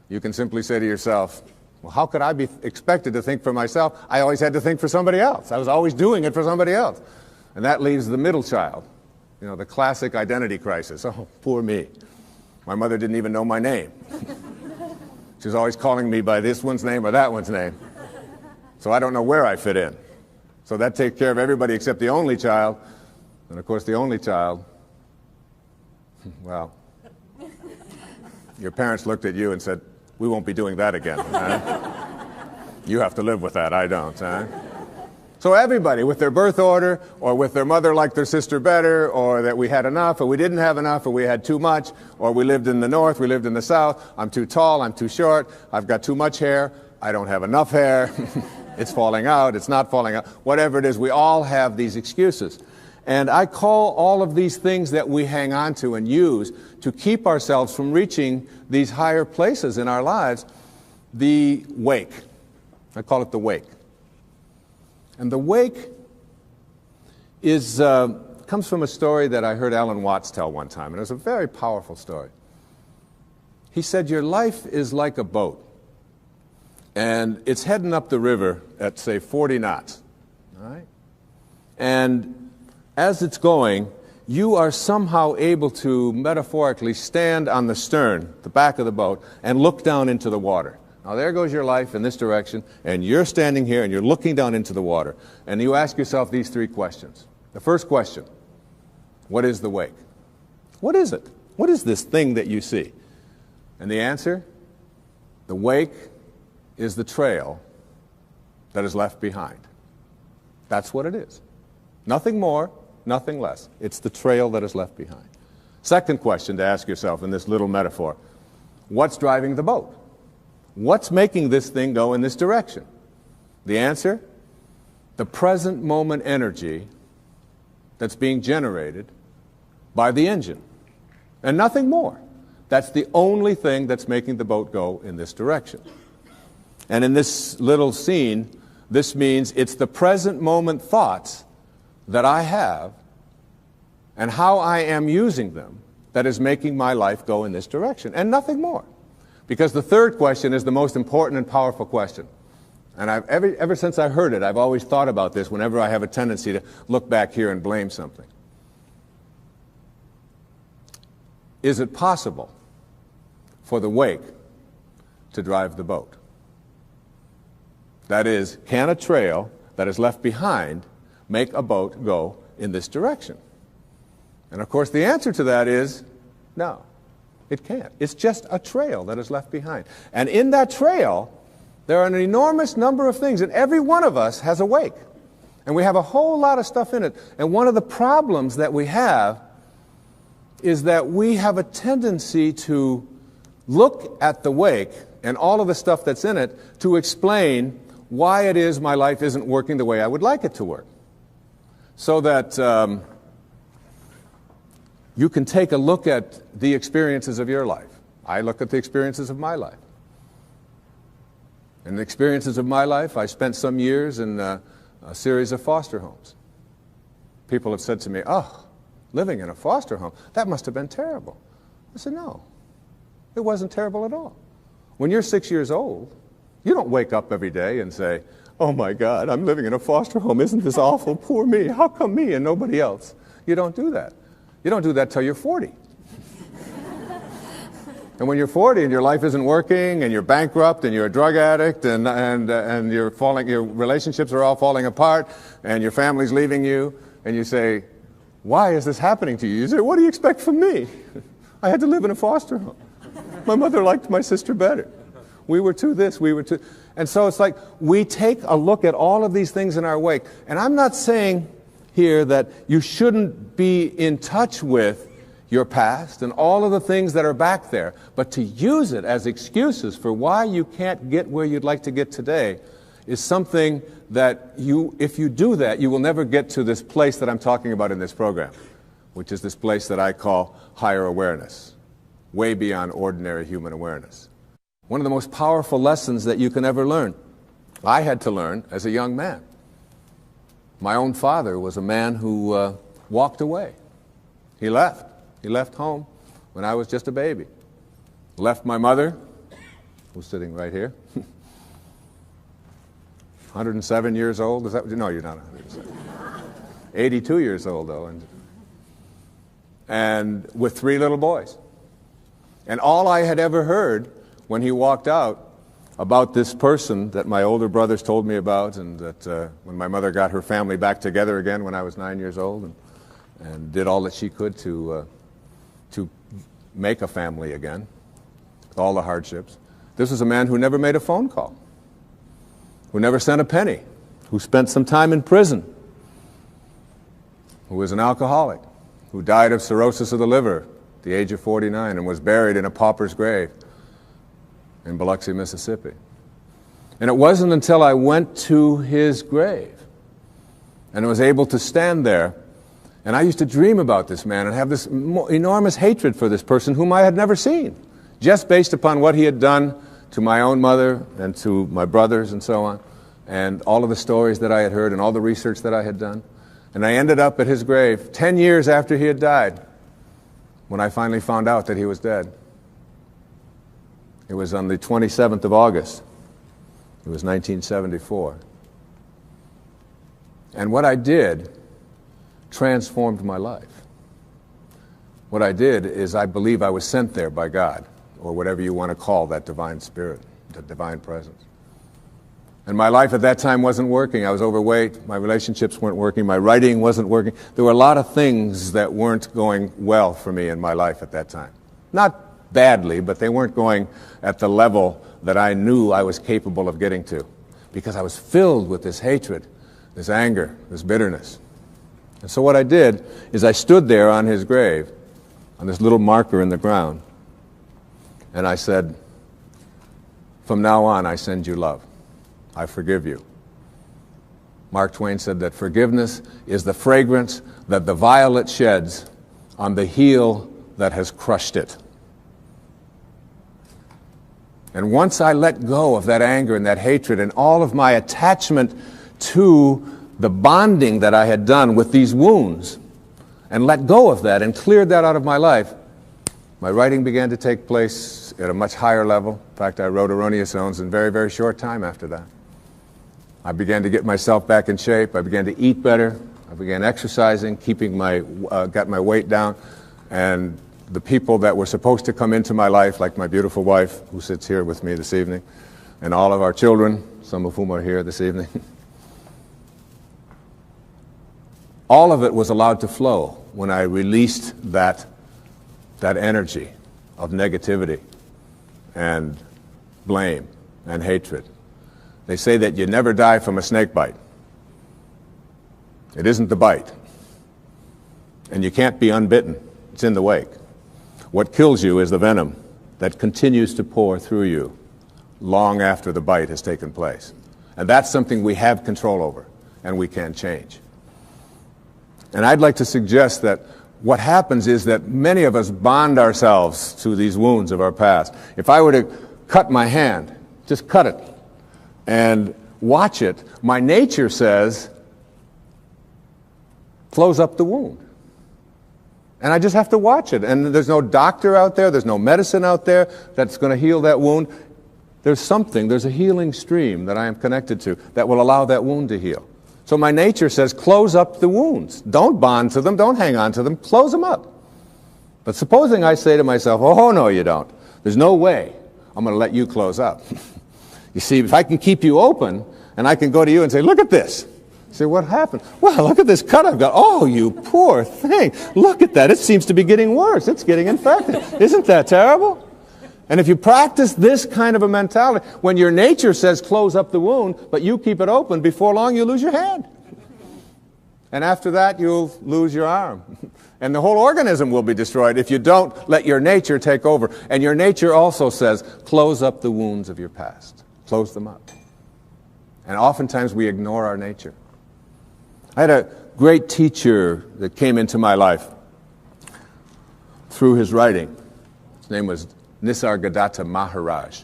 you can simply say to yourself, well, how could I be expected to think for myself? I always had to think for somebody else. I was always doing it for somebody else. And that leaves the middle child, you know, the classic identity crisis. Oh, poor me. My mother didn't even know my name. She was always calling me by this one's name or that one's name. So I don't know where I fit in. So that takes care of everybody except the only child. And of course, the only child, well, your parents looked at you and said, we won't be doing that again. Huh? You have to live with that, I don't. Huh? So everybody, with their birth order, or with their mother liked their sister better, or that we had enough, or we didn't have enough, or we had too much, or we lived in the north, we lived in the south, I'm too tall, I'm too short, I've got too much hair, I don't have enough hair, it's falling out, it's not falling out, whatever it is, we all have these excuses. And I call all of these things that we hang on to and use to keep ourselves from reaching these higher places in our lives, the wake. I call it the wake. And the wake comes from a story that I heard Alan Watts tell one time, and it was a very powerful story. He said, your life is like a boat. and it's heading up the river at, say, 40 knots. All right? And as it's going, you are somehow able to metaphorically stand on the stern, the back of the boat, and look down into the water. Now there goes your life in this direction, and you're standing here and you're looking down into the water. And you ask yourself these three questions. The first question, what is the wake? What is it? What is this thing that you see? And the answer, the wake is the trail that is left behind. That's what it is. Nothing more, nothing less. It's the trail that is left behind. Second question to ask yourself in this little metaphor, what's driving the boat? What's making this thing go in this direction? The answer, the present moment energy that's being generated by the engine, and nothing more. That's the only thing that's making the boat go in this direction. And in this little scene, this means it's the present moment thoughts that I have and how I am using them that is making my life go in this direction, and nothing more. Because the third question is the most important and powerful question. And ever since I heard it, I've always thought about this whenever I have a tendency to look back here and blame something. Is it possible for the wake to drive the boat? That is, can a trail that is left behind make a boat go in this direction? And of course the answer to that is no, it can't. It's just a trail that is left behind. And in that trail, there are an enormous number of things, and every one of us has a wake. And we have a whole lot of stuff in it. And one of the problems that we have is that we have a tendency to look at the wake and all of the stuff that's in it to explain why it is my life isn't working the way I would like it to work. So that you can take a look at the experiences of your life. I look at the experiences of my life. In the experiences of my life, I spent some years in a series of foster homes. People have said to me, oh, living in a foster home, that must have been terrible. I said, no, it wasn't terrible at all. When you're 6 years old, you don't wake up every day and say, oh my God, I'm living in a foster home. Isn't this awful? Poor me. How come me and nobody else? You don't do that. You don't do that till you're 40. And when you're 40 and your life isn't working and you're bankrupt and you're a drug addict and you're falling, your relationships are all falling apart and your family's leaving you, and you say, why is this happening to you? You say, what do you expect from me? I had to live in a foster home. My mother liked my sister better. We were too this, we were too... And so it's like we take a look at all of these things in our wake. And I'm not saying here that you shouldn't be in touch with your past and all of the things that are back there, but to use it as excuses for why you can't get where you'd like to get today is something that if you do that, you will never get to this place that I'm talking about in this program, which is this place that I call higher awareness, way beyond ordinary human awareness. One of the most powerful lessons that you can ever learn, I had to learn as a young man. My own father was a man who walked away. He left. He left home when I was just a baby. Left my mother, who's sitting right here, 107 years old. Is that? No, you're not 107. 82 years old, though, and with 3 little boys. And all I had ever heard when he walked out about this person that my older brothers told me about, and that when my mother got her family back together again when I was 9 years old, and did all that she could to make a family again, with all the hardships. This was a man who never made a phone call, who never sent a penny, who spent some time in prison, who was an alcoholic, who died of cirrhosis of the liver at the age of 49 and was buried in a pauper's grave in Biloxi, Mississippi. And it wasn't until I went to his grave and was able to stand there, and I used to dream about this man and have this enormous hatred for this person whom I had never seen, just based upon what he had done to my own mother and to my brothers and so on, and all of the stories that I had heard and all the research that I had done. And I ended up at his grave 10 years after he had died, when I finally found out that he was dead. It was on the 27th of August, It was 1974. And what I did transformed my life. What I did is I believe I was sent there by God, or whatever you want to call that divine spirit, the divine presence. And my life at that time wasn't working. I was overweight. My relationships weren't working. My writing wasn't working. There were a lot of things that weren't going well for me in my life at that time. Not badly, but they weren't going at the level that I knew I was capable of getting to, because I was filled with this hatred, this anger, this bitterness. And so what I did is I stood there on his grave, on this little marker in the ground, and I said, "From now on, I send you love. I forgive you." Mark Twain said that forgiveness is the fragrance that the violet sheds on the heel that has crushed it. And once I let go of that anger and that hatred and all of my attachment to the bonding that I had done with these wounds, and let go of that and cleared that out of my life, my writing began to take place at a much higher level. In fact, I wrote Erroneous Zones in very, very short time after that. I began to get myself back in shape. I began to eat better. I began exercising, got my weight down. And the people that were supposed to come into my life, like my beautiful wife, who sits here with me this evening, and all of our children, some of whom are here this evening, all of it was allowed to flow when I released that energy of negativity and blame and hatred. They say that you never die from a snake bite. It isn't the bite. And you can't be unbitten. It's in the wake. What kills you is the venom that continues to pour through you long after the bite has taken place. And that's something we have control over and we can change. And I'd like to suggest that what happens is that many of us bond ourselves to these wounds of our past. If I were to cut my hand, just cut it, and watch it, my nature says, close up the wound. And I just have to watch it. And there's no doctor out there, there's no medicine out there that's going to heal that wound. There's a healing stream that I am connected to that will allow that wound to heal. So my nature says, close up the wounds. Don't bond to them, don't hang on to them, close them up. But supposing I say to myself, oh, no, you don't. There's no way I'm going to let you close up. You see, if I can keep you open, and I can go to you and say, look at this. You say, what happened? Well, look at this cut I've got. Oh, you poor thing. Look at that. It seems to be getting worse. It's getting infected. Isn't that terrible? And if you practice this kind of a mentality, when your nature says close up the wound, but you keep it open, before long you lose your hand. And after that, you'll lose your arm. And the whole organism will be destroyed if you don't let your nature take over. And your nature also says, close up the wounds of your past. Close them up. And oftentimes we ignore our nature. I had a great teacher that came into my life through his writing. His name was Nisargadatta Maharaj.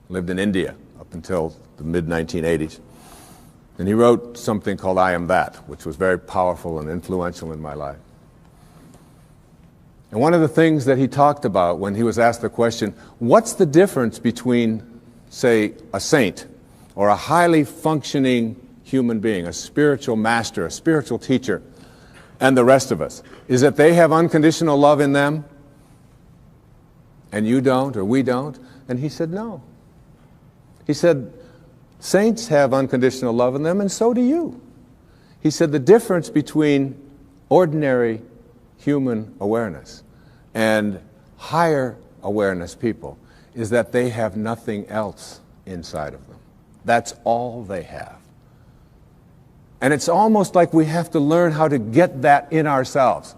Lived in India up until the mid-1980s. And he wrote something called I Am That, which was very powerful and influential in my life. And one of the things that he talked about when he was asked the question, what's the difference between, say, a saint or a highly functioning human being, a spiritual master, a spiritual teacher, and the rest of us, is that they have unconditional love in them and you don't, or we don't? And he said, no. He said, saints have unconditional love in them, and so do you. He said, the difference between ordinary human awareness and higher awareness people is that they have nothing else inside of them. That's all they have. And it's almost like we have to learn how to get that in ourselves.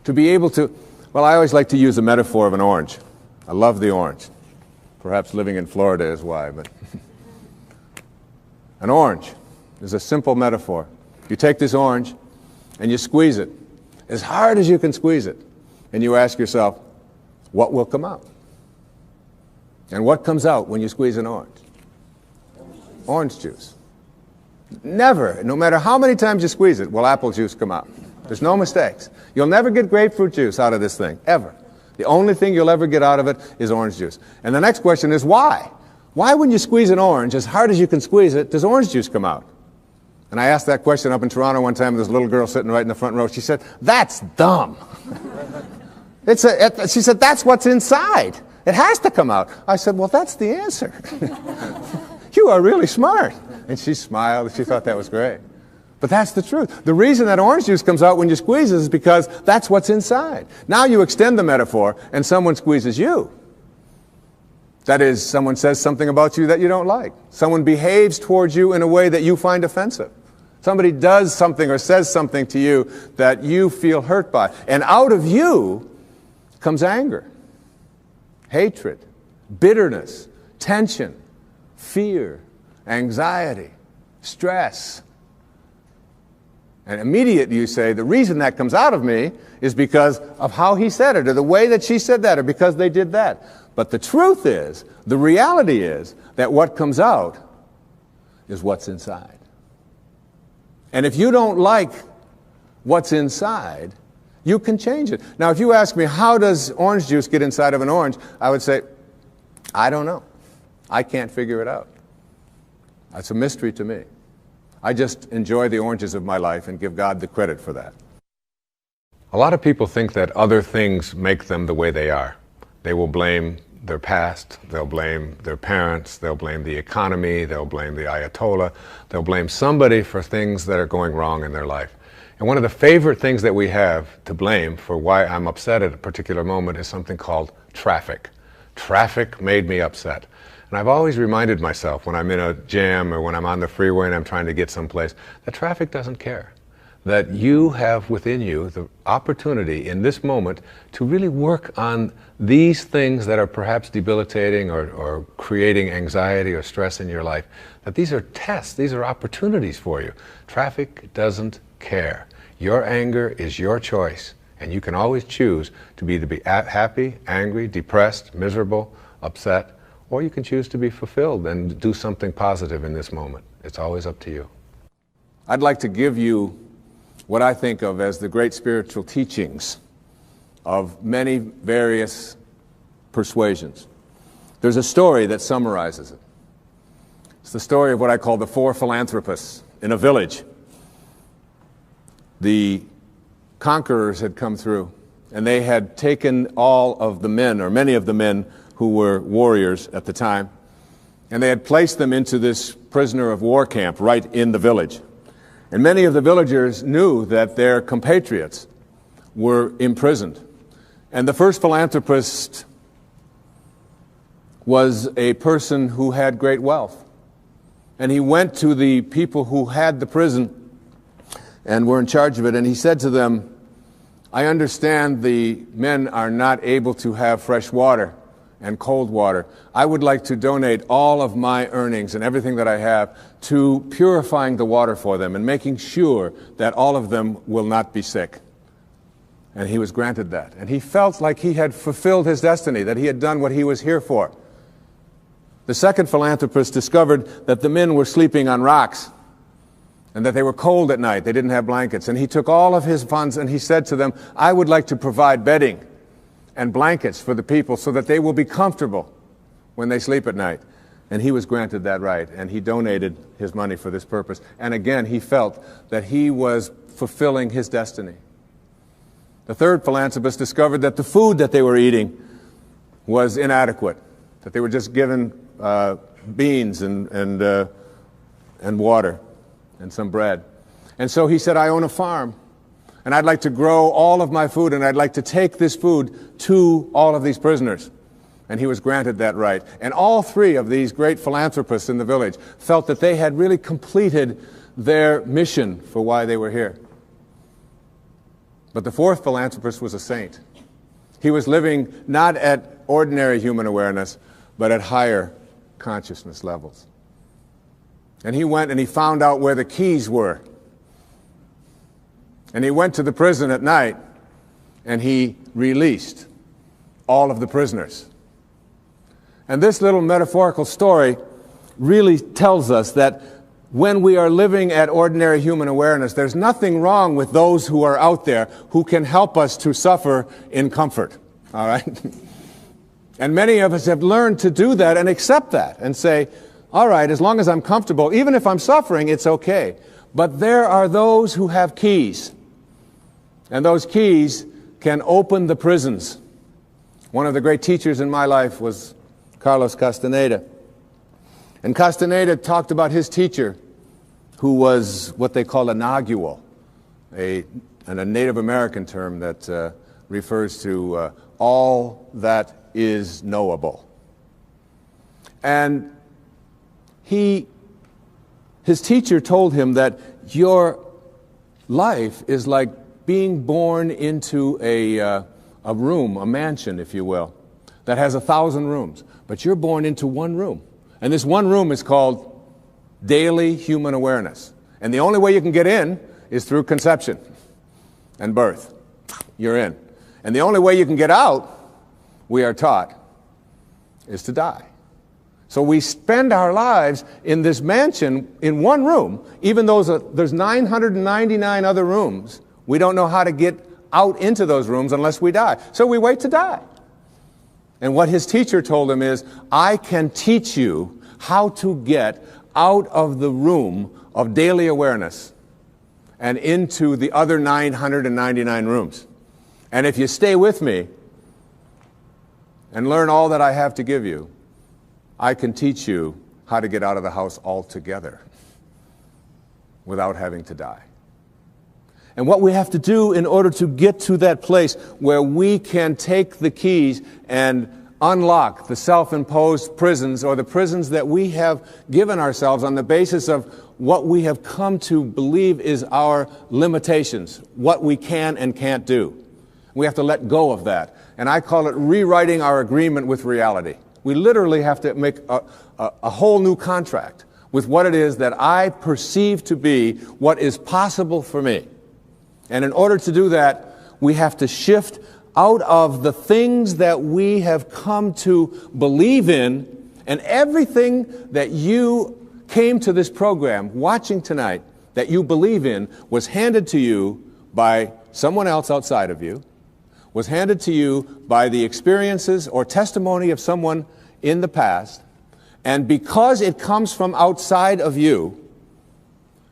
To be able to, well, I always like to use the metaphor of an orange. I love the orange. Perhaps living in Florida is why, but an orange is a simple metaphor. You take this orange and you squeeze it as hard as you can squeeze it, and you ask yourself, what will come out? And what comes out when you squeeze an orange? Orange juice. Never, no matter how many times you squeeze it, will apple juice come out. There's no mistakes. You'll never get grapefruit juice out of this thing, ever. The only thing you'll ever get out of it is orange juice. And the next question is why? why when you squeeze an orange, as hard as you can squeeze it, does orange juice come out? And I asked that question up in Toronto one time. There's a little girl sitting right in the front row. She said, that's dumb. She said, that's what's inside. It has to come out. I said, well, that's the answer. You are really smart. And she smiled. She thought that was great. But that's the truth. The reason that orange juice comes out when you squeeze it is because that's what's inside. Now you extend the metaphor and someone squeezes you. That is, someone says something about you that you don't like. Someone behaves towards you in a way that you find offensive. Somebody does something or says something to you that you feel hurt by. And out of you comes anger, hatred, bitterness, tension, fear, anxiety, stress. And immediately you say, the reason that comes out of me is because of how he said it, or the way that she said that, or because they did that. But the truth is, the reality is, that what comes out is what's inside. And if you don't like what's inside, you can change it. Now, if you ask me, how does orange juice get inside of an orange? I would say, I don't know. I can't figure it out. That's a mystery to me. I just enjoy the oranges of my life and give God the credit for that. A lot of people think that other things make them the way they are. They will blame their past, they'll blame their parents, they'll blame the economy, they'll blame the Ayatollah, they'll blame somebody for things that are going wrong in their life. And one of the favorite things that we have to blame for why I'm upset at a particular moment is something called traffic. Traffic made me upset. And I've always reminded myself when I'm in a jam or when I'm on the freeway and I'm trying to get someplace, that traffic doesn't care. That you have within you the opportunity in this moment to really work on these things that are perhaps debilitating or creating anxiety or stress in your life. That these are tests, these are opportunities for you. Traffic doesn't care. Your anger is your choice, and you can always choose to be happy, angry, depressed, miserable, upset, or you can choose to be fulfilled and do something positive in this moment. It's always up to you. I'd like to give you what I think of as the great spiritual teachings of many various persuasions. There's a story that summarizes it. It's the story of what I call the four philanthropists in a village. The conquerors had come through, and they had taken all of the men, or many of the men who were warriors at the time, and they had placed them into this prisoner of war camp right in the village. And many of the villagers knew that their compatriots were imprisoned. And the first philanthropist was a person who had great wealth. And he went to the people who had the prison and were in charge of it, and he said to them, I understand the men are not able to have fresh water and cold water. I would like to donate all of my earnings and everything that I have to purifying the water for them and making sure that all of them will not be sick. And he was granted that. And he felt like he had fulfilled his destiny, that he had done what he was here for. The second philanthropist discovered that the men were sleeping on rocks and that they were cold at night. They didn't have blankets. And he took all of his funds and he said to them, I would like to provide bedding and blankets for the people so that they will be comfortable when they sleep at night. And he was granted that right, and he donated his money for this purpose. And again, he felt that he was fulfilling his destiny. The third philanthropist discovered that the food that they were eating was inadequate, that they were just given beans and water and some bread. And so he said, I own a farm, and I'd like to grow all of my food, and I'd like to take this food to all of these prisoners. And he was granted that right. And all three of these great philanthropists in the village felt that they had really completed their mission for why they were here. But the fourth philanthropist was a saint. He was living not at ordinary human awareness, but at higher consciousness levels. And he went and he found out where the keys were. And he went to the prison at night, and he released all of the prisoners. And this little metaphorical story really tells us that when we are living at ordinary human awareness, there's nothing wrong with those who are out there who can help us to suffer in comfort. All right? And many of us have learned to do that and accept that and say, all right, as long as I'm comfortable, even if I'm suffering, it's okay. But there are those who have keys, and those keys can open the prisons. One of the great teachers in my life was Carlos Castaneda. And Castaneda talked about his teacher, who was what they call a nagual, a Native American term that refers to all that is knowable. And his teacher told him that your life is like being born into a room, a mansion, if you will, that has 1,000 rooms. But you're born into one room. And this one room is called daily human awareness. And the only way you can get in is through conception and birth. You're in. And the only way you can get out, we are taught, is to die. So we spend our lives in this mansion in one room, even though there's 999 other rooms. We don't know how to get out into those rooms unless we die. So we wait to die. And what his teacher told him is, I can teach you how to get out of the room of daily awareness and into the other 999 rooms. And if you stay with me and learn all that I have to give you, I can teach you how to get out of the house altogether without having to die. And what we have to do in order to get to that place where we can take the keys and unlock the self-imposed prisons, or the prisons that we have given ourselves on the basis of what we have come to believe is our limitations, what we can and can't do. We have to let go of that. And I call it rewriting our agreement with reality. We literally have to make a whole new contract with what it is that I perceive to be what is possible for me. And in order to do that, we have to shift out of the things that we have come to believe in, and everything that you came to this program watching tonight that you believe in was handed to you by someone else outside of you, was handed to you by the experiences or testimony of someone in the past, and because it comes from outside of you,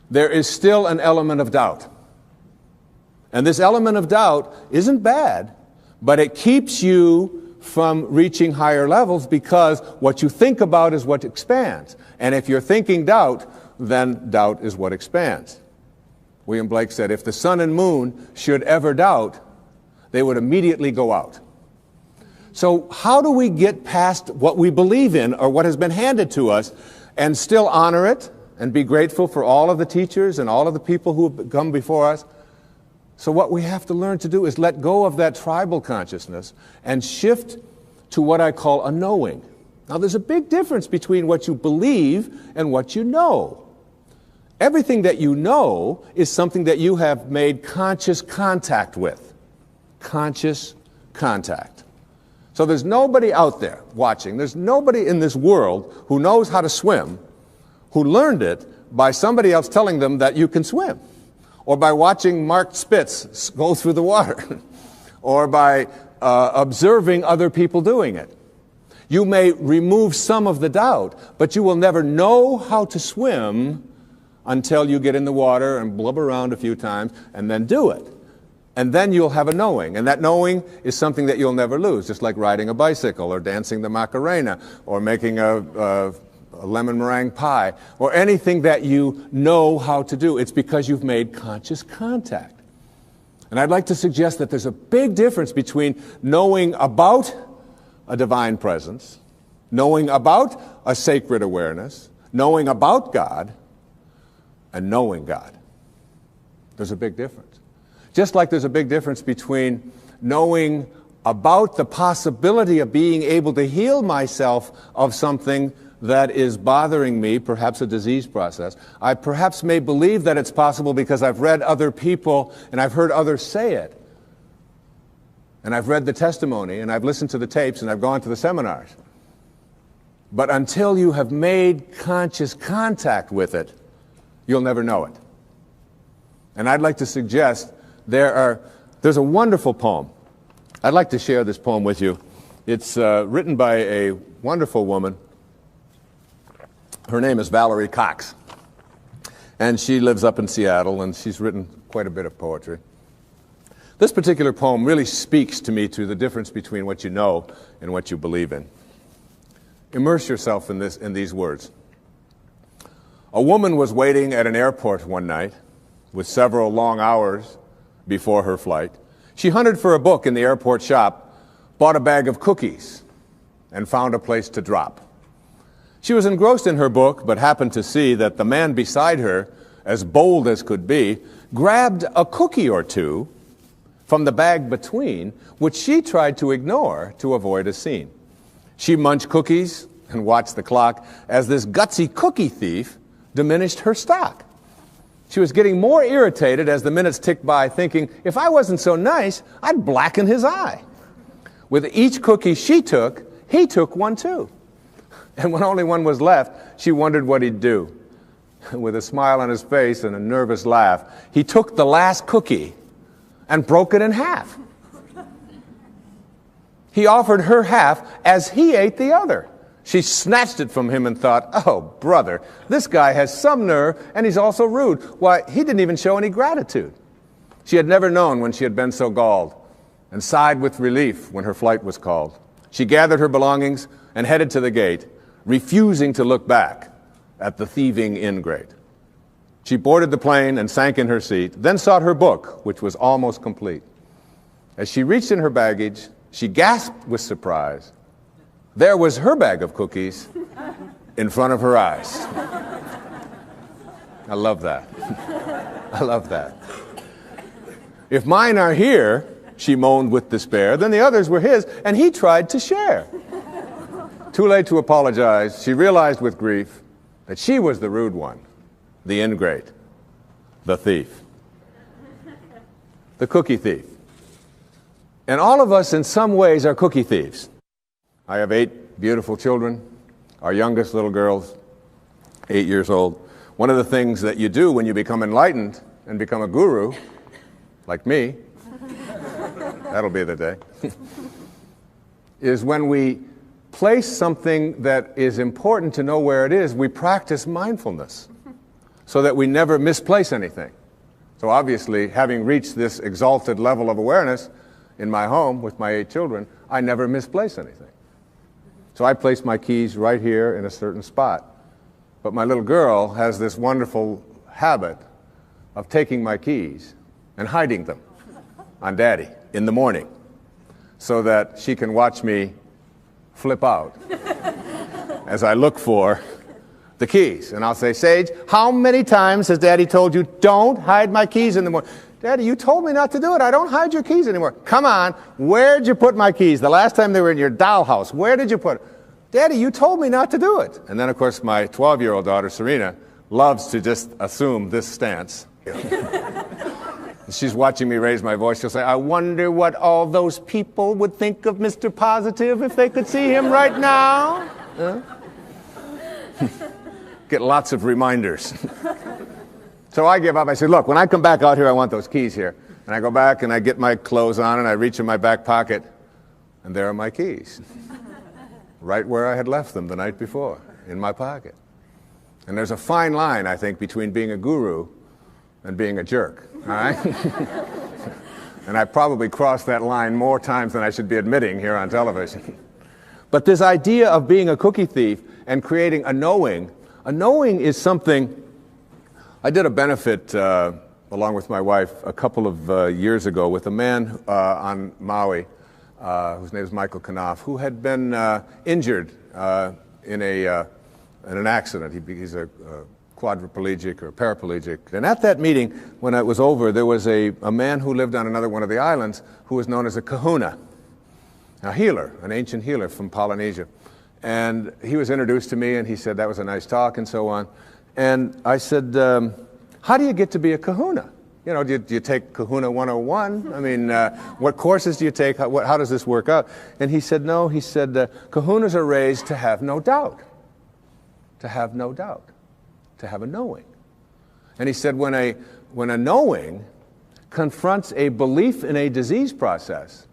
there is still an element of doubt. And this element of doubt isn't bad, but it keeps you from reaching higher levels, because what you think about is what expands. And if you're thinking doubt, then doubt is what expands. William Blake said, if the sun and moon should ever doubt, they would immediately go out. So how do we get past what we believe in or what has been handed to us and still honor it and be grateful for all of the teachers and all of the people who have come before us? So what we have to learn to do is let go of that tribal consciousness and shift to what I call a knowing. Now, there's a big difference between what you believe and what you know. Everything that you know is something that you have made conscious contact with. Conscious contact. So there's nobody out there watching. There's nobody in this world who knows how to swim, who learned it by somebody else telling them that you can swim, or by watching Mark Spitz go through the water, or by observing other people doing it. You may remove some of the doubt, but you will never know how to swim until you get in the water and blub around a few times and then do it. And then you'll have a knowing, and that knowing is something that you'll never lose, just like riding a bicycle or dancing the Macarena or making a lemon meringue pie, or anything that you know how to do. It's because you've made conscious contact. And I'd like to suggest that there's a big difference between knowing about a divine presence, knowing about a sacred awareness, knowing about God, and knowing God. There's a big difference. Just like there's a big difference between knowing about the possibility of being able to heal myself of something that is bothering me, perhaps a disease process. I perhaps may believe that it's possible because I've read other people and I've heard others say it. And I've read the testimony and I've listened to the tapes and I've gone to the seminars. But until you have made conscious contact with it, you'll never know it. And I'd like to suggest there's a wonderful poem. I'd like to share this poem with you. It's written by a wonderful woman. Her name is Valerie Cox. And she lives up in Seattle, and she's written quite a bit of poetry. This particular poem really speaks to me to the difference between what you know and what you believe in. Immerse yourself in these words. A woman was waiting at an airport one night with several long hours before her flight. She hunted for a book in the airport shop, bought a bag of cookies, and found a place to drop. She was engrossed in her book, but happened to see that the man beside her, as bold as could be, grabbed a cookie or two from the bag between, which she tried to ignore to avoid a scene. She munched cookies and watched the clock as this gutsy cookie thief diminished her stock. She was getting more irritated as the minutes ticked by, thinking, if I wasn't so nice, I'd blacken his eye. With each cookie she took, he took one too. And when only one was left, she wondered what he'd do. With a smile on his face and a nervous laugh, he took the last cookie and broke it in half. He offered her half as he ate the other. She snatched it from him and thought, oh, brother, this guy has some nerve, and he's also rude. Why, he didn't even show any gratitude. She had never known when she had been so galled, and sighed with relief when her flight was called. She gathered her belongings and headed to the gate, refusing to look back at the thieving ingrate. She boarded the plane and sank in her seat, then sought her book, which was almost complete. As she reached in her baggage, she gasped with surprise. There was her bag of cookies in front of her eyes. I love that. I love that. If mine are here, she moaned with despair, then the others were his, and he tried to share. Too late to apologize, she realized with grief that she was the rude one, the ingrate, the thief, the cookie thief. And all of us in some ways are cookie thieves. I have 8 beautiful children. Our youngest little girl's 8 years old. One of the things that you do when you become enlightened and become a guru, like me, that'll be the day, is when we place something that is important to know where it is, we practice mindfulness so that we never misplace anything. So obviously, having reached this exalted level of awareness in my home with my 8 children, I never misplace anything. So I place my keys right here in a certain spot. But my little girl has this wonderful habit of taking my keys and hiding them on Daddy in the morning so that she can watch me flip out as I look for the keys. And I'll say, Sage, how many times has Daddy told you, don't hide my keys in the morning? Daddy, you told me not to do it. I don't hide your keys anymore. Come on, where'd you put my keys? The last time they were in your dollhouse, where did you put it? Daddy, you told me not to do it. And then, of course, my 12-year-old daughter, Serena, loves to just assume this stance. She's watching me raise my voice. She'll say, I wonder what all those people would think of Mr. Positive if they could see him right now. Get lots of reminders. So I give up. I say, look, when I come back out here, I want those keys here. And I go back and I get my clothes on and I reach in my back pocket, and there are my keys. Right where I had left them the night before, in my pocket. And there's a fine line, I think, between being a guru and being a jerk. All right? And I probably crossed that line more times than I should be admitting here on television. But this idea of being a cookie thief and creating a knowing is something. I did a benefit along with my wife a couple of years ago with a man on Maui whose name is Michael Knopf, who had been injured in an accident. He's a quadriplegic or paraplegic. And at that meeting, when it was over, there was a man who lived on another one of the islands who was known as a kahuna, a healer, an ancient healer from Polynesia. And he was introduced to me, and he said, that was a nice talk, and so on. And I said, how do you get to be a kahuna? You know, do you take Kahuna 101? I mean, what courses do you take? How does this work out? And he said, no. He said, kahunas are raised to have no doubt. To have no doubt. To have a knowing. And he said, when a knowing confronts a belief in a disease process,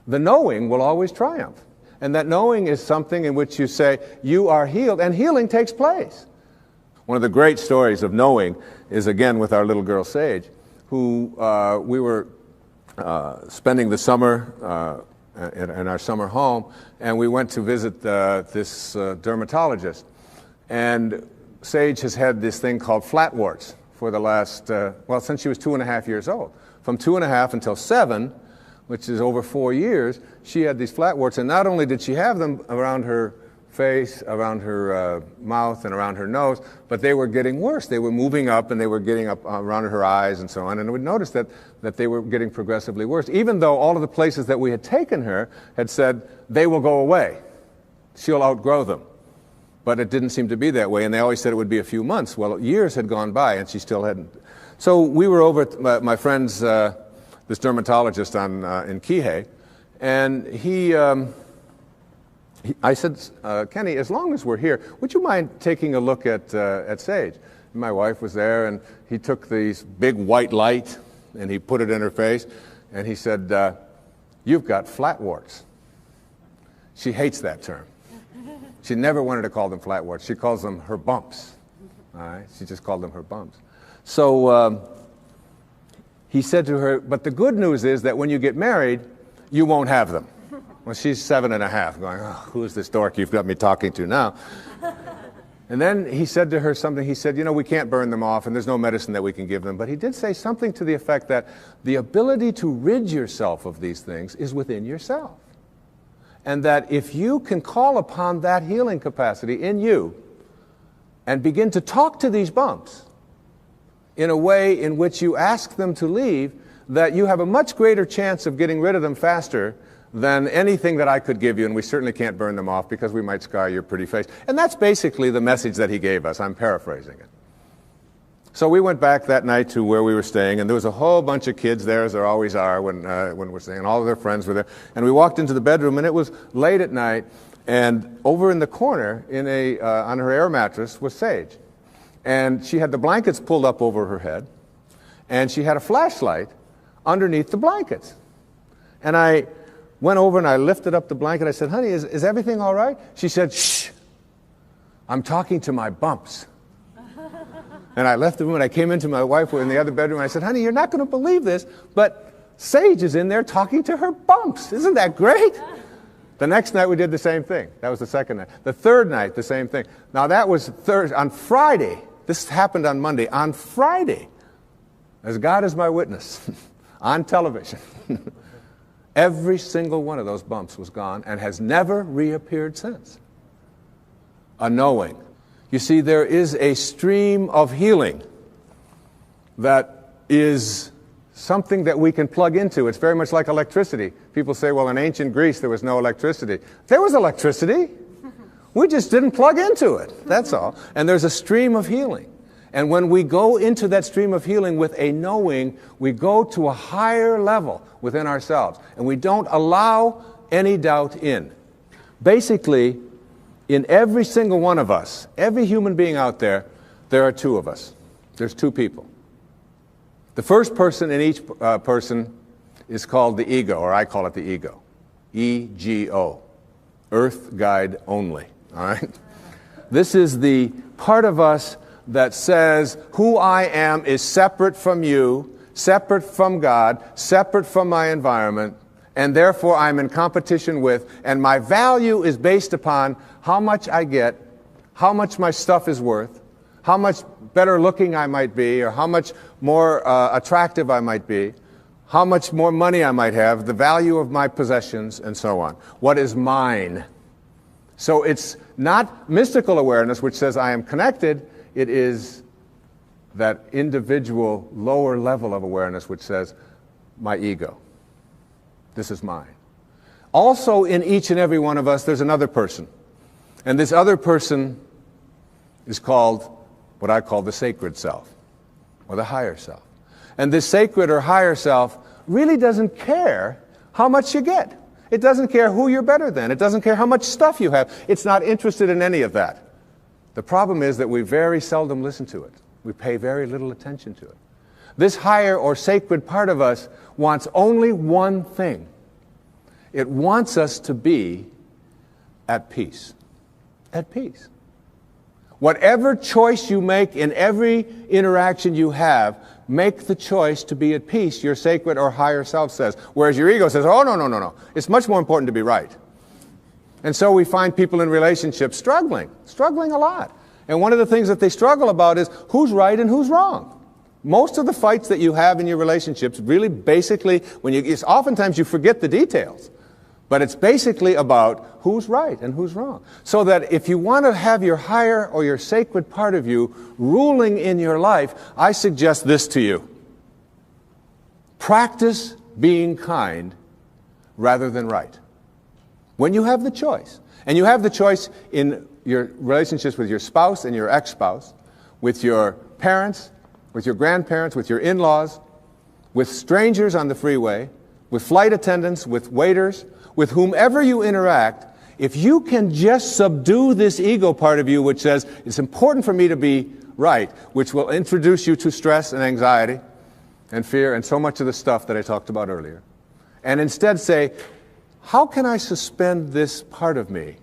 the knowing will always triumph. And that knowing is something in which you say, you are healed, and healing takes place. One of the great stories of knowing is, again, with our little girl, Sage, who we were spending the summer in our summer home, and we went to visit this dermatologist. And Sage has had this thing called flatwarts for the last, since she was 2.5 years old. From 2.5 until 7, which is over 4 years, she had these flatwarts, and not only did she have them around her face, around her mouth, and around her nose, but they were getting worse. They were moving up, and they were getting up around her eyes and so on, and we noticed that they were getting progressively worse, even though all of the places that we had taken her had said, they will go away. She'll outgrow them. But it didn't seem to be that way, and they always said it would be a few months. Well, years had gone by, and she still hadn't. So we were over at my friend's, this dermatologist in Kihei, and I said, Kenny, as long as we're here, would you mind taking a look at Sage? And my wife was there, and he took these big white light, and he put it in her face, and he said, you've got flatwarts. She hates that term. She never wanted to call them flatwarts. She calls them her bumps. All right? She just called them her bumps. So he said to her, but the good news is that when you get married, you won't have them. Well, she's 7.5, going, oh, who is this dork you've got me talking to now? And then he said to her something. He said, we can't burn them off, and there's no medicine that we can give them. But he did say something to the effect that the ability to rid yourself of these things is within yourself. And that if you can call upon that healing capacity in you and begin to talk to these bumps in a way in which you ask them to leave, that you have a much greater chance of getting rid of them faster than anything that I could give you, and we certainly can't burn them off because we might scar your pretty face. And that's basically the message that he gave us. I'm paraphrasing it. So we went back that night to where we were staying, and there was a whole bunch of kids there, as there always are when we're staying, and all of their friends were there. And we walked into the bedroom, and it was late at night, and over in the corner, on her air mattress, was Sage. And she had the blankets pulled up over her head, and she had a flashlight underneath the blankets. And I went over and I lifted up the blanket. I said, honey, is everything all right? She said, shh, I'm talking to my bumps. And I left the room, and I came into my wife in the other bedroom, and I said, honey, you're not going to believe this, but Sage is in there talking to her bumps. Isn't that great? The next night we did the same thing. That was the second night. The third night, the same thing. Now that was on Friday. This happened on Monday. On Friday, as God is my witness, on television, every single one of those bumps was gone and has never reappeared since. A knowing. You see, there is a stream of healing that is something that we can plug into. It's very much like electricity. People say, well, in ancient Greece, there was no electricity. There was electricity. We just didn't plug into it. That's all. And there's a stream of healing. And when we go into that stream of healing with a knowing, we go to a higher level within ourselves. And we don't allow any doubt in. Basically, in every single one of us, every human being out there, there are two of us. There's two people. The first person in each person is called the ego, or I call it the ego. E-G-O. Earth guide only. All right? This is the part of us that says, who I am is separate from you, separate from God, separate from my environment, and therefore I'm in competition with, and my value is based upon how much I get, how much my stuff is worth, how much better looking I might be, or how much more attractive I might be, how much more money I might have, the value of my possessions, and so on. What is mine? So it's not mystical awareness which says I am connected. It is that individual lower level of awareness which says my ego. This is mine. Also in each and every one of us there's another person. And this other person is called what I call the sacred self, or the higher self. And this sacred or higher self really doesn't care how much you get. It doesn't care who you're better than. It doesn't care how much stuff you have. It's not interested in any of that. The problem is that we very seldom listen to it. We pay very little attention to it. This higher or sacred part of us wants only one thing. It wants us to be at peace. At peace. Whatever choice you make in every interaction you have, make the choice to be at peace, your sacred or higher self says. Whereas your ego says, oh, no, no, no, no. It's much more important to be right. And so we find people in relationships struggling a lot. And one of the things that they struggle about is who's right and who's wrong. Most of the fights that you have in your relationships really basically, oftentimes you forget the details. But it's basically about who's right and who's wrong. So that if you want to have your higher or your sacred part of you ruling in your life, I suggest this to you. Practice being kind rather than right. When you have the choice. And you have the choice in your relationships with your spouse and your ex-spouse, with your parents, with your grandparents, with your in-laws, with strangers on the freeway, with flight attendants, with waiters, with whomever you interact. If you can just subdue this ego part of you which says, it's important for me to be right, which will introduce you to stress and anxiety and fear and so much of the stuff that I talked about earlier, and instead say, how can I suspend this part of me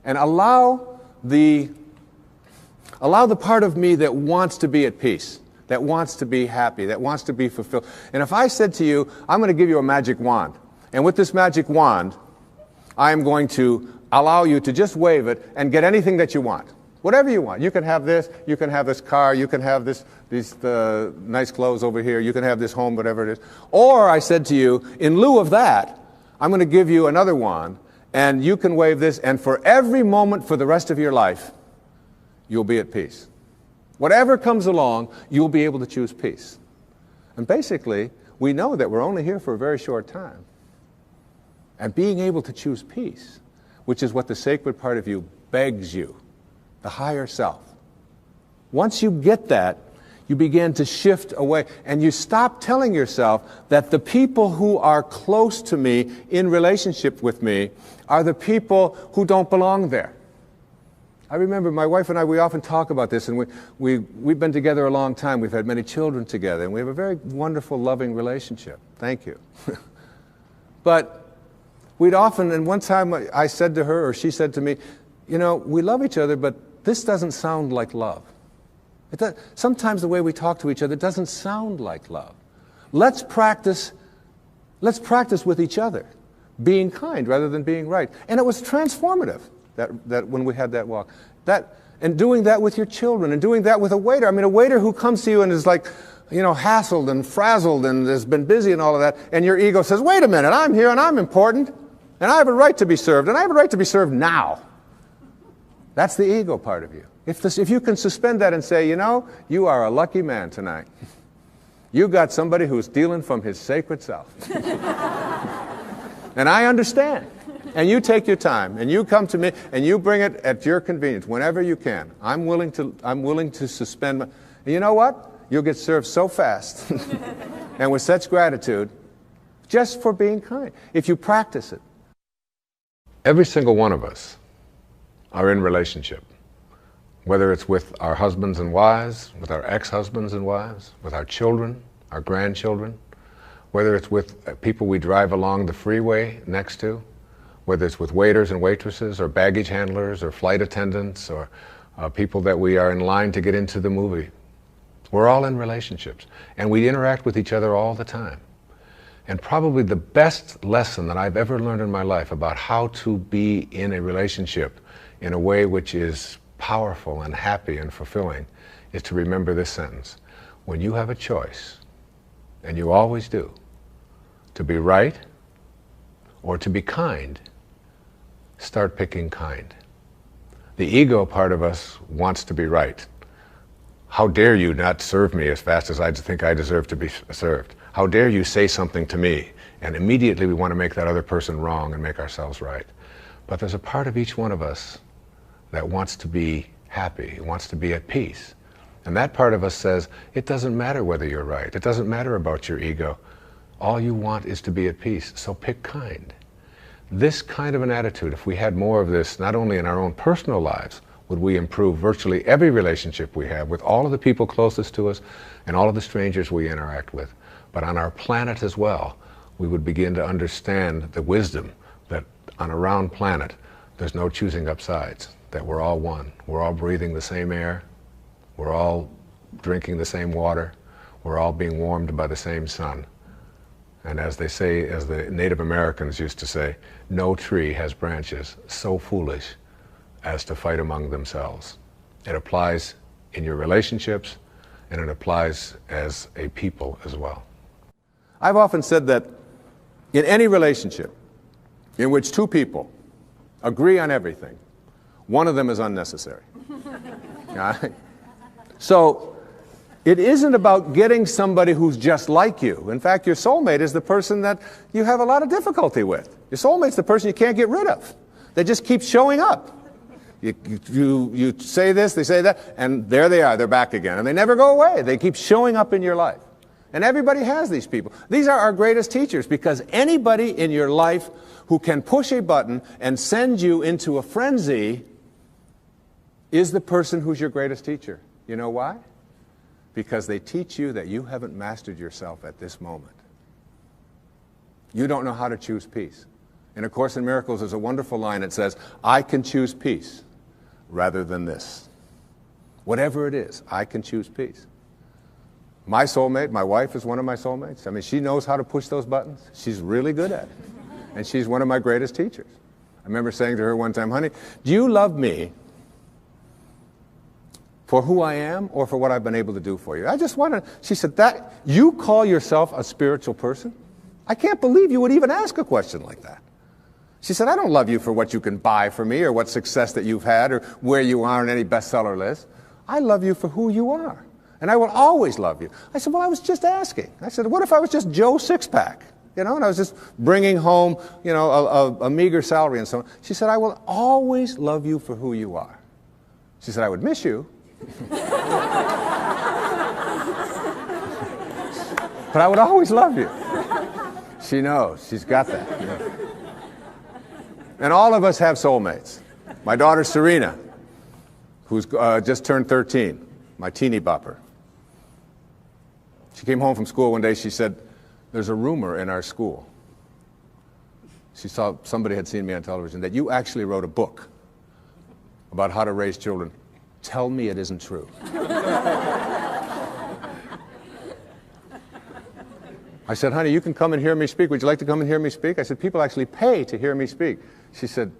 and allow the part of me that wants to be at peace, that wants to be happy, that wants to be fulfilled. And if I said to you, I'm going to give you a magic wand, and with this magic wand, I am going to allow you to just wave it and get anything that you want. Whatever you want. You can have this car, you can have these nice clothes over here, you can have this home, whatever it is. Or I said to you, in lieu of that, I'm going to give you another wand, and you can wave this, and for every moment for the rest of your life, you'll be at peace. Whatever comes along, you'll be able to choose peace. And basically, we know that we're only here for a very short time. And being able to choose peace, which is what the sacred part of you begs you, the higher self. Once you get that, you begin to shift away, and you stop telling yourself that the people who are close to me, in relationship with me, are the people who don't belong there. I remember my wife and I, we often talk about this, and we've been together a long time. We've had many children together, and we have a very wonderful, loving relationship. Thank you. But we'd often, and one time I said to her, or she said to me, you know, we love each other, but this doesn't sound like love. Sometimes the way we talk to each other doesn't sound like love. Let's practice with each other, being kind rather than being right. And it was transformative that when we had that walk. And doing that with your children, and doing that with a waiter. I mean, a waiter who comes to you and is like, you know, hassled and frazzled and has been busy and all of that, and your ego says, wait a minute, I'm here and I'm important, and I have a right to be served, and I have a right to be served now. That's the ego part of you. If you can suspend that and say, you know, you are a lucky man tonight. You got somebody who's dealing from his sacred self. And I understand. And you take your time, and you come to me, and you bring it at your convenience, whenever you can. I'm willing to suspend and you know what? You'll get served so fast and with such gratitude just for being kind, if you practice it. Every single one of us are in relationship, whether it's with our husbands and wives, with our ex-husbands and wives, with our children, our grandchildren, whether it's with people we drive along the freeway next to, whether it's with waiters and waitresses or baggage handlers or flight attendants or people that we are in line to get into the movie. We're all in relationships, and we interact with each other all the time. And probably the best lesson that I've ever learned in my life about how to be in a relationship in a way which is powerful and happy and fulfilling is to remember this sentence. When you have a choice, and you always do, to be right or to be kind, start picking kind. The ego part of us wants to be right. How dare you not serve me as fast as I think I deserve to be served? How dare you say something to me? And immediately we want to make that other person wrong and make ourselves right. But there's a part of each one of us that wants to be happy, wants to be at peace. And that part of us says, it doesn't matter whether you're right. It doesn't matter about your ego. All you want is to be at peace, so pick kind. This kind of an attitude, if we had more of this, not only in our own personal lives, would we improve virtually every relationship we have with all of the people closest to us and all of the strangers we interact with. But on our planet as well, we would begin to understand the wisdom that on a round planet, There's no choosing up sides, that we're all one. We're all breathing the same air. We're all drinking the same water. We're all being warmed by the same sun. And as they say, as the Native Americans used to say, no tree has branches so foolish as to fight among themselves. It applies in your relationships, and it applies as a people as well. I've often said that in any relationship in which two people agree on everything, one of them is unnecessary. All right? So it isn't about getting somebody who's just like you. In fact, your soulmate is the person that you have a lot of difficulty with. Your soulmate's the person you can't get rid of. They just keep showing up. You say this, they say that, and there they are, they're back again. And they never go away. They keep showing up in your life. And everybody has these people. These are our greatest teachers, because anybody in your life who can push a button and send you into a frenzy is the person who's your greatest teacher. You know why? Because they teach you that you haven't mastered yourself at this moment. You don't know how to choose peace. In A Course in Miracles, there's a wonderful line that says, I can choose peace rather than this. Whatever it is, I can choose peace. My soulmate, my wife, is one of my soulmates. I mean, she knows how to push those buttons. She's really good at it. And she's one of my greatest teachers. I remember saying to her one time, honey, do you love me for who I am or for what I've been able to do for you? I just want to, she said, that you call yourself a spiritual person? I can't believe you would even ask a question like that. She said, I don't love you for what you can buy for me or what success that you've had or where you are on any bestseller list. I love you for who you are. And I will always love you. I said, well, I was just asking. I said, what if I was just Joe Sixpack? You know, and I was just bringing home, you know, a meager salary and so on. She said, I will always love you for who you are. She said, I would miss you. But I would always love you. She knows. She's got that. You know. And all of us have soulmates. My daughter Serena, who's just turned 13, my teeny bopper. She came home from school one day. She said, there's a rumor in our school. She saw somebody had seen me on television that you actually wrote a book about how to raise children. Tell me it isn't true. I said, honey, you can come and hear me speak. Would you like to come and hear me speak? I said, people actually pay to hear me speak. She said,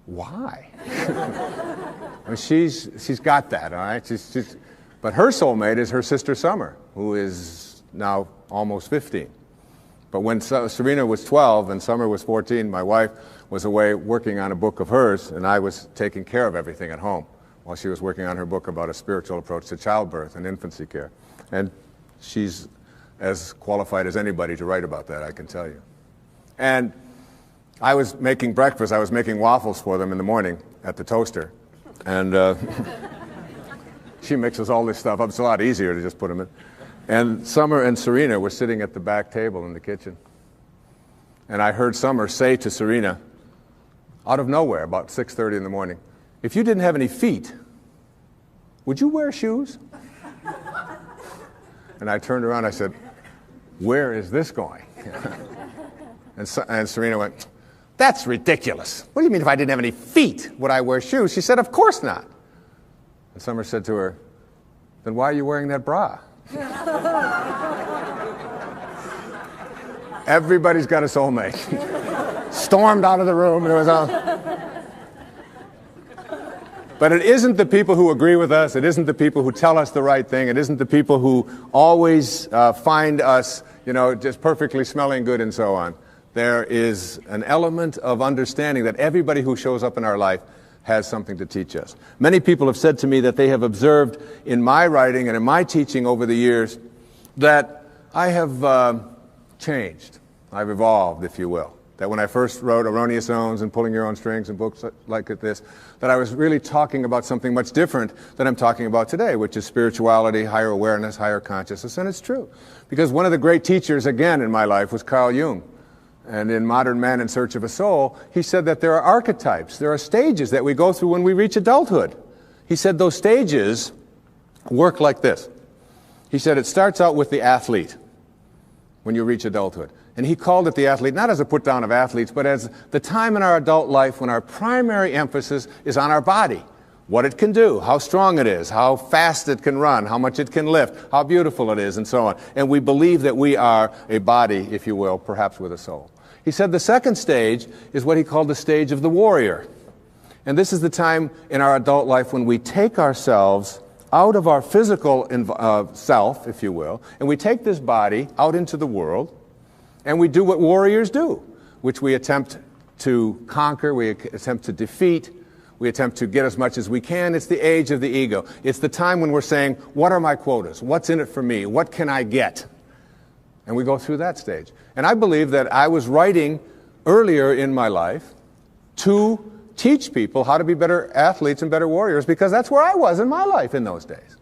why? I mean, she's got that, all right? But her soulmate is her sister Summer, who is now almost 15. But when Serena was 12 and Summer was 14, my wife was away working on a book of hers, and I was taking care of everything at home while she was working on her book about a spiritual approach to childbirth and infancy care. And she's as qualified as anybody to write about that, I can tell you. And I was making breakfast. I was making waffles for them in the morning at the toaster. And she mixes all this stuff up. It's a lot easier to just put them in. And Summer and Serena were sitting at the back table in the kitchen. And I heard Summer say to Serena, out of nowhere, about 6:30 in the morning, if you didn't have any feet, would you wear shoes? And I turned around, I said, where is this going? And Serena went, that's ridiculous. What do you mean if I didn't have any feet, would I wear shoes? She said, of course not. And Summer said to her, then why are you wearing that bra? Everybody's got a soulmate. Stormed out of the room, and it was all... But it isn't the people who agree with us, it isn't the people who tell us the right thing, it isn't the people who always find us, you know, just perfectly smelling good and so on. There is an element of understanding that everybody who shows up in our life has something to teach us. Many people have said to me that they have observed in my writing and in my teaching over the years that I have changed. I've evolved, if you will. That when I first wrote Erroneous Zones and Pulling Your Own Strings and books like this, that I was really talking about something much different than I'm talking about today, which is spirituality, higher awareness, higher consciousness, and it's true. Because one of the great teachers, again, in my life was Carl Jung. And in Modern Man in Search of a Soul, he said that there are archetypes, there are stages that we go through when we reach adulthood. He said those stages work like this. He said it starts out with the athlete when you reach adulthood. And he called it the athlete, not as a put down of athletes, but as the time in our adult life when our primary emphasis is on our body. What it can do, how strong it is, how fast it can run, how much it can lift, how beautiful it is, and so on. And we believe that we are a body, if you will, perhaps with a soul. He said the second stage is what he called the stage of the warrior. And this is the time in our adult life when we take ourselves out of our physical self, if you will, and we take this body out into the world, and we do what warriors do, which we attempt to conquer, we attempt to defeat, we attempt to get as much as we can. It's the age of the ego. It's the time when we're saying, what are my quotas? What's in it for me? What can I get? And we go through that stage. And I believe that I was writing earlier in my life to teach people how to be better athletes and better warriors, because that's where I was in my life in those days.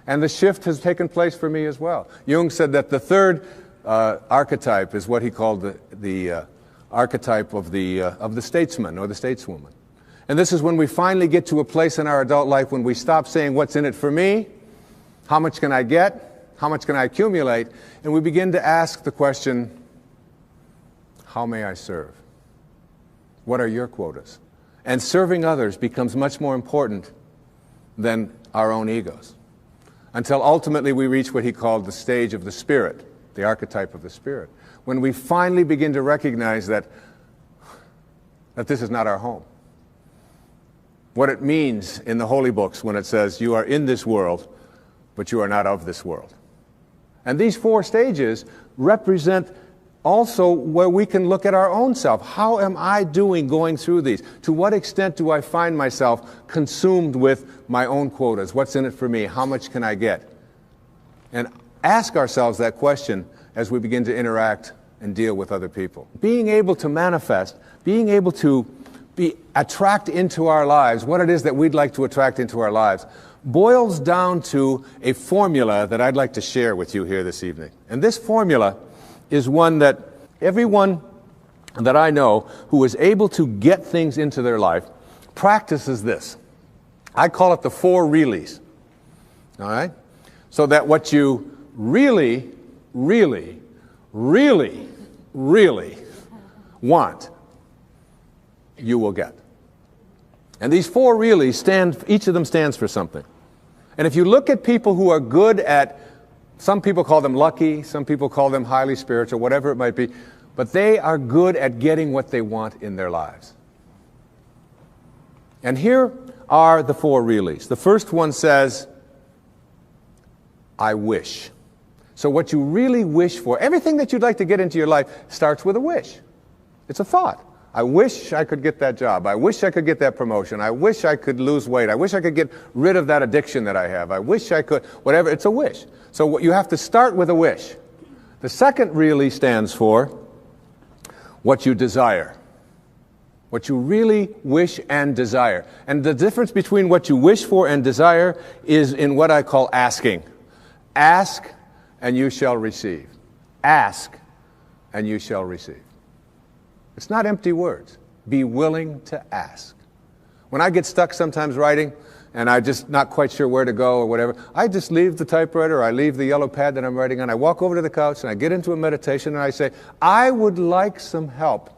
And the shift has taken place for me as well. Jung said that the third archetype is what he called the archetype of the statesman or the stateswoman. And this is when we finally get to a place in our adult life when we stop saying, what's in it for me? How much can I get? How much can I accumulate? And we begin to ask the question, how may I serve? What are your quotas? And serving others becomes much more important than our own egos, until ultimately we reach what he called the stage of the spirit, the archetype of the spirit, when we finally begin to recognize that this is not our home. What it means in the holy books when it says, you are in this world, but you are not of this world. And these four stages represent also where we can look at our own self. How am I doing going through these? To what extent do I find myself consumed with my own quotas? What's in it for me? How much can I get? And ask ourselves that question as we begin to interact and deal with other people. Being able to manifest, being able to attract into our lives what it is that we'd like to attract into our lives boils down to a formula that I'd like to share with you here this evening. And this formula is one that everyone that I know who is able to get things into their life practices this. I call it the 4 reallys. All right? So that what you really, really, really, really want, you will get. And these 4 reallys each of them stands for something. And if you look at people who are good at, some people call them lucky, some people call them highly spiritual, whatever it might be, but they are good at getting what they want in their lives. And here are the 4 reallys. The first one says, I wish. So what you really wish for, everything that you'd like to get into your life starts with a wish. It's a thought. I wish I could get that job. I wish I could get that promotion. I wish I could lose weight. I wish I could get rid of that addiction that I have. I wish I could, whatever. It's a wish. So you have to start with a wish. The second really stands for what you desire. What you really wish and desire. And the difference between what you wish for and desire is in what I call asking. Ask and you shall receive. Ask and you shall receive. It's not empty words. Be willing to ask. When I get stuck sometimes writing and I'm just not quite sure where to go or whatever, I just leave the typewriter, I leave the yellow pad that I'm writing on, I walk over to the couch and I get into a meditation and I say, I would like some help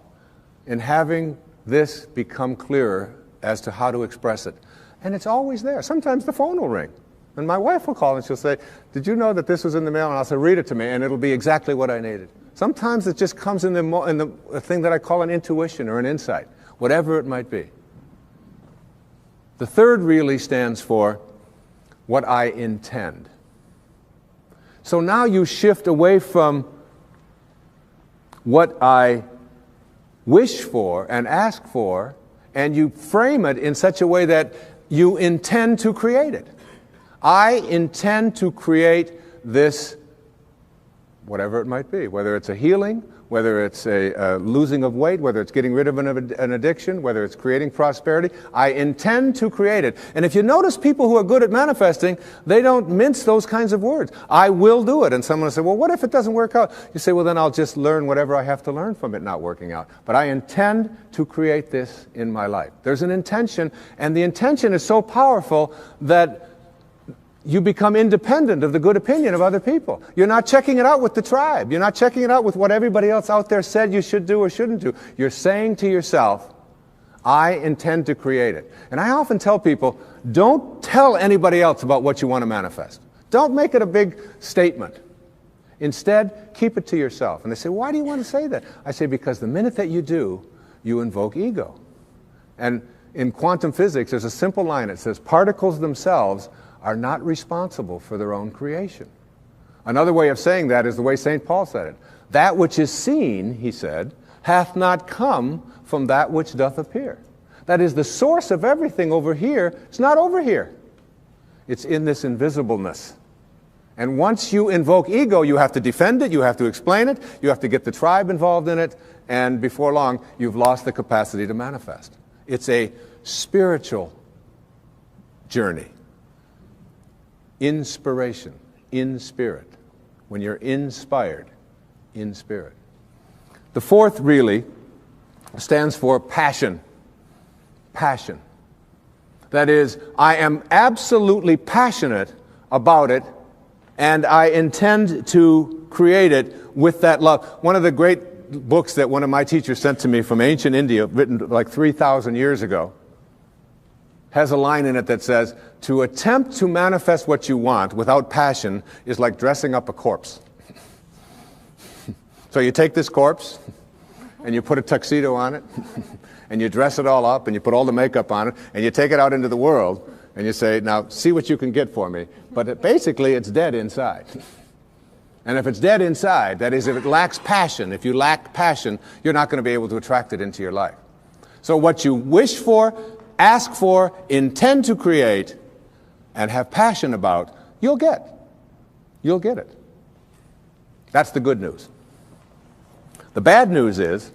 in having this become clearer as to how to express it. And it's always there. Sometimes the phone will ring. And my wife will call and she'll say, did you know that this was in the mail? And I'll say, read it to me, and it'll be exactly what I needed. Sometimes it just comes in the thing that I call an intuition or an insight, whatever it might be. The third really stands for what I intend. So now you shift away from what I wish for and ask for, and you frame it in such a way that you intend to create it. I intend to create this, whatever it might be, whether it's a healing, whether it's a losing of weight, whether it's getting rid of an addiction, whether it's creating prosperity. I intend to create it. And if you notice people who are good at manifesting, they don't mince those kinds of words. I will do it. And someone will say, well, what if it doesn't work out? You say, well, then I'll just learn whatever I have to learn from it not working out. But I intend to create this in my life. There's an intention, and the intention is so powerful that you become independent of the good opinion of other people. You're not checking it out with the tribe. You're not checking it out with what everybody else out there said you should do or shouldn't do. You're saying to yourself, I intend to create it. And I often tell people, don't tell anybody else about what you want to manifest. Don't make it a big statement. Instead, keep it to yourself. And they say, why do you want to say that? I say, because the minute that you do, you invoke ego. And in quantum physics, there's a simple line. It says, particles themselves are not responsible for their own creation. Another way of saying that is the way St. Paul said it. That which is seen, he said, hath not come from that which doth appear. That is, the source of everything over here, it's not over here. It's in this invisibleness. And once you invoke ego, you have to defend it, you have to explain it, you have to get the tribe involved in it, and before long, you've lost the capacity to manifest. It's a spiritual journey. Inspiration, in spirit. When you're inspired, in spirit. The fourth really stands for passion. Passion. That is, I am absolutely passionate about it, and I intend to create it with that love. One of the great books that one of my teachers sent to me from ancient India, written like 3,000 years ago, has a line in it that says, to attempt to manifest what you want without passion is like dressing up a corpse. So you take this corpse, and you put a tuxedo on it, and you dress it all up, and you put all the makeup on it, and you take it out into the world, and you say, now see what you can get for me. But basically, it's dead inside. And if it's dead inside, that is, if it lacks passion, if you lack passion, you're not going to be able to attract it into your life. So what you wish for, ask for, intend to create, and have passion about, you'll get. You'll get it. That's the good news. The bad news is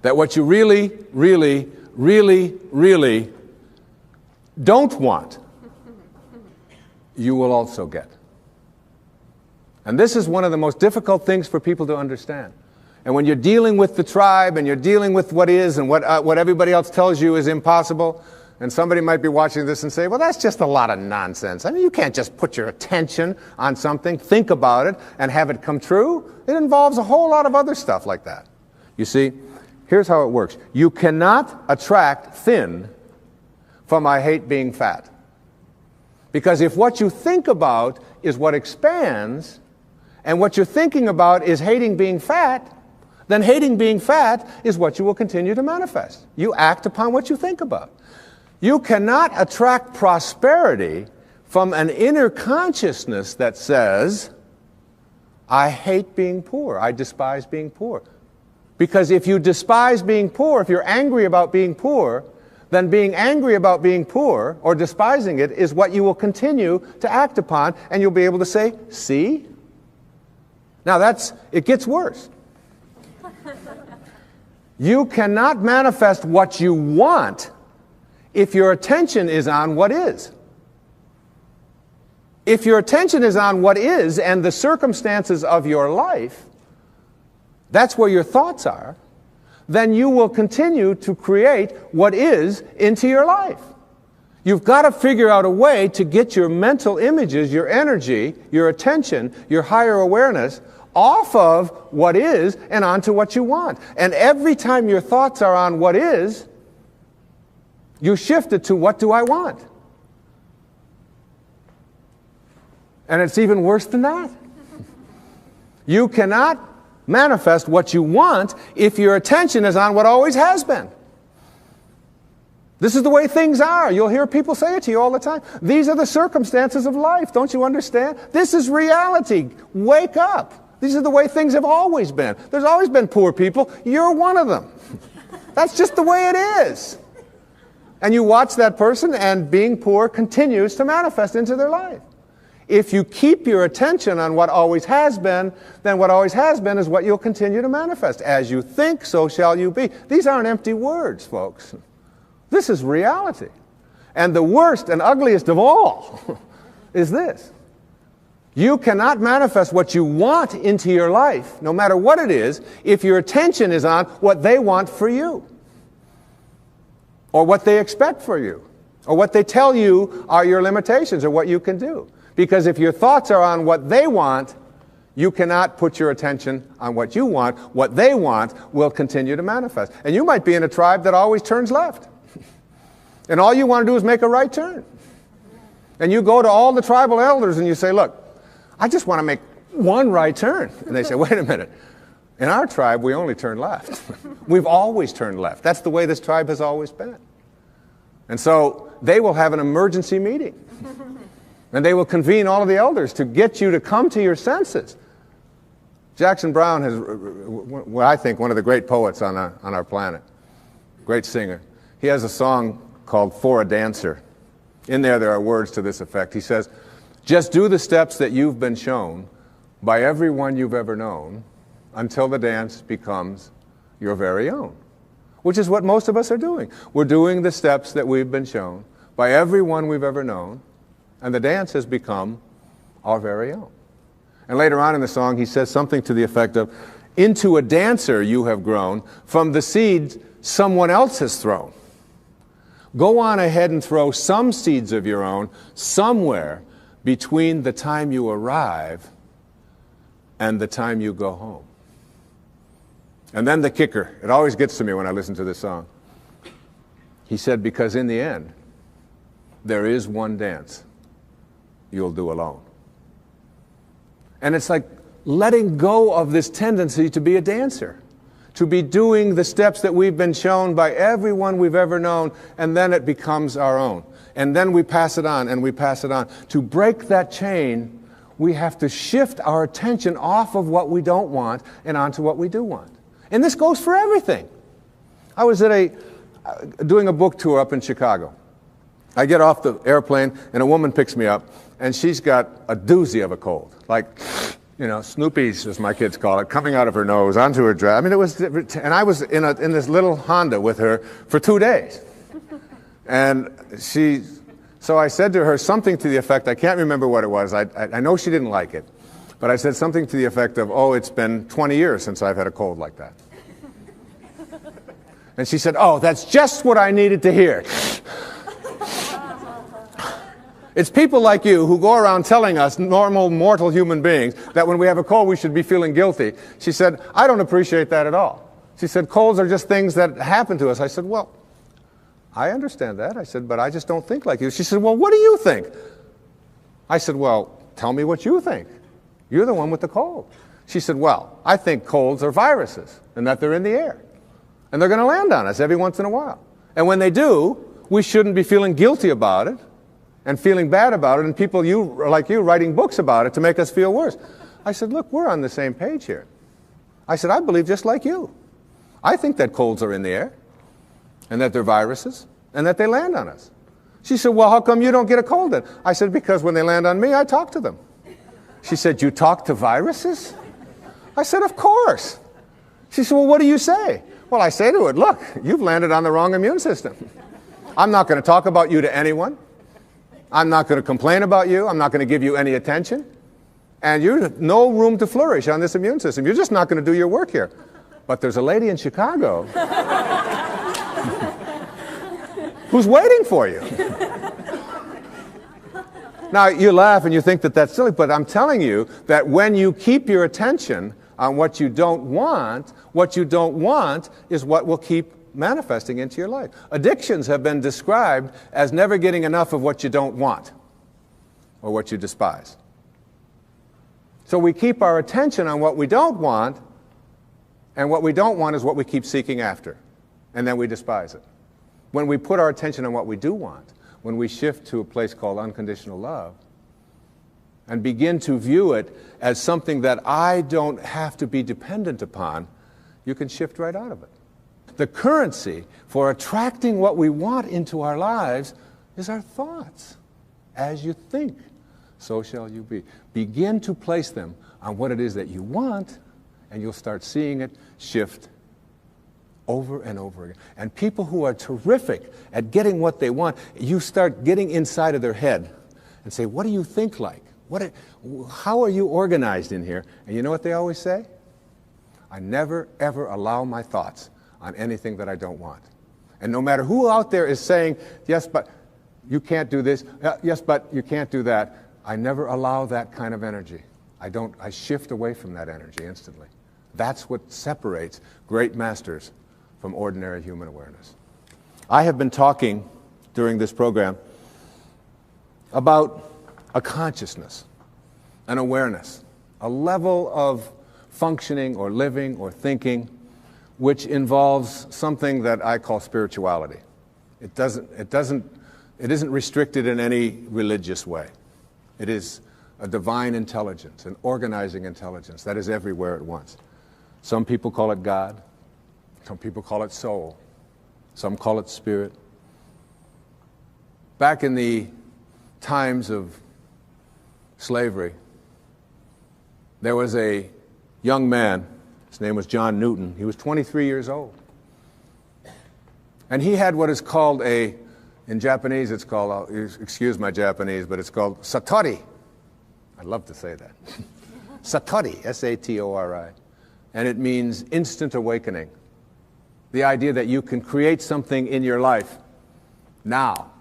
that what you really, really, really, really don't want, you will also get. And this is one of the most difficult things for people to understand. And when you're dealing with the tribe and you're dealing with what is and what everybody else tells you is impossible, and somebody might be watching this and say, well, that's just a lot of nonsense. I mean, you can't just put your attention on something, think about it, and have it come true. It involves a whole lot of other stuff like that. You see, here's how it works. You cannot attract thin from I hate being fat. Because if what you think about is what expands, and what you're thinking about is hating being fat, then hating being fat is what you will continue to manifest. You act upon what you think about. You cannot attract prosperity from an inner consciousness that says, I hate being poor, I despise being poor. Because if you despise being poor, if you're angry about being poor, then being angry about being poor or despising it is what you will continue to act upon, and you'll be able to say, see? Now it gets worse. You cannot manifest what you want if your attention is on what is. If your attention is on what is and the circumstances of your life, that's where your thoughts are, then you will continue to create what is into your life. You've got to figure out a way to get your mental images, your energy, your attention, your higher awareness off of what is and onto what you want. And every time your thoughts are on what is, you shift it to what do I want? And it's even worse than that. You cannot manifest what you want if your attention is on what always has been. This is the way things are. You'll hear people say it to you all the time. These are the circumstances of life. Don't you understand? This is reality. Wake up. These are the way things have always been. There's always been poor people. You're one of them. That's just the way it is. And you watch that person, and being poor continues to manifest into their life. If you keep your attention on what always has been, then what always has been is what you'll continue to manifest. As you think, so shall you be. These aren't empty words, folks. This is reality. And the worst and ugliest of all is this. You cannot manifest what you want into your life, no matter what it is, if your attention is on what they want for you, or what they expect for you, Or what they tell you are your limitations or what you can do. Because if your thoughts are on what they want, you cannot put your attention on what you want. What they want will continue to manifest. And you might be in a tribe that always turns left. And all you want to do is make a right turn. And you go to all the tribal elders and you say, look, I just want to make one right turn. And they say, wait a minute. In our tribe, we only turn left. We've always turned left. That's the way this tribe has always been. And so they will have an emergency meeting. And they will convene all of the elders to get you to come to your senses. Jackson Browne is, I think, one of the great poets on our planet. Great singer. He has a song called For a Dancer. In there are words to this effect. He says, just do the steps that you've been shown by everyone you've ever known until the dance becomes your very own. Which is what most of us are doing. We're doing the steps that we've been shown by everyone we've ever known, and the dance has become our very own. And later on in the song, he says something to the effect of, into a dancer you have grown from the seeds someone else has thrown. Go on ahead and throw some seeds of your own somewhere between the time you arrive and the time you go home. And then the kicker, it always gets to me when I listen to this song. He said, because in the end, there is one dance you'll do alone. And it's like letting go of this tendency to be a dancer, to be doing the steps that we've been shown by everyone we've ever known, and then it becomes our own. And then we pass it on, and we pass it on. To break that chain, we have to shift our attention off of what we don't want and onto what we do want. And this goes for everything. I was at doing a book tour up in Chicago. I get off the airplane, and a woman picks me up, and she's got a doozy of a cold. Like, you know, Snoopy's, as my kids call it, coming out of her nose onto her dress. I mean, it was, and I was in this little Honda with her for 2 days. And so I said to her something to the effect, I can't remember what it was. I know she didn't like it. But I said something to the effect of, oh, it's been 20 years since I've had a cold like that. And she said, oh, that's just what I needed to hear. It's people like you who go around telling us, normal, mortal human beings, that when we have a cold, we should be feeling guilty. She said, I don't appreciate that at all. She said, colds are just things that happen to us. I said, well, I understand that. I said, but I just don't think like you. She said, well, what do you think? I said, well, tell me what you think. You're the one with the cold. She said, well, I think colds are viruses and that they're in the air. And they're going to land on us every once in a while. And when they do, we shouldn't be feeling guilty about it and feeling bad about it, and people like you writing books about it to make us feel worse. I said, look, we're on the same page here. I said, I believe just like you. I think that colds are in the air and that they're viruses and that they land on us. She said, well, how come you don't get a cold then? I said, because when they land on me, I talk to them. She said, you talk to viruses? I said, of course. She said, well, what do you say? Well, I say to it, look, you've landed on the wrong immune system. I'm not going to talk about you to anyone. I'm not going to complain about you. I'm not going to give you any attention. And you have no room to flourish on this immune system. You're just not going to do your work here. But there's a lady in Chicago who's waiting for you. Now, you laugh and you think that that's silly, but I'm telling you that when you keep your attention on what you don't want is what will keep manifesting into your life. Addictions have been described as never getting enough of what you don't want or what you despise. So we keep our attention on what we don't want, and what we don't want is what we keep seeking after, and then we despise it. When we put our attention on what we do want, when we shift to a place called unconditional love and begin to view it as something that I don't have to be dependent upon, you can shift right out of it. The currency for attracting what we want into our lives is our thoughts. As you think, so shall you be. Begin to place them on what it is that you want, and you'll start seeing it shift over and over again. And people who are terrific at getting what they want, you start getting inside of their head and say, what do you think like? How are you organized in here? And you know what they always say? I never, ever allow my thoughts on anything that I don't want. And no matter who out there is saying, yes, but you can't do this. Yes, but you can't do that. I never allow that kind of energy. I shift away from that energy instantly. That's what separates great masters from ordinary human awareness. I have been talking during this program about a consciousness, an awareness, a level of functioning or living or thinking which involves something that I call spirituality. It isn't restricted in any religious way. It is a divine intelligence, an organizing intelligence that is everywhere at once. Some people call it God. Some people call it soul. Some call it spirit. Back in the times of slavery, there was a young man. His name was John Newton. He was 23 years old. And he had what is called in Japanese, it's called, excuse my Japanese, but it's called satori. I love to say that. Satori, S-A-T-O-R-I. And it means instant awakening. The idea that you can create something in your life now.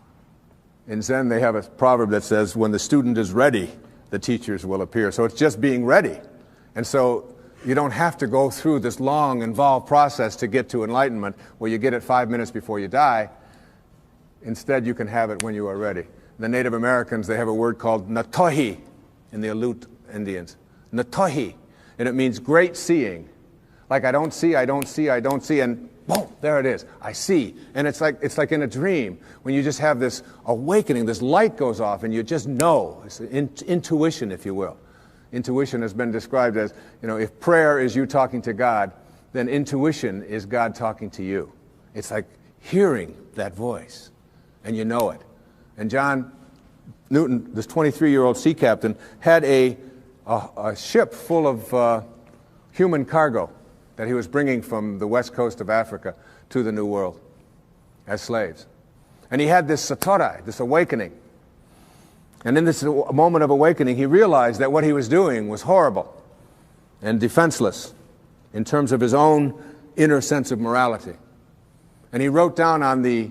In Zen, they have a proverb that says, when the student is ready, the teachers will appear. So it's just being ready. And so you don't have to go through this long, involved process to get to enlightenment where you get it 5 minutes before you die. Instead, you can have it when you are ready. The Native Americans, they have a word called natohi in the Aleut Indians. Natohi. And it means great seeing. Like I don't see, and boom, there it is. I see. And it's like in a dream when you just have this awakening, this light goes off and you just know. It's intuition, if you will. Intuition has been described as, if prayer is you talking to God, then intuition is God talking to you. It's like hearing that voice, and you know it. And John Newton, this 23-year-old sea captain, had a ship full of human cargo that he was bringing from the west coast of Africa to the New World as slaves. And he had this satori, this awakening. And in this moment of awakening, he realized that what he was doing was horrible and defenseless in terms of his own inner sense of morality. And he wrote down on the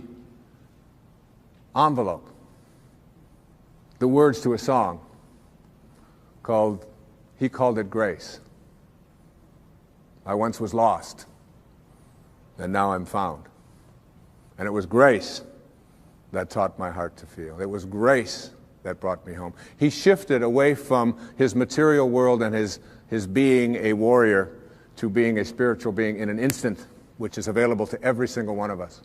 envelope the words to a song he called it Grace. I once was lost, and now I'm found. And it was grace that taught my heart to feel. It was grace that brought me home. He shifted away from his material world and his being a warrior to being a spiritual being in an instant, which is available to every single one of us.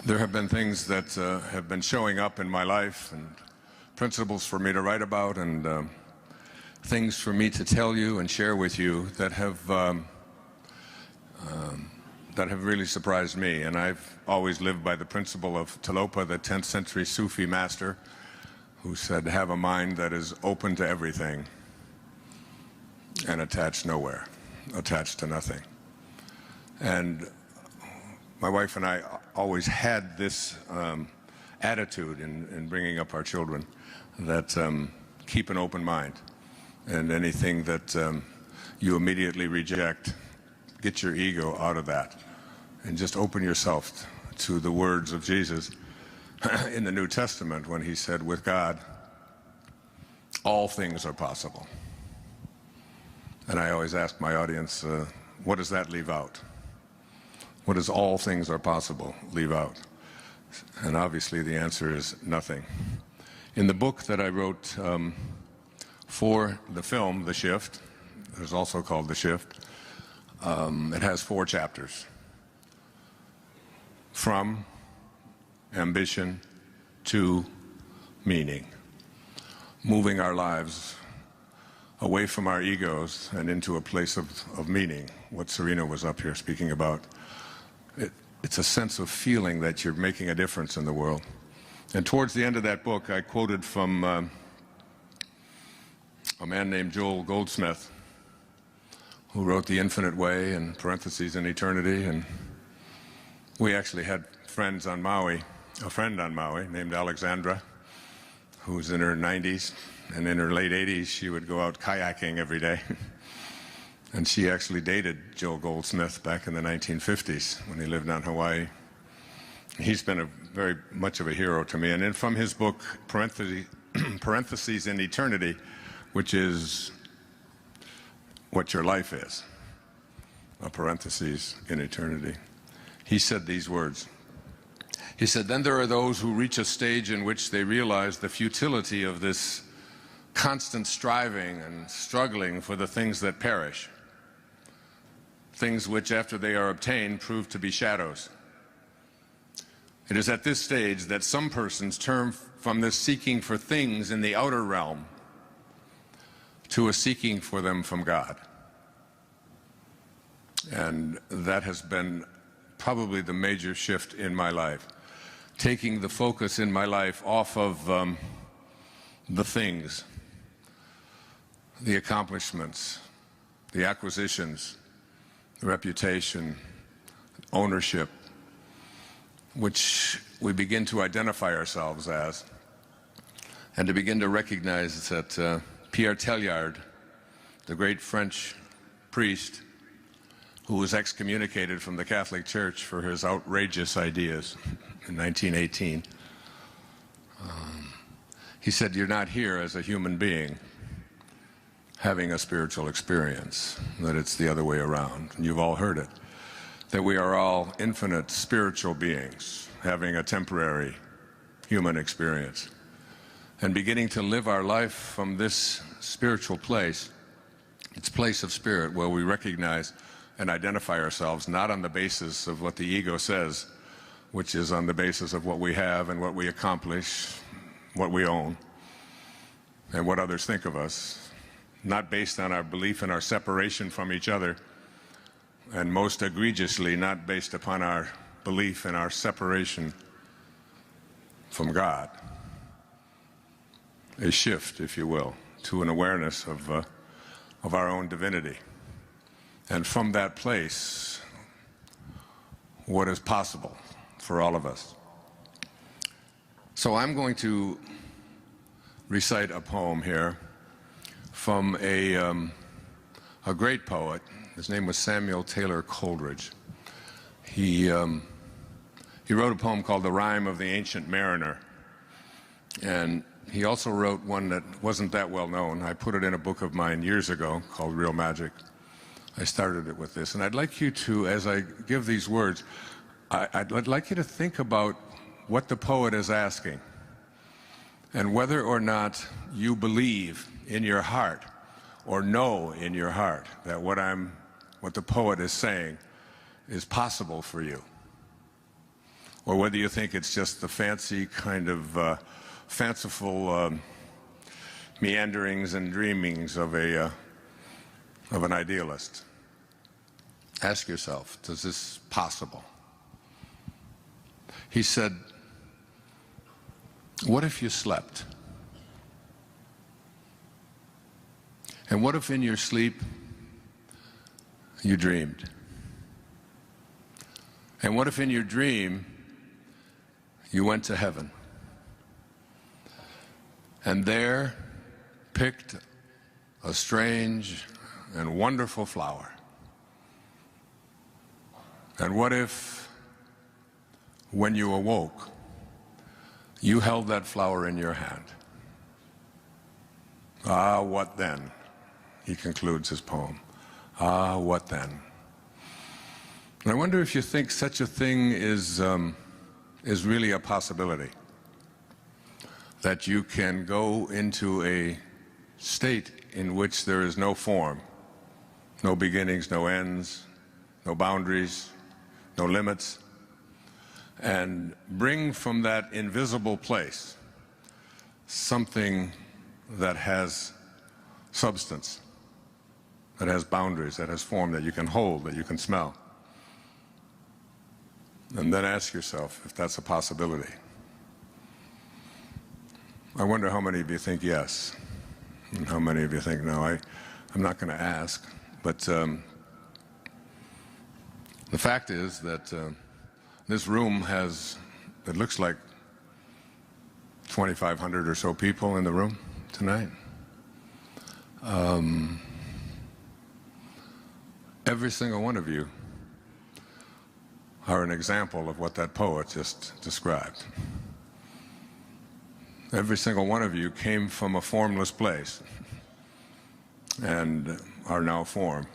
There have been things that have been showing up in my life, and principles for me to write about, and things for me to tell you and share with you that have really surprised me. And I've always lived by the principle of Tilopa, the 10th century Sufi master, who said, have a mind that is open to everything and attached nowhere, attached to nothing. And my wife and I always had this attitude in bringing up our children, that keep an open mind, and anything that you immediately reject, get your ego out of that, and just open yourself to the words of Jesus in the New Testament when he said, with God, all things are possible. And I always ask my audience, what does that leave out? What does all things are possible leave out? And obviously the answer is nothing. In the book that I wrote for the film, The Shift, it was also called The Shift, it has 4 chapters. From ambition to meaning. Moving our lives away from our egos and into a place of meaning, what Serena was up here speaking about. It's a sense of feeling that you're making a difference in the world. And towards the end of that book, I quoted from a man named Joel Goldsmith, who wrote The Infinite Way, in parentheses, in eternity. And we actually had friends on Maui, a friend on Maui named Alexandra, who's in her 90s, and in her late 80s, she would go out kayaking every day. And she actually dated Joel Goldsmith back in the 1950s when he lived on Hawaii. He's been a very much of a hero to me. And then from his book, Parentheses in Eternity, which is what your life is, a parentheses in eternity, he said these words. He said, "Then there are those who reach a stage in which they realize the futility of this constant striving and struggling for the things that perish, things which, after they are obtained, prove to be shadows. It is at this stage that some persons turn from this seeking for things in the outer realm to a seeking for them from God." And that has been probably the major shift in my life, taking the focus in my life off of the things, the accomplishments, the acquisitions, the reputation, ownership, which we begin to identify ourselves as, and to begin to recognize that Pierre Teilhard, the great French priest who was excommunicated from the Catholic Church for his outrageous ideas in 1918, he said, "You're not here as a human being having a spiritual experience, that it's the other way around." And you've all heard it, that we are all infinite spiritual beings having a temporary human experience, and beginning to live our life from this spiritual place, its place of spirit, where we recognize and identify ourselves not on the basis of what the ego says, which is on the basis of what we have and what we accomplish, what we own, and what others think of us, not based on our belief in our separation from each other, and most egregiously not based upon our belief in our separation from God. A shift, if you will, to an awareness of our own divinity. And from that place, what is possible for all of us. So I'm going to recite a poem here from a great poet. His name was Samuel Taylor Coleridge. He wrote a poem called The Rime of the Ancient Mariner. And he also wrote one that wasn't that well known. I put it in a book of mine years ago called Real Magic. I started it with this. And I'd like you to, as I give these words, I'd like you to think about what the poet is asking, and whether or not you believe in your heart or know in your heart that what the poet is saying is possible for you, or whether you think it's just the fancy kind of fanciful meanderings and dreamings of an idealist. Ask yourself, is this possible? He said, "What if you slept? And what if in your sleep you dreamed? And what if in your dream you went to heaven and there picked a strange and wonderful flower? And what if, when you awoke, you held that flower in your hand? Ah, what then?" He concludes his poem. Ah, what then? And I wonder if you think such a thing is really a possibility, that you can go into a state in which there is no form, no beginnings, no ends, no boundaries, no limits, and bring from that invisible place something that has substance, that has boundaries, that has form, that you can hold, that you can smell. And then ask yourself if that's a possibility. I wonder how many of you think yes, and how many of you think no. I'm not going to ask, but the fact is that this room has, it looks like 2,500 or so people in the room tonight. Every single one of you are an example of what that poet just described. Every single one of you came from a formless place and are now form.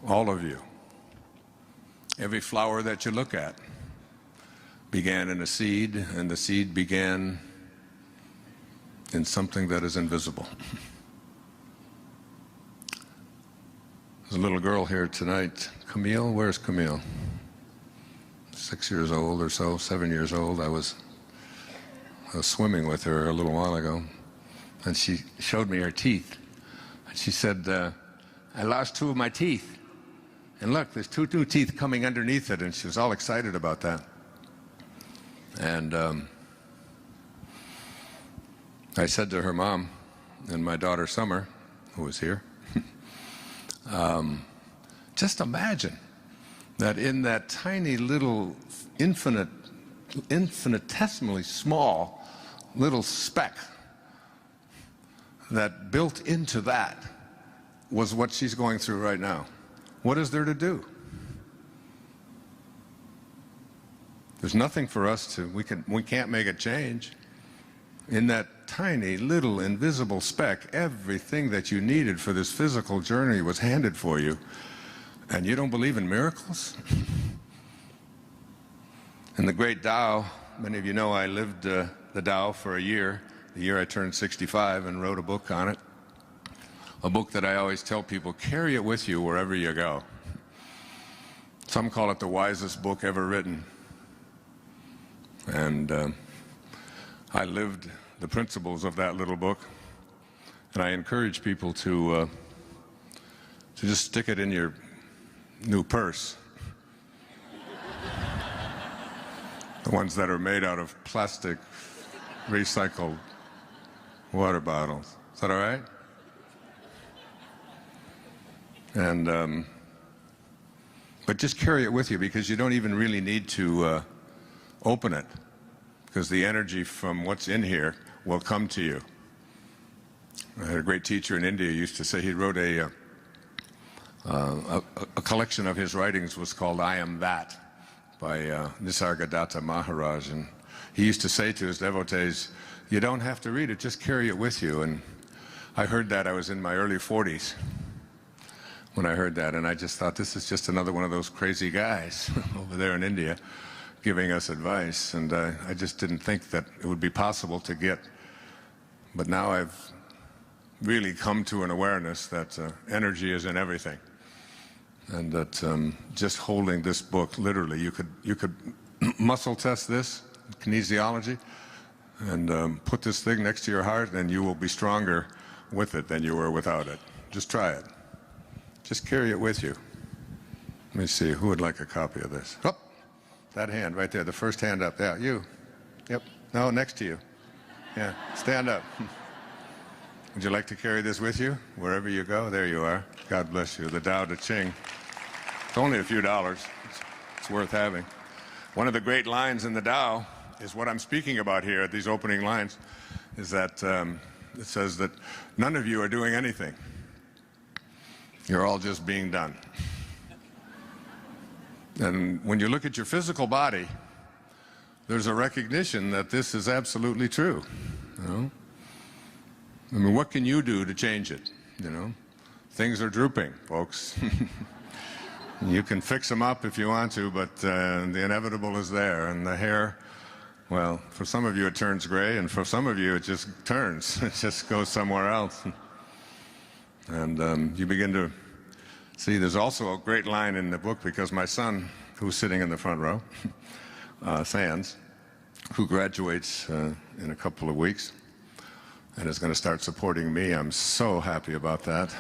All of you. Every flower that you look at began in a seed, and the seed began in something that is invisible. There's a little girl here tonight. Camille, where's Camille? 6 years old or so, 7 years old. I was swimming with her a little while ago, and she showed me her teeth. And she said, I lost 2 of my teeth. And look, there's 2 new teeth coming underneath it, and she was all excited about that. And I said to her mom and my daughter Summer, who was here, just imagine that in that tiny little infinitesimally small little speck that built into that was what she's going through right now. What is there to do? There's nothing for us to, we can't make a change. In that tiny little invisible speck, everything that you needed for this physical journey was handed for you. And you don't believe in miracles? In the great Tao, many of you know I lived the Tao for a year, the year I turned 65, and wrote a book on it. A book that I always tell people, carry it with you wherever you go. Some call it the wisest book ever written. And I lived the principles of that little book, and I encourage people to just stick it in your new purse. The ones that are made out of plastic, recycled water bottles. Is that all right? And but just carry it with you, because you don't even really need to open it, because the energy from what's in here will come to you. I had a great teacher in India who used to say, he wrote a collection of his writings was called I Am That by Nisargadatta Maharaj, and he used to say to his devotees, you don't have to read it, just carry it with you. And I heard that, I was in my early 40s when I heard that, and I just thought, this is just another one of those crazy guys over there in India giving us advice, and I just didn't think that it would be possible to get. But now I've really come to an awareness that energy is in everything, and that just holding this book, literally, you could muscle test this, kinesiology, and put this thing next to your heart, and you will be stronger with it than you were without it. Just try it. Just carry it with you. Let me see, who would like a copy of this? Oh, that hand right there, the first hand up. Yeah, you. Yep. No, next to you. Yeah, stand up. Would you like to carry this with you wherever you go? There you are. God bless you. The Tao Te Ching. It's only a few dollars. It's worth having. One of the great lines in the Tao is what I'm speaking about here, these opening lines, is that it says that none of you are doing anything. You're all just being done. And when you look at your physical body, there's a recognition that this is absolutely true. You know? I mean, what can you do to change it? You know, things are drooping, folks. You can fix them up if you want to, but the inevitable is there. And the hair, well, for some of you it turns gray, and for some of you it just turns. It just goes somewhere else. And you begin to see, there's also a great line in the book, because my son, who's sitting in the front row, Sands, who graduates in a couple of weeks and is going to start supporting me. I'm so happy about that.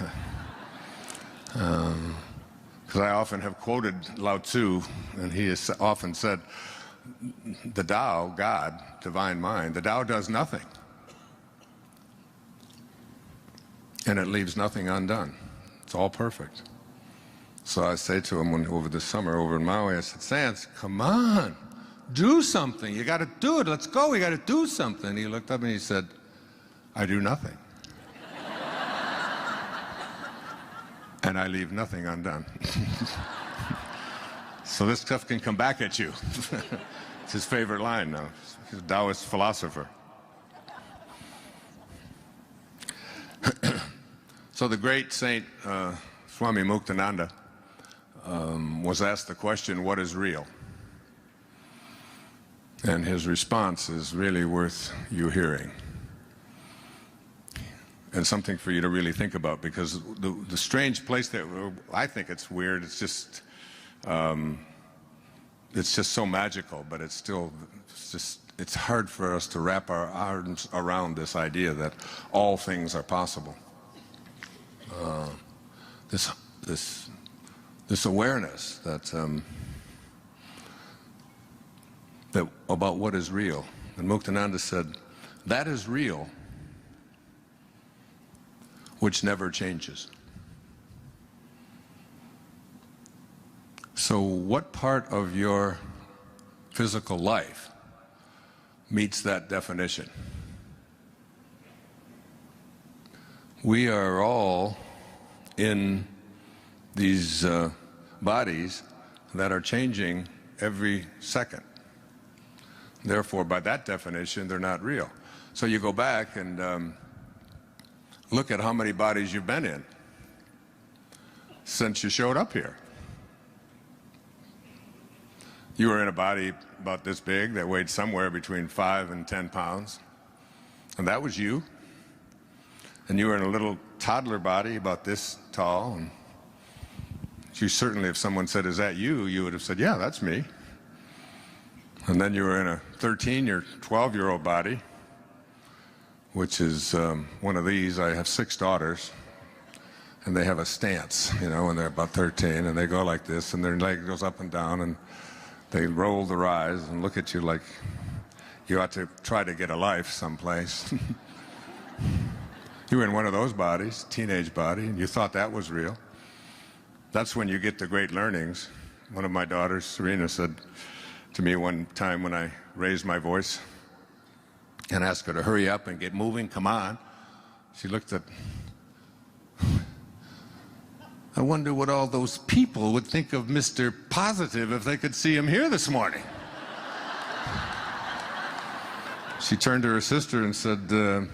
Because I often have quoted Lao Tzu, and he has often said, the Tao, God, divine mind, the Tao does nothing. And it leaves nothing undone. It's all perfect. So I say to him over the summer over in Maui, I said, Sands, come on, do something. You got to do it. Let's go. We got to do something. He looked up and he said, I do nothing. And I leave nothing undone. So this stuff can come back at you. It's his favorite line now. He's a Taoist philosopher. So the great Saint Swami Muktananda was asked the question, what is real? And his response is really worth you hearing. And something for you to really think about, because the strange place that I think it's weird, it's just so magical, but it's still, it's hard for us to wrap our arms around this idea that all things are possible. This awareness that about what is real. And Muktananda said, that is real, which never changes. So what part of your physical life meets that definition? We are all in these bodies that are changing every second. Therefore, by that definition, they're not real. So you go back and look at how many bodies you've been in since you showed up here. You were in a body about this big that weighed somewhere between 5 and 10 pounds, and that was you. And you were in a little toddler body about this tall, and you certainly, if someone said, is that you, you would have said, yeah, that's me. And then you were in a 13 or 12-year-old body, which is one of these. I have 6 daughters, and they have a stance, you know, when they're about 13, and they go like this, and their leg goes up and down, and they roll their eyes and look at you like you ought to try to get a life someplace. You were in one of those bodies, teenage body, and you thought that was real. That's when you get the great learnings. One of my daughters, Serena, said to me one time when I raised my voice and asked her to hurry up and get moving, come on. She looked at, I wonder what all those people would think of Mr. Positive if they could see him here this morning. She turned to her sister and said,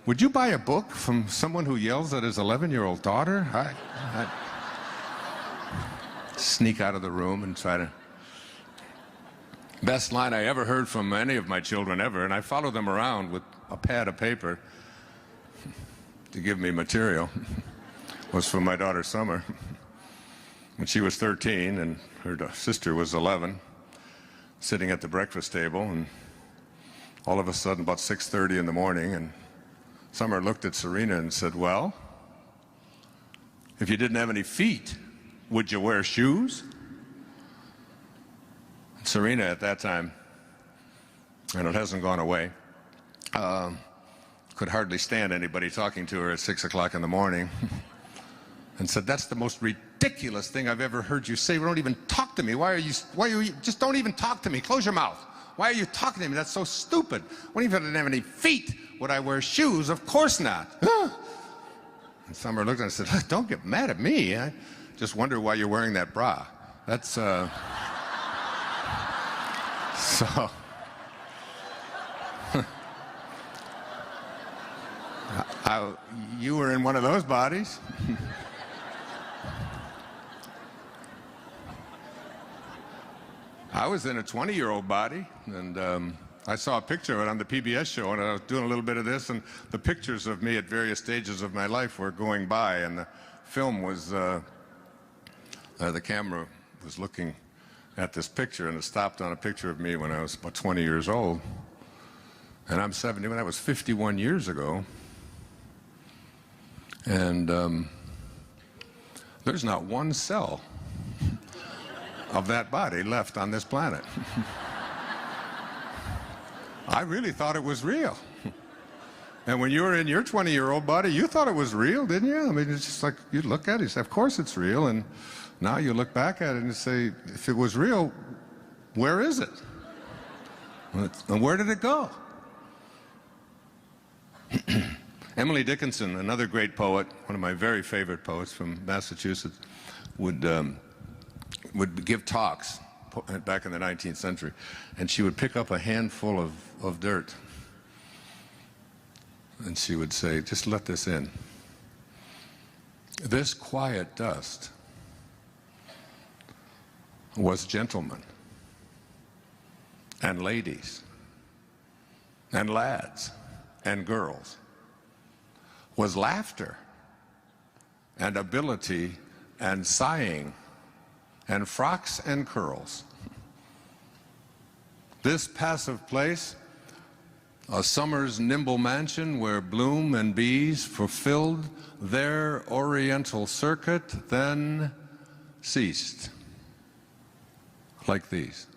would you buy a book from someone who yells at his 11-year-old daughter? I sneak out of the room and try to... Best line I ever heard from any of my children ever, and I followed them around with a pad of paper to give me material, was from my daughter Summer. When she was 13 and her sister was 11, sitting at the breakfast table, and all of a sudden about 6:30 in the morning, and Summer looked at Serena and said, well, if you didn't have any feet, would you wear shoes? Serena at that time, and it hasn't gone away, could hardly stand anybody talking to her at 6 o'clock in the morning, and said, that's the most ridiculous thing I've ever heard you say. Don't even talk to me. Why are you, just don't even talk to me. Close your mouth. Why are you talking to me? That's so stupid. What if I didn't have any feet? Would I wear shoes? Of course not. And Summer looked at her and said, don't get mad at me. I just wonder why you're wearing that bra. That's, so, you were in one of those bodies. I was in a 20-year-old body, and I saw a picture of it on the PBS show, and I was doing a little bit of this, and the pictures of me at various stages of my life were going by, and the film was, the camera was looking at this picture, and it stopped on a picture of me when I was about 20 years old. And I'm 70, that was 51 years ago. And there's not one cell of that body left on this planet. I really thought it was real. And when you were in your 20-year-old body, you thought it was real, didn't you? I mean, it's just like, you look at it, you say, of course it's real. And now you look back at it and say, if it was real, where is it? And where did it go? Emily Dickinson, another great poet, one of my very favorite poets from Massachusetts, would would give talks back in the 19th century, and she would pick up a handful of dirt, and she would say, just let this in. This quiet dust was gentlemen and ladies and lads and girls, was laughter and ability and sighing and frocks and curls. This passive place, a summer's nimble mansion where bloom and bees fulfilled their oriental circuit, then ceased, like these.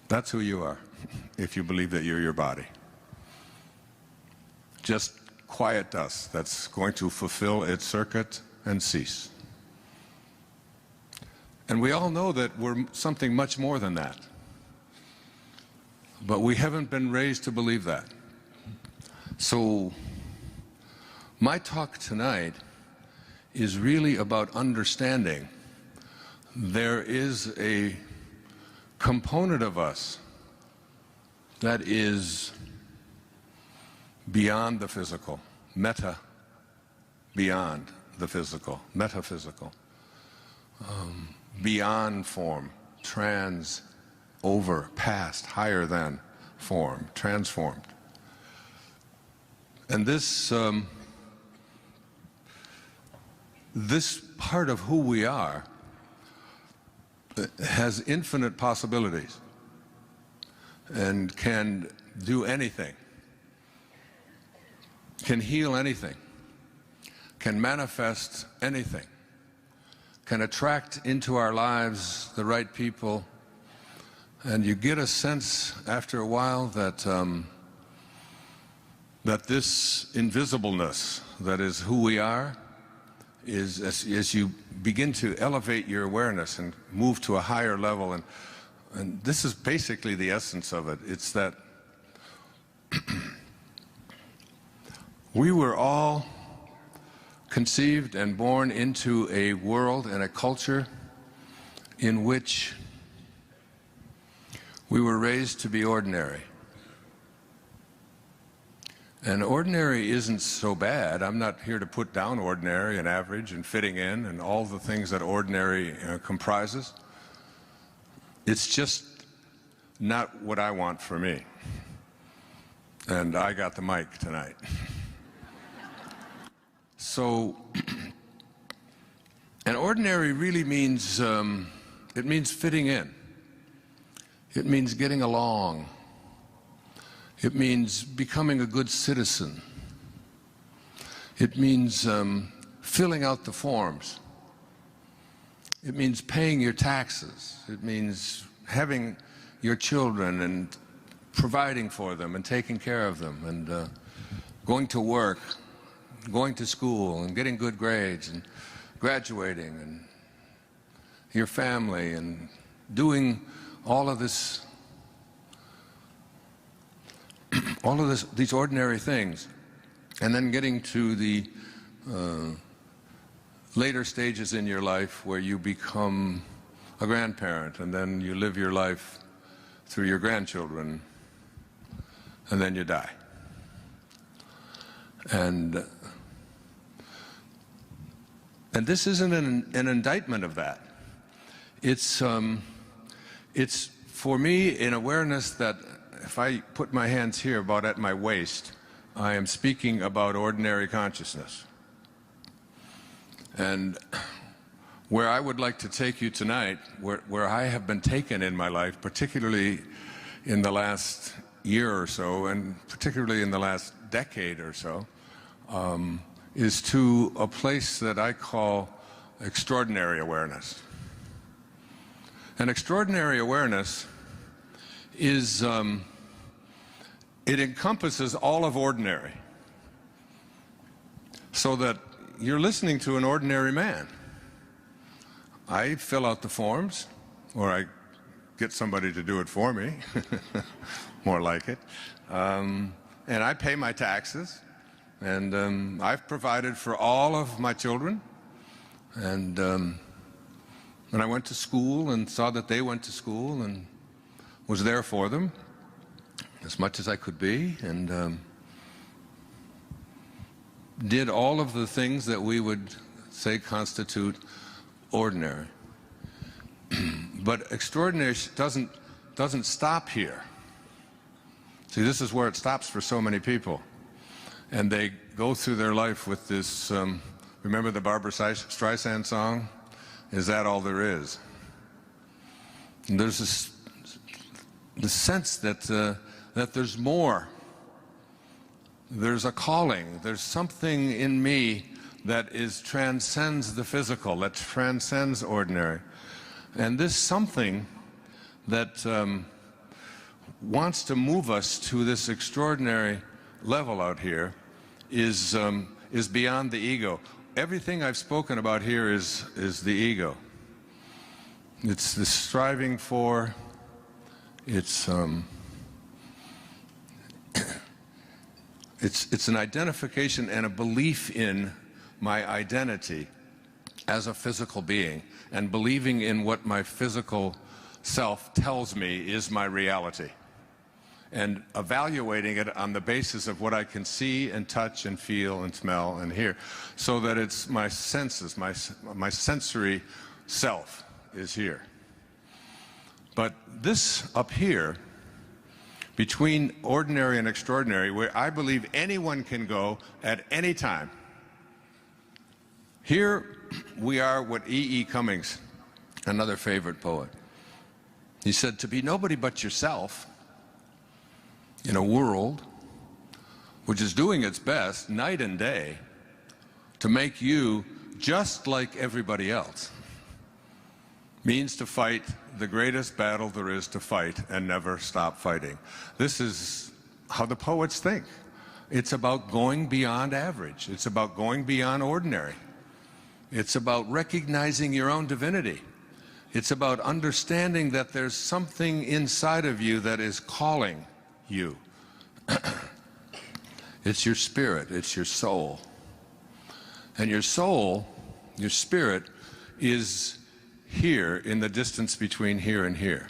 That's who you are, if you believe that you're your body. Just quiet dust that's going to fulfill its circuit and cease. And we all know that we're something much more than that. But we haven't been raised to believe that. So my talk tonight is really about understanding there is a component of us that is beyond the physical, beyond the physical, metaphysical, beyond form, over, past, higher than form, transformed. And this part of who we are has infinite possibilities and can do anything, can heal anything, can manifest anything, can attract into our lives the right people. And you get a sense after a while that that this invisibleness that is who we are is, as you begin to elevate your awareness and move to a higher level, and this is basically the essence of it. It's that we were all conceived and born into a world and a culture in which we were raised to be ordinary. And ordinary isn't so bad. I'm not here to put down ordinary and average and fitting in and all the things that ordinary comprises. It's just not what I want for me. And I got the mic tonight. So, and ordinary really means, it means fitting in. It means getting along. It means becoming a good citizen. It means filling out the forms. It means paying your taxes. It means having your children and providing for them and taking care of them and going to work, going to school and getting good grades and graduating and your family and doing all of this, these ordinary things, and then getting to the later stages in your life where you become a grandparent, and then you live your life through your grandchildren, and then you die. And this isn't an indictment of that. It's for me an awareness that if I put my hands here about at my waist, I am speaking about ordinary consciousness. And where I would like to take you tonight, where I have been taken in my life, particularly in the last year or so, and particularly in the last decade or so, is to a place that I call extraordinary awareness. And extraordinary awareness is, it encompasses all of ordinary. So that you're listening to an ordinary man. I fill out the forms, or I get somebody to do it for me, more like it. And I pay my taxes, and I've provided for all of my children. And I went to school and saw that they went to school and was there for them as much as I could be, and did all of the things that we would say constitute ordinary. But extraordinary doesn't stop here. See, this is where it stops for so many people. And they go through their life with this, remember the Barbra Streisand song? Is that all there is? And there's this sense that, that there's more. There's a calling. There's something in me that transcends the physical, that transcends ordinary. And this something that wants to move us to this extraordinary level out here is beyond the ego. Everything I've spoken about here is the ego. It's the striving for, it's an identification and a belief in my identity as a physical being, and believing in what my physical self tells me is my reality, and evaluating it on the basis of what I can see and touch and feel and smell and hear, so that it's my senses, my sensory self is here. But this up here, between ordinary and extraordinary, where I believe anyone can go at any time, here we are what E.E. Cummings, another favorite poet, he said, to be nobody but yourself in a world which is doing its best night and day to make you just like everybody else means to fight the greatest battle there is to fight and never stop fighting. This is how the poets think. It's about going beyond average. It's about going beyond ordinary. It's about recognizing your own divinity. It's about understanding that there's something inside of you that is calling you. It's your spirit, it's your soul. And your soul, your spirit, is here in the distance between here and here.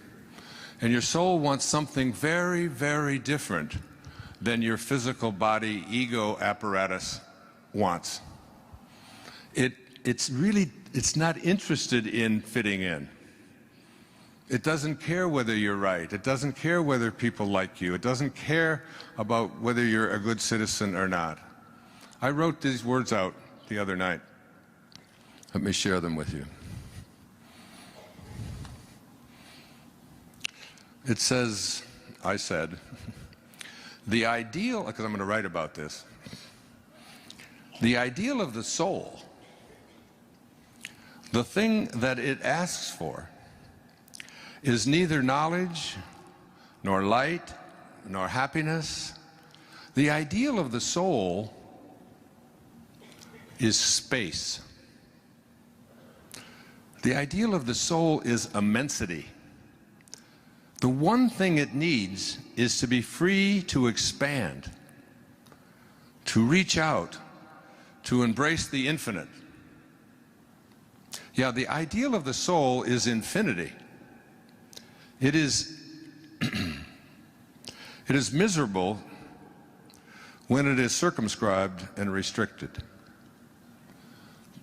And your soul wants something very, very different than your physical body ego apparatus wants. It's not interested in fitting in. It doesn't care whether you're right. It doesn't care whether people like you. It doesn't care about whether you're a good citizen or not. I wrote these words out the other night. Let me share them with you. It says, I said, the ideal, because I'm going to write about this, the ideal of the soul, the thing that it asks for, is neither knowledge, nor light, nor happiness. The ideal of the soul is space. The ideal of the soul is immensity. The one thing it needs is to be free to expand, to reach out, to embrace the infinite. Yeah, the ideal of the soul is infinity. It is it is miserable when it is circumscribed and restricted.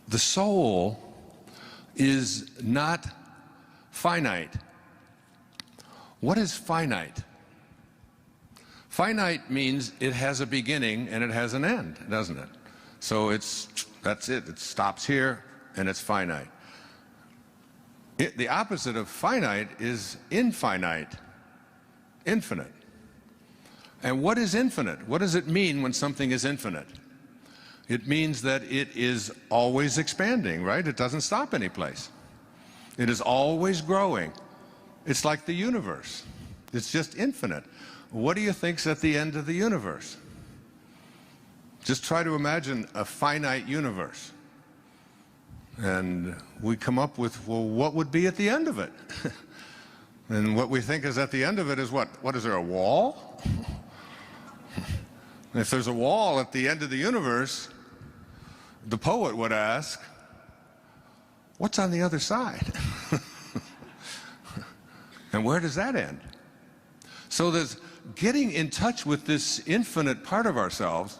The soul is not finite. What is finite? Finite means it has a beginning and it has an end, doesn't it? So that's it. It stops here and it's finite. The opposite of finite is infinite, infinite. And what is infinite? What does it mean when something is infinite? It means that it is always expanding, right? It doesn't stop any place. It is always growing. It's like the universe. It's just infinite. What do you think's at the end of the universe? Just try to imagine a finite universe. And we come up with, well, what would be at the end of it? And what we think is at the end of it is what? What, is there a wall? If there's a wall at the end of the universe, the poet would ask, what's on the other side? And where does that end? So there's getting in touch with this infinite part of ourselves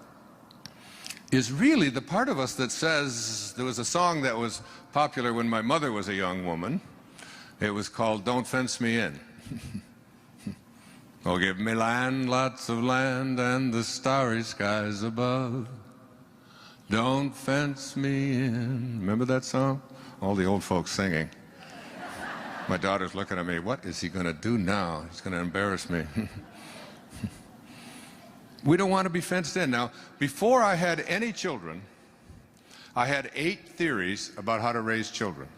is really the part of us that says, there was a song that was popular when my mother was a young woman. It was called Don't Fence Me In. Oh, give me land, lots of land, and the starry skies above. Don't fence me in. Remember that song? All the old folks singing. My daughter's looking at me, what is he going to do now? He's going to embarrass me. We don't want to be fenced in. Now, before I had any children, I had 8 theories about how to raise children.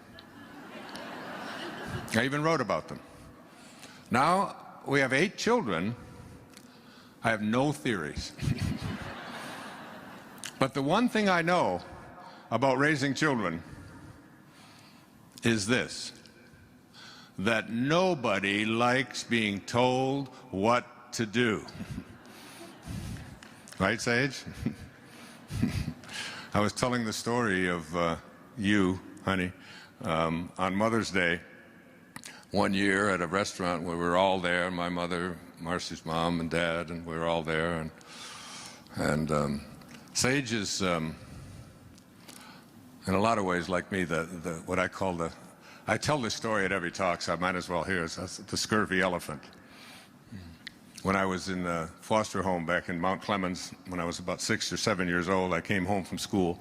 I even wrote about them. Now we have 8 children, I have no theories. But the one thing I know about raising children is this, that nobody likes being told what to do. Right, Sage? I was telling the story of you, honey, on Mother's Day one year at a restaurant where we were all there, my mother, Marcy's mom and dad, and we were all there. And Sage is, in a lot of ways, like me, what I call I tell this story at every talk, so I might as well hear it. That's the scurvy elephant. When I was in the foster home back in Mount Clemens, when I was about 6 or 7 years old, I came home from school,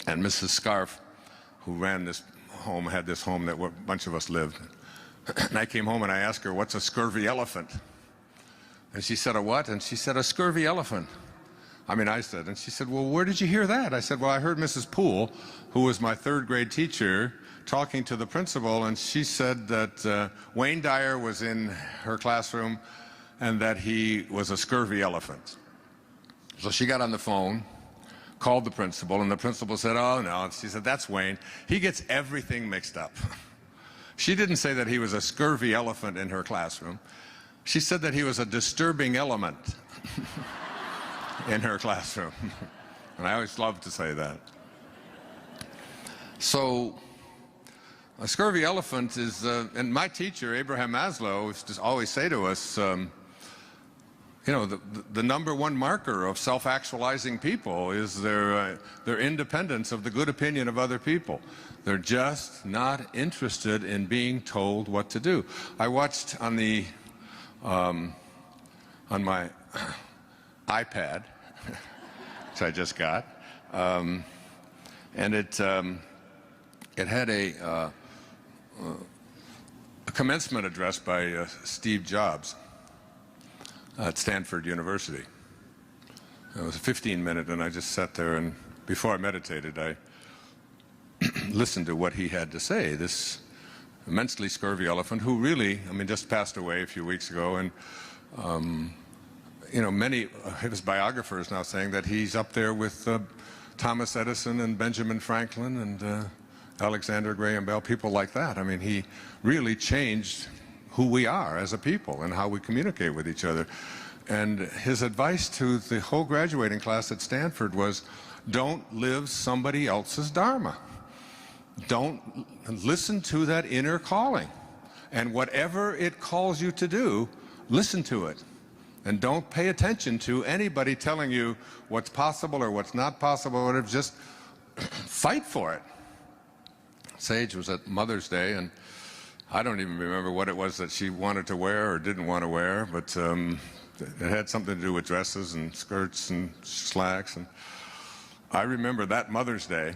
and Mrs. Scarf, who ran this home, had this home that a bunch of us lived. And I came home and I asked her, what's a scurvy elephant? And she said, a what? And she said, a scurvy elephant. I said, and she said, well, where did you hear that? I said, well, I heard Mrs. Poole, who was my 3rd grade teacher, talking to the principal, and she said that Wayne Dyer was in her classroom and that he was a scurvy elephant. So she got on the phone, called the principal, and the principal said, oh, no. And she said, that's Wayne. He gets everything mixed up. She didn't say that he was a scurvy elephant in her classroom. She said that he was a disturbing element in her classroom. And I always loved to say that. So a scurvy elephant is, and my teacher, Abraham Maslow, used to always say to us, you know, the number one marker of self-actualizing people is their independence of the good opinion of other people. They're just not interested in being told what to do. I watched on my iPad, which I just got, and it had a commencement address by Steve Jobs at Stanford University. It was a 15-minute, and I just sat there, and before I meditated, I listened to what he had to say. This immensely scurvy elephant, who really, just passed away a few weeks ago, and you know, many of his biographers now saying that he's up there with Thomas Edison and Benjamin Franklin and Alexander Graham Bell, people like that. He really changed who we are as a people and how we communicate with each other. And his advice to the whole graduating class at Stanford was, don't live somebody else's dharma. Don't listen to that inner calling. And whatever it calls you to do, listen to it. And don't pay attention to anybody telling you what's possible or what's not possible, or whatever. Just fight for it. Sage was at Mother's Day, and I don't even remember what it was that she wanted to wear or didn't want to wear, but it had something to do with dresses and skirts and slacks. And I remember that Mother's Day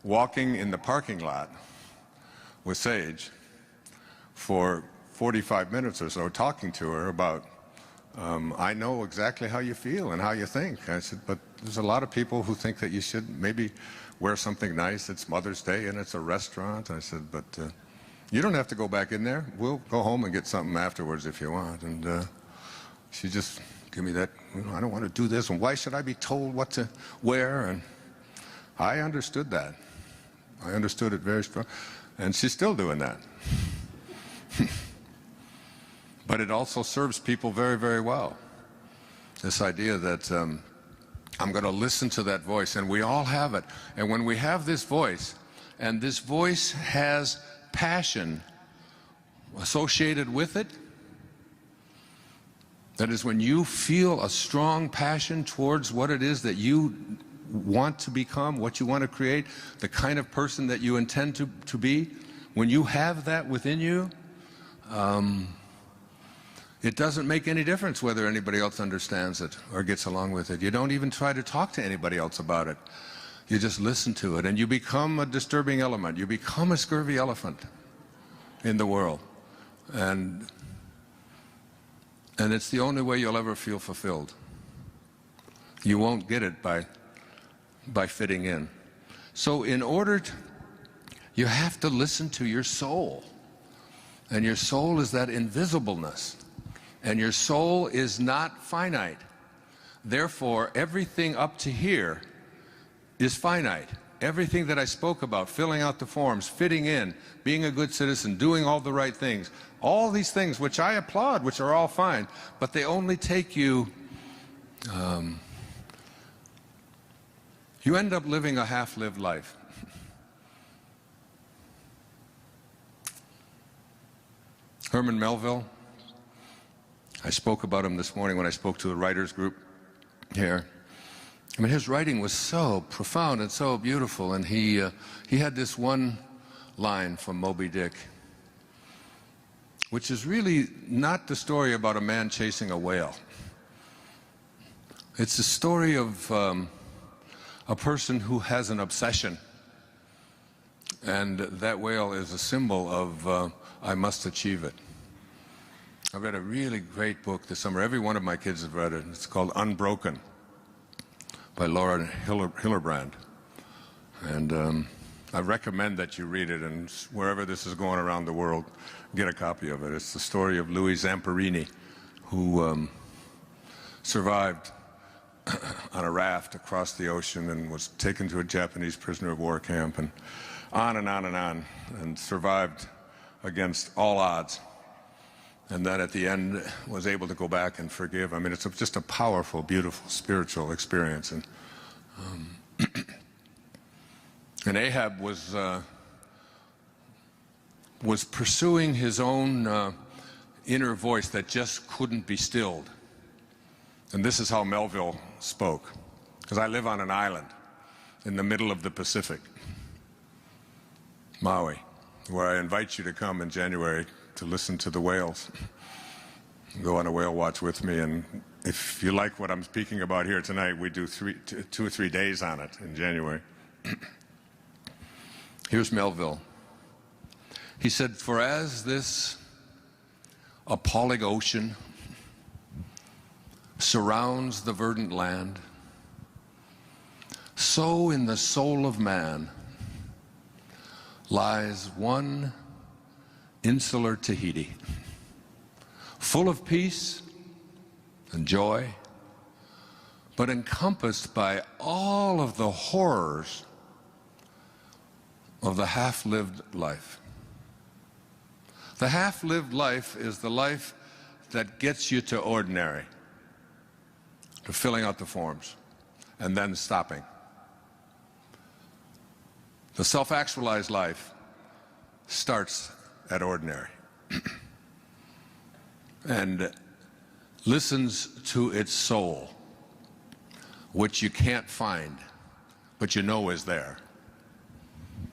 walking in the parking lot with Sage for 45 minutes or so, talking to her about, I know exactly how you feel and how you think. I said, but there's a lot of people who think that you should maybe wear something nice. It's Mother's Day and it's a restaurant. I said, but you don't have to go back in there. We'll go home and get something afterwards if you want. And she just gave me that, I don't want to do this, and why should I be told what to wear? And I understood that. I understood it very strong. And she's still doing that. But it also serves people very, very well. This idea that I'm going to listen to that voice, and we all have it. And when we have this voice, And this voice has passion associated with it. That is, when you feel a strong passion towards what it is that you want to become, what you want to create, the kind of person that you intend to be, when you have that within you, it doesn't make any difference whether anybody else understands it or gets along with it. You don't even try to talk to anybody else about it. You just listen to it, and you become a disturbing element. You become a scurvy elephant in the world. And it's the only way you'll ever feel fulfilled. You won't get it by fitting in. So you have to listen to your soul. And your soul is that invisibleness. And your soul is not finite. Therefore, everything up to here is finite. Everything that I spoke about, filling out the forms, fitting in, being a good citizen, doing all the right things, all these things which I applaud, which are all fine, but they only take you, you end up living a half-lived life. Herman Melville, I spoke about him this morning when I spoke to a writers group here. I mean, his writing was so profound and so beautiful, and he had this one line from Moby Dick, which is really not the story about a man chasing a whale. It's the story of a person who has an obsession, and that whale is a symbol of I must achieve it. I read a really great book this summer. Every one of my kids have read it. It's called Unbroken by Laura Hillerbrand. And I recommend that you read it, and wherever this is going around the world, get a copy of it. It's the story of Louis Zamperini, who survived on a raft across the ocean and was taken to a Japanese prisoner of war camp, and on and on and on, and survived against all odds. And then at the end was able to go back and forgive. I mean, it's just a powerful, beautiful, spiritual experience. And and Ahab was pursuing his own inner voice that just couldn't be stilled. And this is how Melville spoke, because I live on an island in the middle of the Pacific, Maui, where I invite you to come in January to listen to the whales. Go on a whale watch with me, and if you like what I'm speaking about here tonight, we do 2 or 3 days on it in January. Here's Melville. He said, "For as this appalling ocean surrounds the verdant land, so in the soul of man lies one insular Tahiti, full of peace and joy, but encompassed by all of the horrors of the half-lived life." The half-lived life is the life that gets you to ordinary, to filling out the forms, and then stopping. The self-actualized life starts at ordinary and listens to its soul, which you can't find, but you know is there.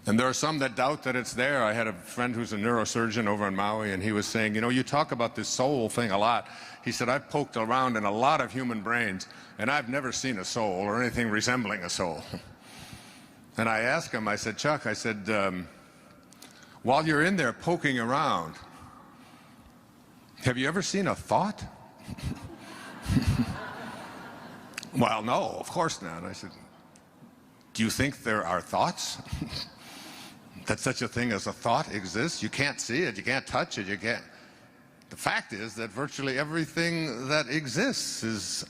And there are some that doubt that it's there. I had a friend who's a neurosurgeon over in Maui, and he was saying, you know, you talk about this soul thing a lot. He said, I've poked around in a lot of human brains, and I've never seen a soul or anything resembling a soul. And I asked him, I said, Chuck, I said, while you're in there poking around, have you ever seen a thought? Well, no, of course not. I said, do you think there are thoughts? That such a thing as a thought exists? You can't see it, you can't touch it, you can't. The fact is that virtually everything that exists is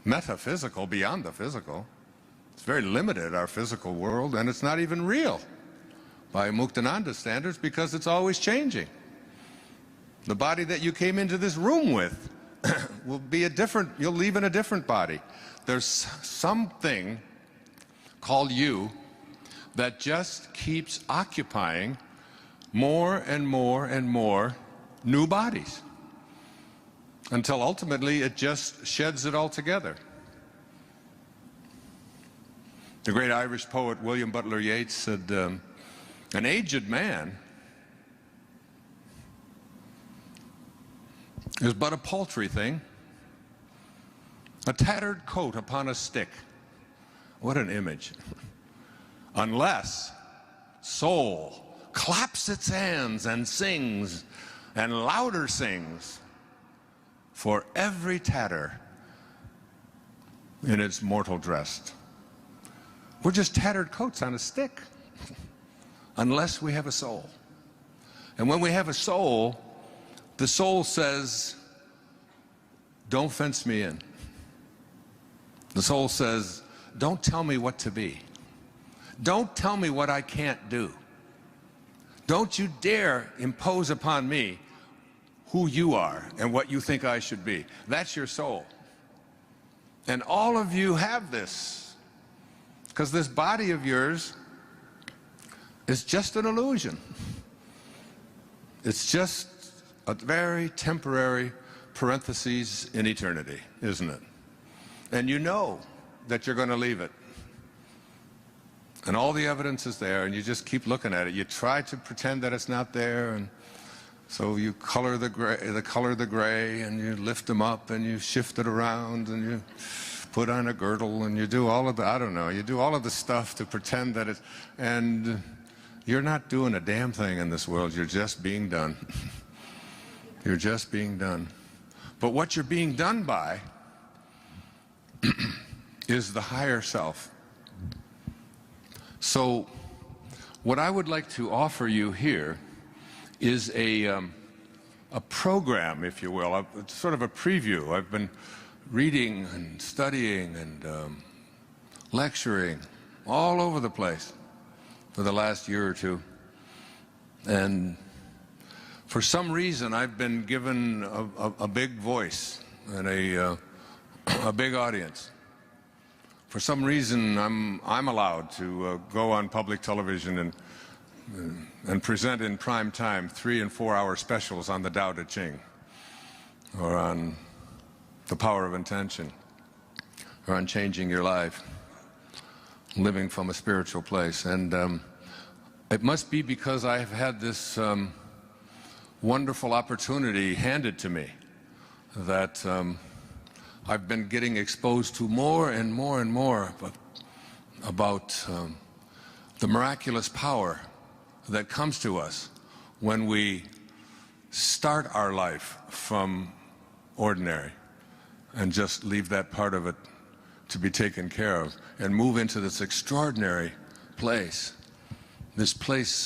metaphysical, beyond the physical. It's very limited, our physical world, and it's not even real by Muktananda standards, because it's always changing. The body that you came into this room with will be a different, you'll leave in a different body. There's something called you that just keeps occupying more and more and more new bodies until ultimately it just sheds it all together. The great Irish poet William Butler Yeats said, an aged man is but a paltry thing, a tattered coat upon a stick. What an image. Unless soul claps its hands and sings, and louder sings, for every tatter in its mortal dress. We're just tattered coats on a stick, unless we have a soul. And when we have a soul, the soul says, don't fence me in. The soul says, don't tell me what to be. Don't tell me what I can't do. Don't you dare impose upon me who you are and what you think I should be. That's your soul. And all of you have this, because this body of yours is just an illusion. It's just a very temporary parenthesis in eternity, isn't it? And you know that you're going to leave it. And all the evidence is there, and you just keep looking at it. You try to pretend that it's not there, and so you color the gray, and you lift them up, and you shift it around, and you put on a girdle, and you do all of the, I don't know, you do all of the stuff to pretend that it's, and you're not doing a damn thing in this world. You're just being done. You're just being done. But what you're being done by is the higher self. So what I would like to offer you here is a program, if you will, sort of a preview. I've been reading and studying and lecturing all over the place for the last year or two. And for some reason, I've been given a big voice and a big audience. For some reason, I'm allowed to go on public television and present in prime time 3- and 4-hour specials on the Tao Te Ching, or on the power of intention, or on changing your life, living from a spiritual place. And it must be because I have had this wonderful opportunity handed to me that I've been getting exposed to more and more and more about the miraculous power that comes to us when we start our life from ordinary and just leave that part of it to be taken care of and move into this extraordinary place, this place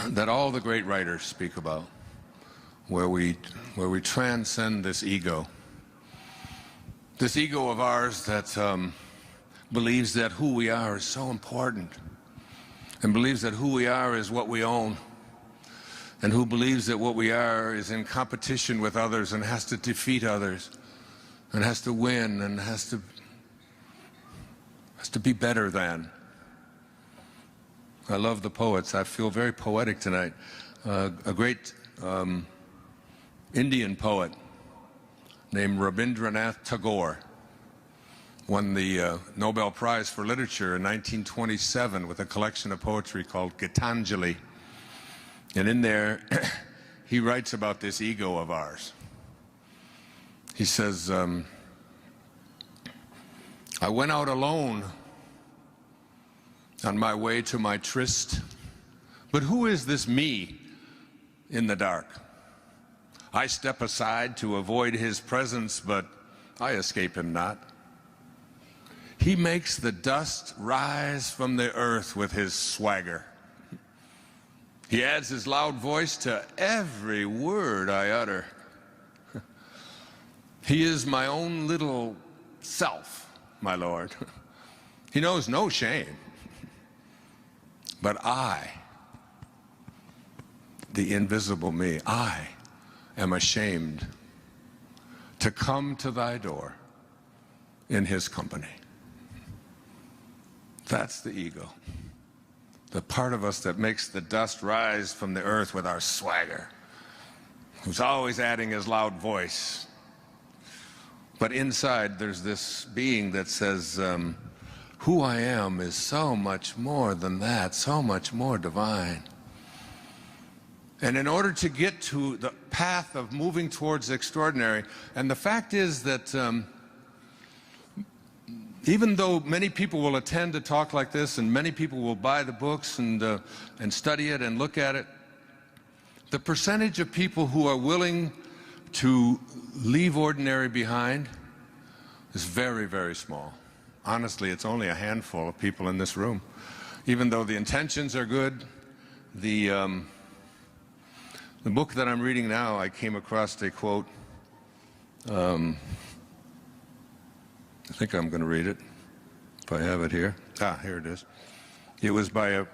that all the great writers speak about, where we transcend this ego of ours that believes that who we are is so important, and believes that who we are is what we own, and who believes that what we are is in competition with others and has to defeat others and has to win and has to be better than. I love the poets. I feel very poetic tonight. A great Indian poet named Rabindranath Tagore won the Nobel Prize for Literature in 1927 with a collection of poetry called Gitanjali. And in there, he writes about this ego of ours. He says, I went out alone on my way to my tryst, but who is this me in the dark? I step aside to avoid his presence, but I escape him not. He makes the dust rise from the earth with his swagger. He adds his loud voice to every word I utter. He is my own little self, my Lord. He knows no shame. But I, the invisible me, I am ashamed to come to thy door in his company. That's the ego. The part of us that makes the dust rise from the earth with our swagger, who's always adding his loud voice. But inside there's this being that says, who I am is so much more than that, so much more divine. And in order to get to the path of moving towards extraordinary, and the fact is that even though many people will attend a talk like this and many people will buy the books and study it and look at it, the percentage of people who are willing to leave ordinary behind is very, very small. Honestly, it's only a handful of people in this room. Even though the intentions are good, the book that I'm reading now, I came across a quote. I think I'm going to read it, if I have it here. Ah, here it is. It was by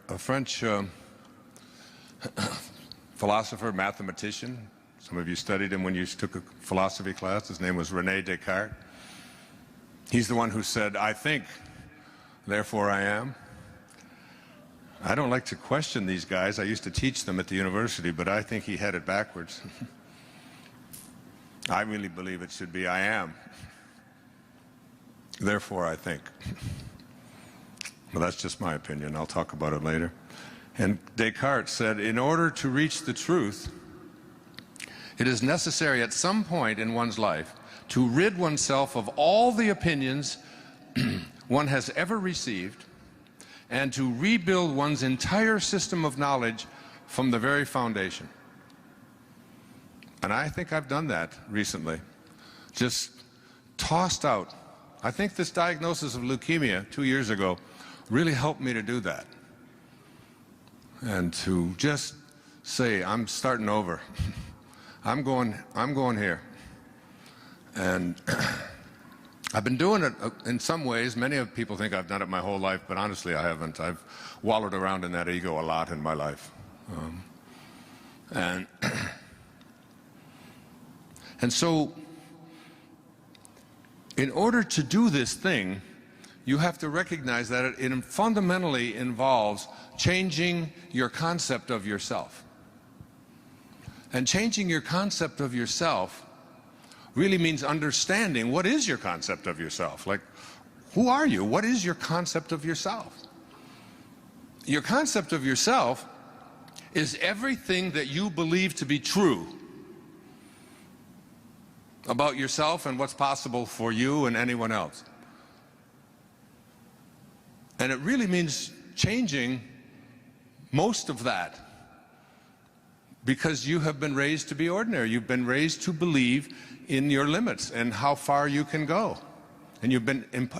a French philosopher, mathematician. Some of you studied him when you took a philosophy class. His name was René Descartes. He's the one who said, I think, therefore I am. I don't like to question these guys. I used to teach them at the university, but I think he had it backwards. I really believe it should be I am. Therefore I think. Well, that's just my opinion. I'll talk about it later. And Descartes said, in order to reach the truth, it is necessary at some point in one's life to rid oneself of all the opinions one has ever received and to rebuild one's entire system of knowledge from the very foundation. And I think I've done that recently. Just tossed out. I think this diagnosis of leukemia 2 years ago really helped me to do that. And to just say, I'm starting over. I'm going here. And I've been doing it in some ways. Many of people think I've done it my whole life, but honestly I haven't. I've wallowed around in that ego a lot in my life. And so in order to do this thing, you have to recognize that it fundamentally involves changing your concept of yourself. And changing your concept of yourself really means understanding what is your concept of yourself. Like, who are you? What is your concept of yourself? Your concept of yourself is everything that you believe to be true about yourself and what's possible for you and anyone else. And it really means changing most of that, because you have been raised to be ordinary. You've been raised to believe in your limits and how far you can go. And you've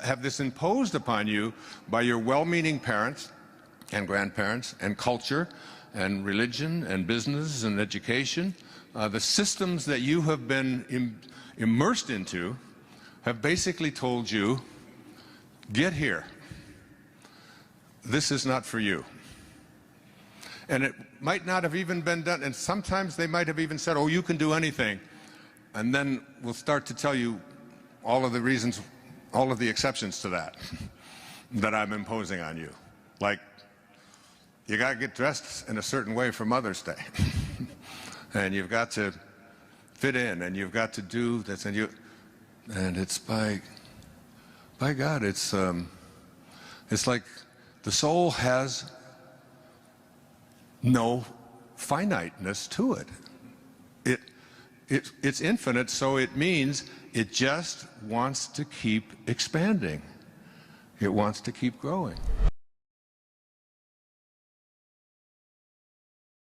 have this imposed upon you by your well-meaning parents and grandparents and culture and religion and business and education. The systems that you have been immersed into have basically told you, get here. This is not for you. And it might not have even been done, and sometimes they might have even said, oh, you can do anything. And then we'll start to tell you all of the reasons, all of the exceptions to that, that I'm imposing on you. Like, you got to get dressed in a certain way for Mother's Day. And you've got to fit in, and you've got to do this, and it's by God, it's like the soul has no finiteness to it. It's infinite, so it means it just wants to keep expanding. It wants to keep growing.